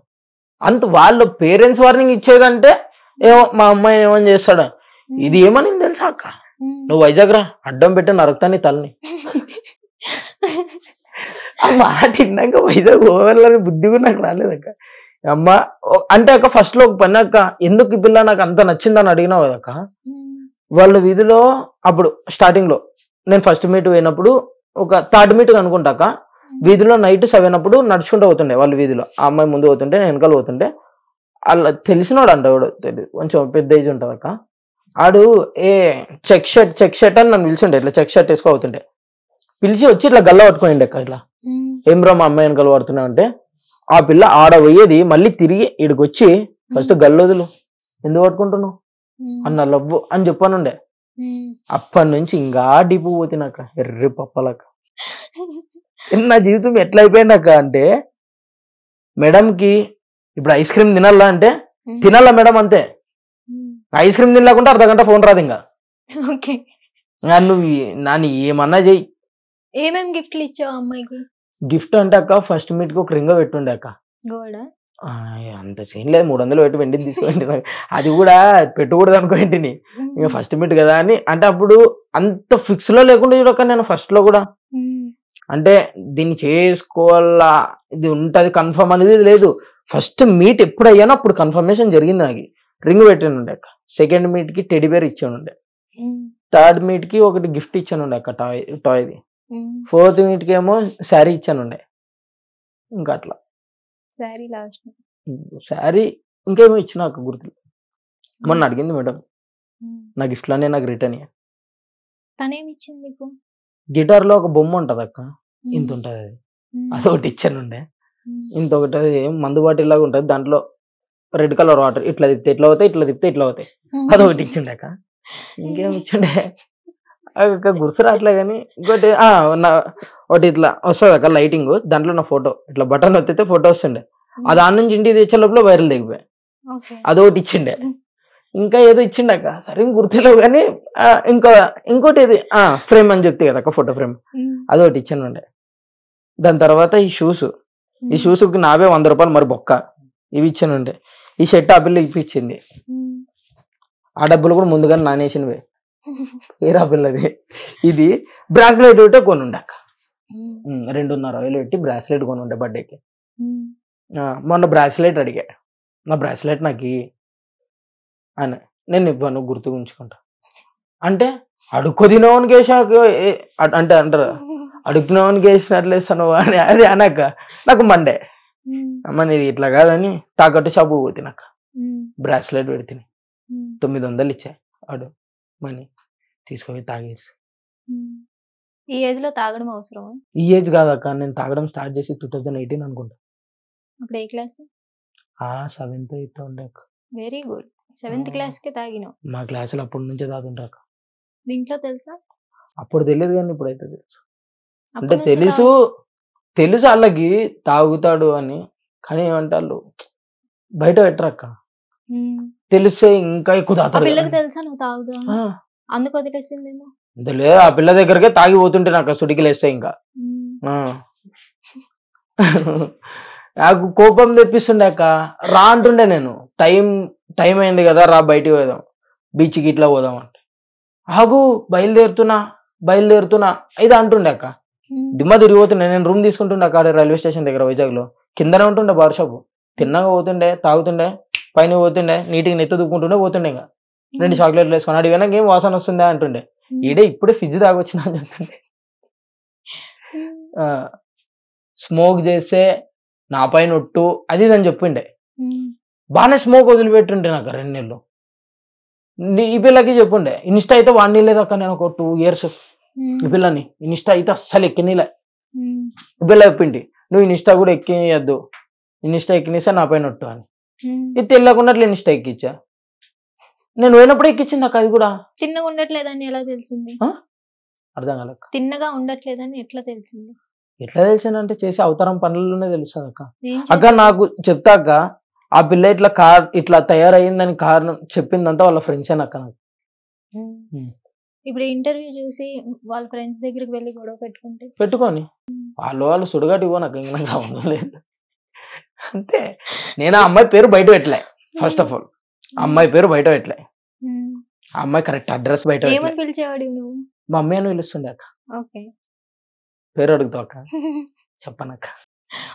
అంత. వాళ్ళ పేరెంట్స్ వార్నింగ్ ఇచ్చేదంటే ఏమో మా అమ్మాయిని ఏమని చేస్తాడా, ఇది ఏమని తెలుసా అక్క, నువ్వు వైజాగ్ రా అడ్డం పెట్టి నరకుతాని తల్ని. ఆ మాట విన్నాక వైజాగ్ పోవాలని బుద్ధి కూడా నాకు రాలేదక్క. అమ్మ అంటే అక్క ఫస్ట్ లో ఒక పని అక్క, ఎందుకు ఈ పిల్ల నాకు అంత నచ్చిందని అడిగినావు కదక్క. వాళ్ళ వీధిలో అప్పుడు స్టార్టింగ్ లో నేను ఫస్ట్ మీట్ పోయినప్పుడు ఒక థర్డ్ మీట్ అనుకుంటాక వీధిలో నైట్ 7 అప్పుడు నడుచుకుంటూ పోతుండే వాళ్ళ వీధిలో. ఆ అమ్మాయి ముందు పోతుంటే నేను వెనకాల పోతుంటే అలా తెలిసినోడు అంట, వాడు తెలియదు కొంచెం పెద్ద ఏజ్ ఉంటుంది అక్క. ఆడు ఏ చెక్ షర్ట్ అని నన్ను పిలిచిండే, ఇట్లా చెక్ షర్ట్ వేసుకో అవుతుండే, పిలిచి వచ్చి ఇట్లా గల్ల పట్టుకోండి అక్క. ఇట్లా ఏం బ్రో మా అమ్మాయి వెనకాల పడుతున్నావు అంటే, ఆ పిల్ల ఆడ పోయేది మళ్ళీ తిరిగి ఈడికి వచ్చి ఫస్ట్ గల్లొదులు ఎందుకు పట్టుకుంటున్నావు అన్న లవ్వు అని చెప్పానుండే. అప్పటి నుంచి ఇంకా డిపు పోతినాక ఎర్రి పప్పలక్క. నా జీవితం ఎట్లా అయిపోయిందక్క అంటే, మేడంకి ఇప్పుడు ఐస్ క్రీమ్ తినాలా అంటే తినాలా మేడం అంతే, ఐస్ క్రీమ్ తినలేకుండా అర్ధగంట ఫోన్ రాదు ఇంకా. నువ్వు నాని ఏమన్నా చెయ్యి. ఏమేమి గిఫ్ట్లు ఇచ్చావు అమ్మాయికి? గిఫ్ట్ అంటే అక్క ఫస్ట్ మీట్ కి ఒక రింగ్ పెట్టుండే అక్క. అంత సీన్ లేదు, 300 పెట్టి వెండిని తీసుకోండి. అది కూడా పెట్టకూడదు అనుకోండి, ఇంకా ఫస్ట్ మీట్ కదా అని. అంటే అప్పుడు అంత ఫిక్స్ లో లేకుండా చూడక్క నేను ఫస్ట్ లో కూడా, అంటే దీన్ని చేసుకోవాలా ఇది ఉంటది కన్ఫర్మ్ అనేది లేదు. ఫస్ట్ మీట్ ఎప్పుడు అయ్యానో అప్పుడు కన్ఫర్మేషన్ జరిగింది. నాకు రింగ్ పెట్టానుండే అక్క. సెకండ్ మీట్ కి టెడ్డీ బేర్ ఇచ్చానుండే, థర్డ్ మీట్ కి ఒకటి గిఫ్ట్ ఇచ్చానుండే అక్క, టాయ్ది. ఫోర్త్ మీట్ కి ఏమో శారీ ఇచ్చానుండే. ఇంకా అట్లా శారీ ఇంకేమో ఇచ్చిన అక్క గుర్తు. మొన్న అడిగింది మేడం నా గిఫ్ట్లనే నాకు రిటర్న్ ఇయ్య. గిటార్ లో ఒక బొమ్మ ఉంటది అక్క, ఇంత ఉంటది, అది అదొకటి ఇచ్చానుండే. ఇంత ఒకటి మందు బాటిల్ లాగా ఉంటది, దాంట్లో రెడ్ కలర్ వాటర్ ఇట్లా తిప్తే ఇట్లా అవుతాయి, ఇట్లా తిప్తే ఇట్లా అవుతాయి, అదొకటి ఇచ్చిండే అక్క. ఇంకేం ఇచ్చిండే అక్క గుర్తు రావట్లే కానీ. ఇంకోటి ఒకటి ఇట్లా వస్తుంది అక్క లైటింగ్, దాంట్లో నా ఫోటో ఇట్లా బటన్ వత్తితే ఫోటో వస్తుండే, ఆ దాని నుంచి ఇంటికి తెచ్చే లోపల వైరల్ దిగిపోయాయి, అదొకటి ఇచ్చిండే. ఇంకా ఏదో ఇచ్చిండక్క సరే గుర్తులేవు కానీ. ఇంకోటి ఇది ఫ్రేమ్ అని చెప్తే కదా అక్క, ఫోటో ఫ్రేమ్, అదొకటి ఇచ్చానుండే. దాని తర్వాత ఈ షూస్కి నావే 100 రూపాయలు మరి బొక్క ఇవి ఇచ్చానుండే. ఈ షర్ట్ ఆ పిల్ల ఇప్పించింది, ఆ డబ్బులు కూడా ముందుగానే నానేసినవే, ఏ ఆ పిల్లది. ఇది బ్రాస్లెట్ ఒకటే కొనుండే అక్క, 2,500 పెట్టి బ్రాస్లెట్ కొనుండే బర్త్డేకి. మొన్న బ్రాస్లెట్ అడిగా, నా బ్రాస్లెట్ నాకు అని, నేను ఇవ్వను గుర్తు ఉంచుకుంటా అంటే, అడుక్కో తినవానికి వేసాక అంటే అంటారు, అడుగుతున్నావానికి వేసినట్లేస్తాను అని. అది అనక నాకు మండే అమ్మ నీది ఇట్లా కాదని తాకట్టు షాపు పోతే నాకు బ్రాస్లెట్ పెడితే 900 ఇచ్చా, అడు మనీ తీసుకొని తాగేసి. ఈ ఏజ్ లో తాగడం అవసరమా? ఈ ఏజ్ కాదక్క, నేను తాగడం స్టార్ట్ చేసి 2018 అనుకుంటా. అప్పుడు ఏ క్లాస్? 7th 8th ఉండే. వెరీ గుడ్, 7th క్లాస్ కి తాగినావు. మా క్లాసులో అప్పటి నుంచే తాగుతుంటాక. మీ ఇంట్లో తెలుసా? అప్పుడు తెలియదు కానీ ఇప్పుడైతే తెలుసు. అంటే తెలుసు వాళ్ళకి తాగుతాడు అని, కానీ ఏమంటారు బయట పెట్టరక్క, తెలిస్తే ఇంకా ఎక్కువ తాగుతారు. పిల్లకి తెలుసా నువ్వు తాగుతా, అందుకు వదిలేసిందేమో. లేదు, ఆ పిల్ల దగ్గరకే తాగిపోతుంటే నాకు సుడికి లేస్తే ఇంకా నాకు కోపం తెప్పిస్తుండే అక్క. రా అంటుండే నేను, టైం అయింది కదా రా బయటికి పోదాం, బీచ్కి ఇట్లా పోదాం అంటే, ఆగు బయలుదేరుతున్నా ఇది అంటుండే అక్క. దిమ్మ తిరిగిపోతుండే. నేను రూమ్ తీసుకుంటుండే అక్కడ రైల్వే స్టేషన్ దగ్గర వైజాగ్ లో, కిందనే ఉంటుండే బార్ షాపు. తిన్నగా పోతుండే, తాగుతుండే, పైన పోతుండే, నీటికి నెత్తి దుక్కుంటుండే పోతుండే. ఇంకా 2 చాక్లెట్లు వేసుకొని అడిగినా ఏం వాసన వస్తుందా అంటుండే. ఈడే ఇప్పుడే ఫ్రిడ్జ్ తాగొచ్చినా అని చెప్తుండే. స్మోక్ చేస్తే నా పైన ఒట్టు అది అని చెప్పిండే. బాగానే స్మోక్ వదిలిపెట్టుంటే నాకు 2 నెలలు. ఈ పిల్లకి చెప్పుండే, ఇన్స్టా అయితే వాడిని లేదక్క నేను ఒక 2 years. ఈ పిల్లని ఇన్స్టా అయితే అస్సలు ఎక్కినీలే. ఈ పిల్ల చెప్పింది, నువ్వు ఇన్స్టా కూడా ఎక్కియద్దు, ఇన్స్టా ఎక్కినిస్తే నా పైన ఒట్టు అని. ఇది తెలియకుండా అట్లా ఇన్స్టా ఎక్కిచ్చా. నేను పోయినప్పుడు ఎక్కించింది అక్క. అది కూడా తిన్నగా ఉండట్లేదని ఎలా తెలిసింది? అర్థం కాలేక. తిన్నగా ఉండట్లేదని ఎట్లా తెలిసింది? ఎట్లా తెలిసానంటే చేసే అవతారం పనుల్లోనే తెలుస్తుంది అక్క. ఏం అక్క నాకు చెప్తా అక్క, ఆ పిల్ల ఇట్లా తయారయ్యిందని కారణం చెప్పిందంతా వాళ్ళ ఫ్రెండ్స్ అక్క నాకు. ఇప్పుడు ఇంటర్వ్యూ చూసి వాళ్ళ ఫ్రెండ్స్ దగ్గరికి వెళ్ళి గొడవ పెట్టుకొని వాళ్ళు సుడుగాటి ఇవ్వ నాకు ఇంకా సంబంధం లేదు. అంతే. నేను ఆ అమ్మాయి పేరు బయట పెట్టలే. ఫస్ట్ ఆఫ్ ఆల్ అమ్మాయి పేరు బయట పెట్టలే. ఆ అమ్మాయి కరెక్ట్ అడ్రస్ బయట ఏమని పిలిచేవాడు నువ్వు? మా అమ్మాయి అని పిలుస్తుండే అక్క. ఓకే. పేరు అడుగుతావు అక్క? చెప్పనక్క.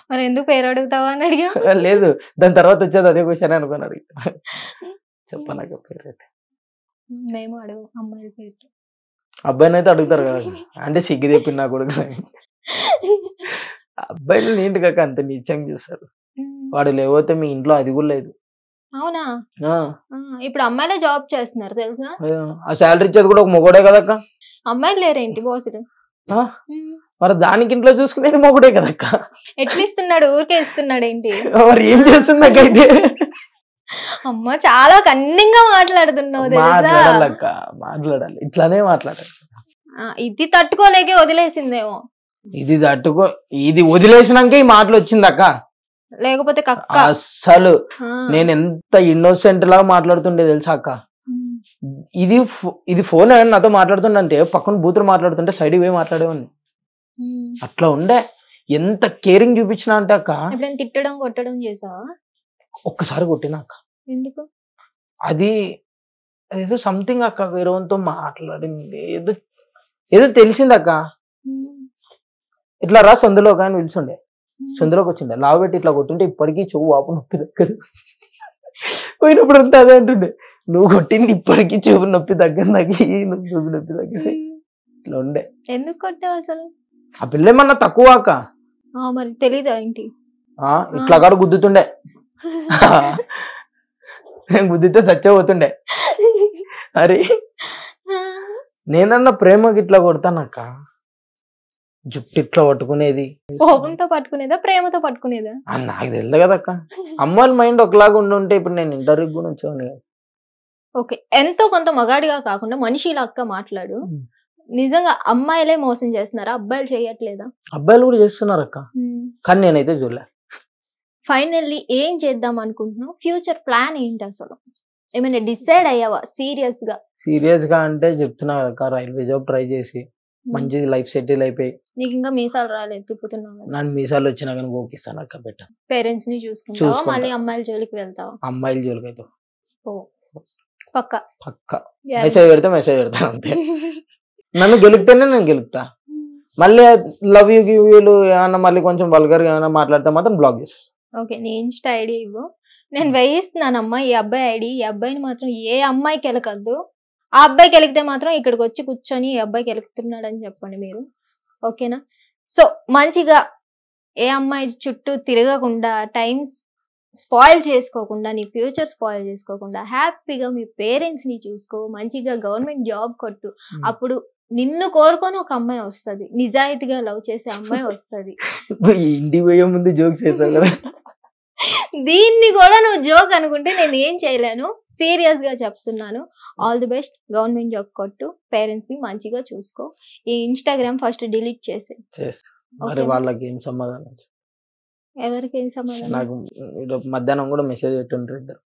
మరి ఎందుకు పేరు అడుగుతావా అని అడిగా? లేదు, దాని తర్వాత వచ్చేది అదే క్వశ్చన్ అనుకుని అడిగి చెప్పనక్క పేరు అయితే. మేము అడుగు అమ్మాయిల పేరు. అబ్బాయిని అయితే అడుగుతారు కదా, అంటే సిగ్గు తెప్పిన నా కొడుకు. అబ్బాయిలు నీటికాక అంత నీచంగా చూస్తారు. వాడు లేకపోతే మీ ఇంట్లో అది కూడా లేదు. అవునా? ఇప్పుడు అమ్మాయిలే జాబ్ చేస్తున్నారు తెలుసా? ఆ శాలరీ ఇచ్చేది కూడా ఒక మొగోడే కదక్క. అమ్మాయిలు లేరేంటి బాసులు? మరి దానికి ఇంట్లో చూసుకునేది మొగుడే కదక్క. ఎట్లా ఇస్తున్నాడు? ఊరికే ఇస్తున్నాడు ఏంటి? మరి ఏం చేస్తుందక్కయితే? అమ్మ చాలా కన్నింగా మాట్లాడుతున్నావు తెలుసా? మాట్లాడాలక్క, మాట్లాడాలి, ఇట్లానే మాట్లాడాలి. ఇది తట్టుకోలేకే వదిలేసిందేమో. ఇది వదిలేసినాకే ఈ మాటలు వచ్చిందక్క. లేకపోతే కక్క అసలు నేను ఎంత ఇన్నోసెంట్ లాగా మాట్లాడుతుండే తెలుసా అక్క. ఇది ఫోన్ నాతో మాట్లాడుతుండే, పక్కన బూతులు మాట్లాడుతుంటే సైడ్ పోయి మాట్లాడేవాడిని. అట్లా ఉండే. ఎంత కేరింగ్ చూపించినా అంటే అక్క. తిట్టడం కొట్టడం చేసావా? ఒక్కసారి కొట్టినా అక్క. ఎందుకు? అది ఏదో సంథింగ్ అక్క, వేరేతో మాట్లాడింది, ఏదో తెలిసిందక్క. ఇట్లా రా సొందులో కానీ పిలిచుండే, సొందులోకి వచ్చిండే, లావు పెట్టి ఇట్లా కొట్టుంటే ఇప్పటికీ చెవు వాపు నొప్పి దగ్గర పోయినప్పుడు అంతా అదే అంటుండే, నువ్వు కొట్టింది ఇప్పటికీ చెవు నొప్పి దగ్గర చెవు నొప్పి దగ్గర. ఇట్లా ఉండే. ఎందుకు కొట్టావు అసలు? ఆ పిల్ల ఏమన్నా తక్కువ అక్క. మరి తెలీదా ఏంటి? ఇట్లా కాడ గుద్దుతుండే, నేను గుద్దితే చచ్చిపోతుండే. అరే నేనన్నా ప్రేమకి ఇట్లా కొడతానక్క. జుట్టు ఇట్లా పట్టుకునేది. కోపంతో పట్టుకునేదా ప్రేమతో పట్టుకునేదా? నాకు తెలియదు కదక్క. అమ్మాయిల మైండ్ ఒకలాగా ఉంటే ఇప్పుడు నేను ఇంటర్వ్యూ కూడా వచ్చాను. ఓకే, ఎంతో కొంత మగాడిగా కాకుండా మనిషిలాగా మాట్లాడు. నిజంగా అమ్మాయిలే మోసం చేస్తున్నారా? అబ్బాయిలు చేయట్లేదా? అబ్బాయిలు కూడా చేస్తున్నారు అక్క, కానీ నేనైతే చూడలే. ఫైనల్లీ ఏం చేద్దాం అనుకుంటున్నావు? ఫ్యూచర్ ప్లాన్ ఏంటి అసలు? ఏమైనా డిసైడ్ అయ్యావా సీరియస్ గా? అంటే చెప్తున్నా కదా, రైల్వే జాబ్ ట్రై చేసి మంచి లైఫ్ సెటిల్ అయిపోయి. నీకు ఇంకా మీసాలు రాలేదు, తిప్పుతున్నావు. నన్ను మీసాలు వచ్చినా కానీ గోకిస్తాను అక్క. బెట్ట పేరెంట్స్ ని చూసుకుంటావా? మళ్ళీ అమ్మాయిల జోలికి వెళ్తావా? అమ్మాయిల జోలికి అయితే పక్క మెసేజ్ పెడతా అంతే. నన్ను గెలుపుతేనే నేను గెలుపుతా. మళ్ళీ లవ్ యూ గివ్ యూలు ఏమన్నా మళ్ళీ కొంచెం వల్గర్ గా ఏమైనా మాట్లాడితే మాత్రం బ్లాక్ చేస్తా. ఓకే, నీ ఇన్స్టా ఐడి ఇవ్వు, నేను వేయిస్తున్నానమ్మా ఈ అబ్బాయి ఐడి. ఈ అబ్బాయిని మాత్రం ఏ అమ్మాయికి వెళ్ళకద్దు. ఆ అబ్బాయికి వెలిగితే మాత్రం ఇక్కడికి వచ్చి కూర్చొని ఈ అబ్బాయికి వెలుగుతున్నాడు అని చెప్పండి మీరు. ఓకేనా? సో మంచిగా ఏ అమ్మాయి చుట్టూ తిరగకుండా, టైం స్పాయిల్ చేసుకోకుండా, నీ ఫ్యూచర్ స్పాయిల్ చేసుకోకుండా హ్యాపీగా మీ పేరెంట్స్ ని చూసుకో. మంచిగా గవర్నమెంట్ జాబ్ కొట్టు. అప్పుడు నిన్ను కోరుకొని ఒక అమ్మాయి వస్తుంది, నిజాయితీగా లవ్ చేసే అమ్మాయి వస్తుంది. ఇంటికి పోయే ముందు జోక్స్ చేసావు కదా, దీన్ని కూడా నువ్వు జోక్ అనుకుంటే నేను ఏం చేయలేను. సీరియస్ గా చెప్తున్నాను. All the best. Government job కొట్టు, పేరెంట్స్ ని మంచిగా చూసుకో. ఈ ఇన్స్టాగ్రామ్ ఫస్ట్ డిలీట్ చేసే. వాళ్ళకి ఏం సమాధానం? ఎవరికి ఏం సమాధానం? నాకు మధ్యాహ్నం కూడా మెసేజ్ పెట్టుంటారు ఇద్దరు.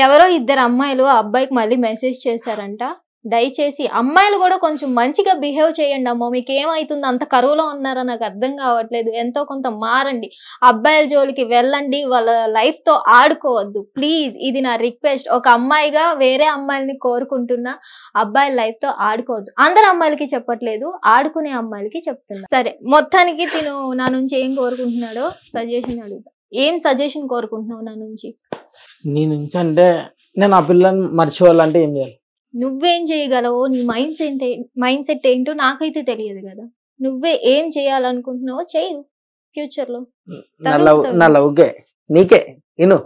ఎవరో ఇద్దరు అమ్మాయిలు ఆ అబ్బాయికి మళ్ళీ మెసేజ్ చేశారంట. దయచేసి అమ్మాయిలు కూడా కొంచెం మంచిగా బిహేవ్ చేయండి అమ్మా. మీకు ఏమైతుంది? అంత కరువులో ఉన్నారా? నాకు అర్థం కావట్లేదు. ఎంతో కొంత మారండి. అబ్బాయిల జోలికి వెళ్ళండి. వాళ్ళ లైఫ్ తో ఆడుకోవద్దు ప్లీజ్. ఇది నా రిక్వెస్ట్. ఒక అమ్మాయిగా వేరే అమ్మాయిల్ని కోరుకుంటున్నా, అబ్బాయిల లైఫ్ తో ఆడుకోవద్దు. అందరు అమ్మాయిలకి చెప్పట్లేదు, ఆడుకునే అమ్మాయిలకి చెప్తున్నా. సరే, మొత్తానికి తిను నా నుంచి ఏం కోరుకుంటున్నాడో సజెషన్ అడుగుతా. ఏం సజెషన్ కోరుకుంటున్నావు నా నుంచి? నీ నుంచి అంటే నేను ఆ పిల్లని మర్చిపోవాలంటే ఏం చేయాలి? నువ్వేం చేయగలవో, నీ మైండ్ సెట్ ఏంటో నాకైతే తెలియదు కదా. నువ్వే ఏం చేయాలనుకుంటున్నావో చెయ్యి ఫ్యూచర్ లో. నా లవ్కే నీకే ఇను.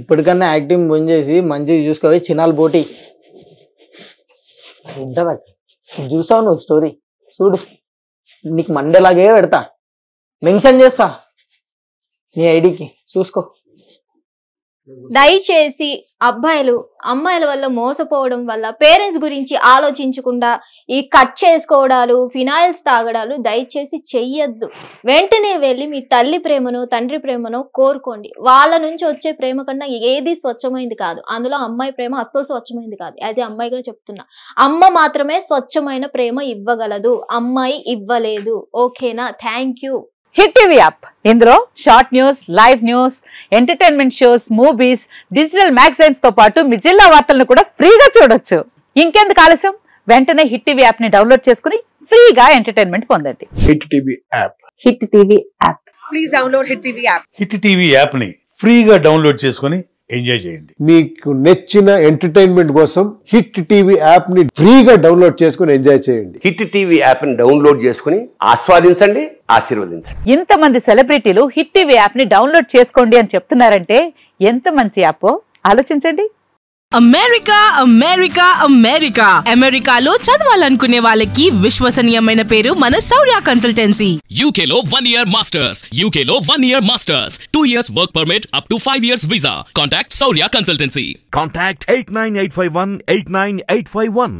ఇప్పటికన్నా యాక్టింగ్ బంద్ చేసి మంచిగా చూసుకోవాలి. చిన్నాలు పోటీ ఉంటుందా? చూసావు నువ్వు స్టోరీ చూడు, నీకు మండేలాగే పెడతా, మెన్షన్ చేస్తా నీ ఐడికి, చూసుకో. దయచేసి అబ్బాయిలు అమ్మాయిల వల్ల మోసపోవడం వల్ల పేరెంట్స్ గురించి ఆలోచించకుండా ఈ కట్ చేసుకోవడాలు, ఫినాయిల్స్ తాగడాలు దయచేసి చెయ్యొద్దు. వెంటనే వెళ్ళి మీ తల్లి ప్రేమనో తండ్రి ప్రేమనో కోరుకోండి. వాళ్ళ నుంచి వచ్చే ప్రేమ కన్నా ఏది స్వచ్ఛమైంది కాదు. అందులో అమ్మాయి ప్రేమ అస్సలు స్వచ్ఛమైంది కాదు. యాజ్ ఏ అమ్మాయిగా చెప్తున్నా, అమ్మ మాత్రమే స్వచ్ఛమైన ప్రేమ ఇవ్వగలదు, అమ్మాయి ఇవ్వలేదు. ఓకేనా? Thank you. Hit TV app, ఇందులో short news, live news, entertainment shows, movies, digital magazines తో పాటు మీ జిల్లా వార్తలను కూడా ఫ్రీగా చూడొచ్చు. ఇంకెందుకు ఆలస్యం, వెంటనే హిట్ టీవీ యాప్ ని డౌన్లోడ్ చేసుకుని ఫ్రీగా ఎంటర్టైన్మెంట్ పొందండి. Hit TV app. Hit TV app. Please download hit TV app. Hit TV app ని ఫ్రీగా డౌన్లోడ్ చేసుకుని ఎంజాయ్ చేయండి. మీకు నచ్చిన ఎంటర్టైన్మెంట్ కోసం హిట్ టీవీ యాప్ ని ఫ్రీగా డౌన్లోడ్ చేసుకుని ఎంజాయ్ చేయండి. హిట్ టీవీ యాప్ ని డౌన్లోడ్ చేసుకుని ఆస్వాదించండి, ఆశీర్వదించండి. ఇంతమంది సెలబ్రిటీలు హిట్ టీవీ యాప్ ని డౌన్లోడ్ చేసుకోండి అని చెప్తున్నారంటే ఎంత మంచి యాప్ ఆలోచించండి. అమెరికా అమెరికా అమెరికా అమెరికాలో చదవాలనుకునే వాళ్ళకి విశ్వసనీయమైన పేరు మన శౌర్య కన్సల్టెన్సీ. UK లో 1 year masters. UK లో 1 year masters. 2 years work permit up to 5 years visa. Contact Saurya Consultancy. Contact 89851 89851.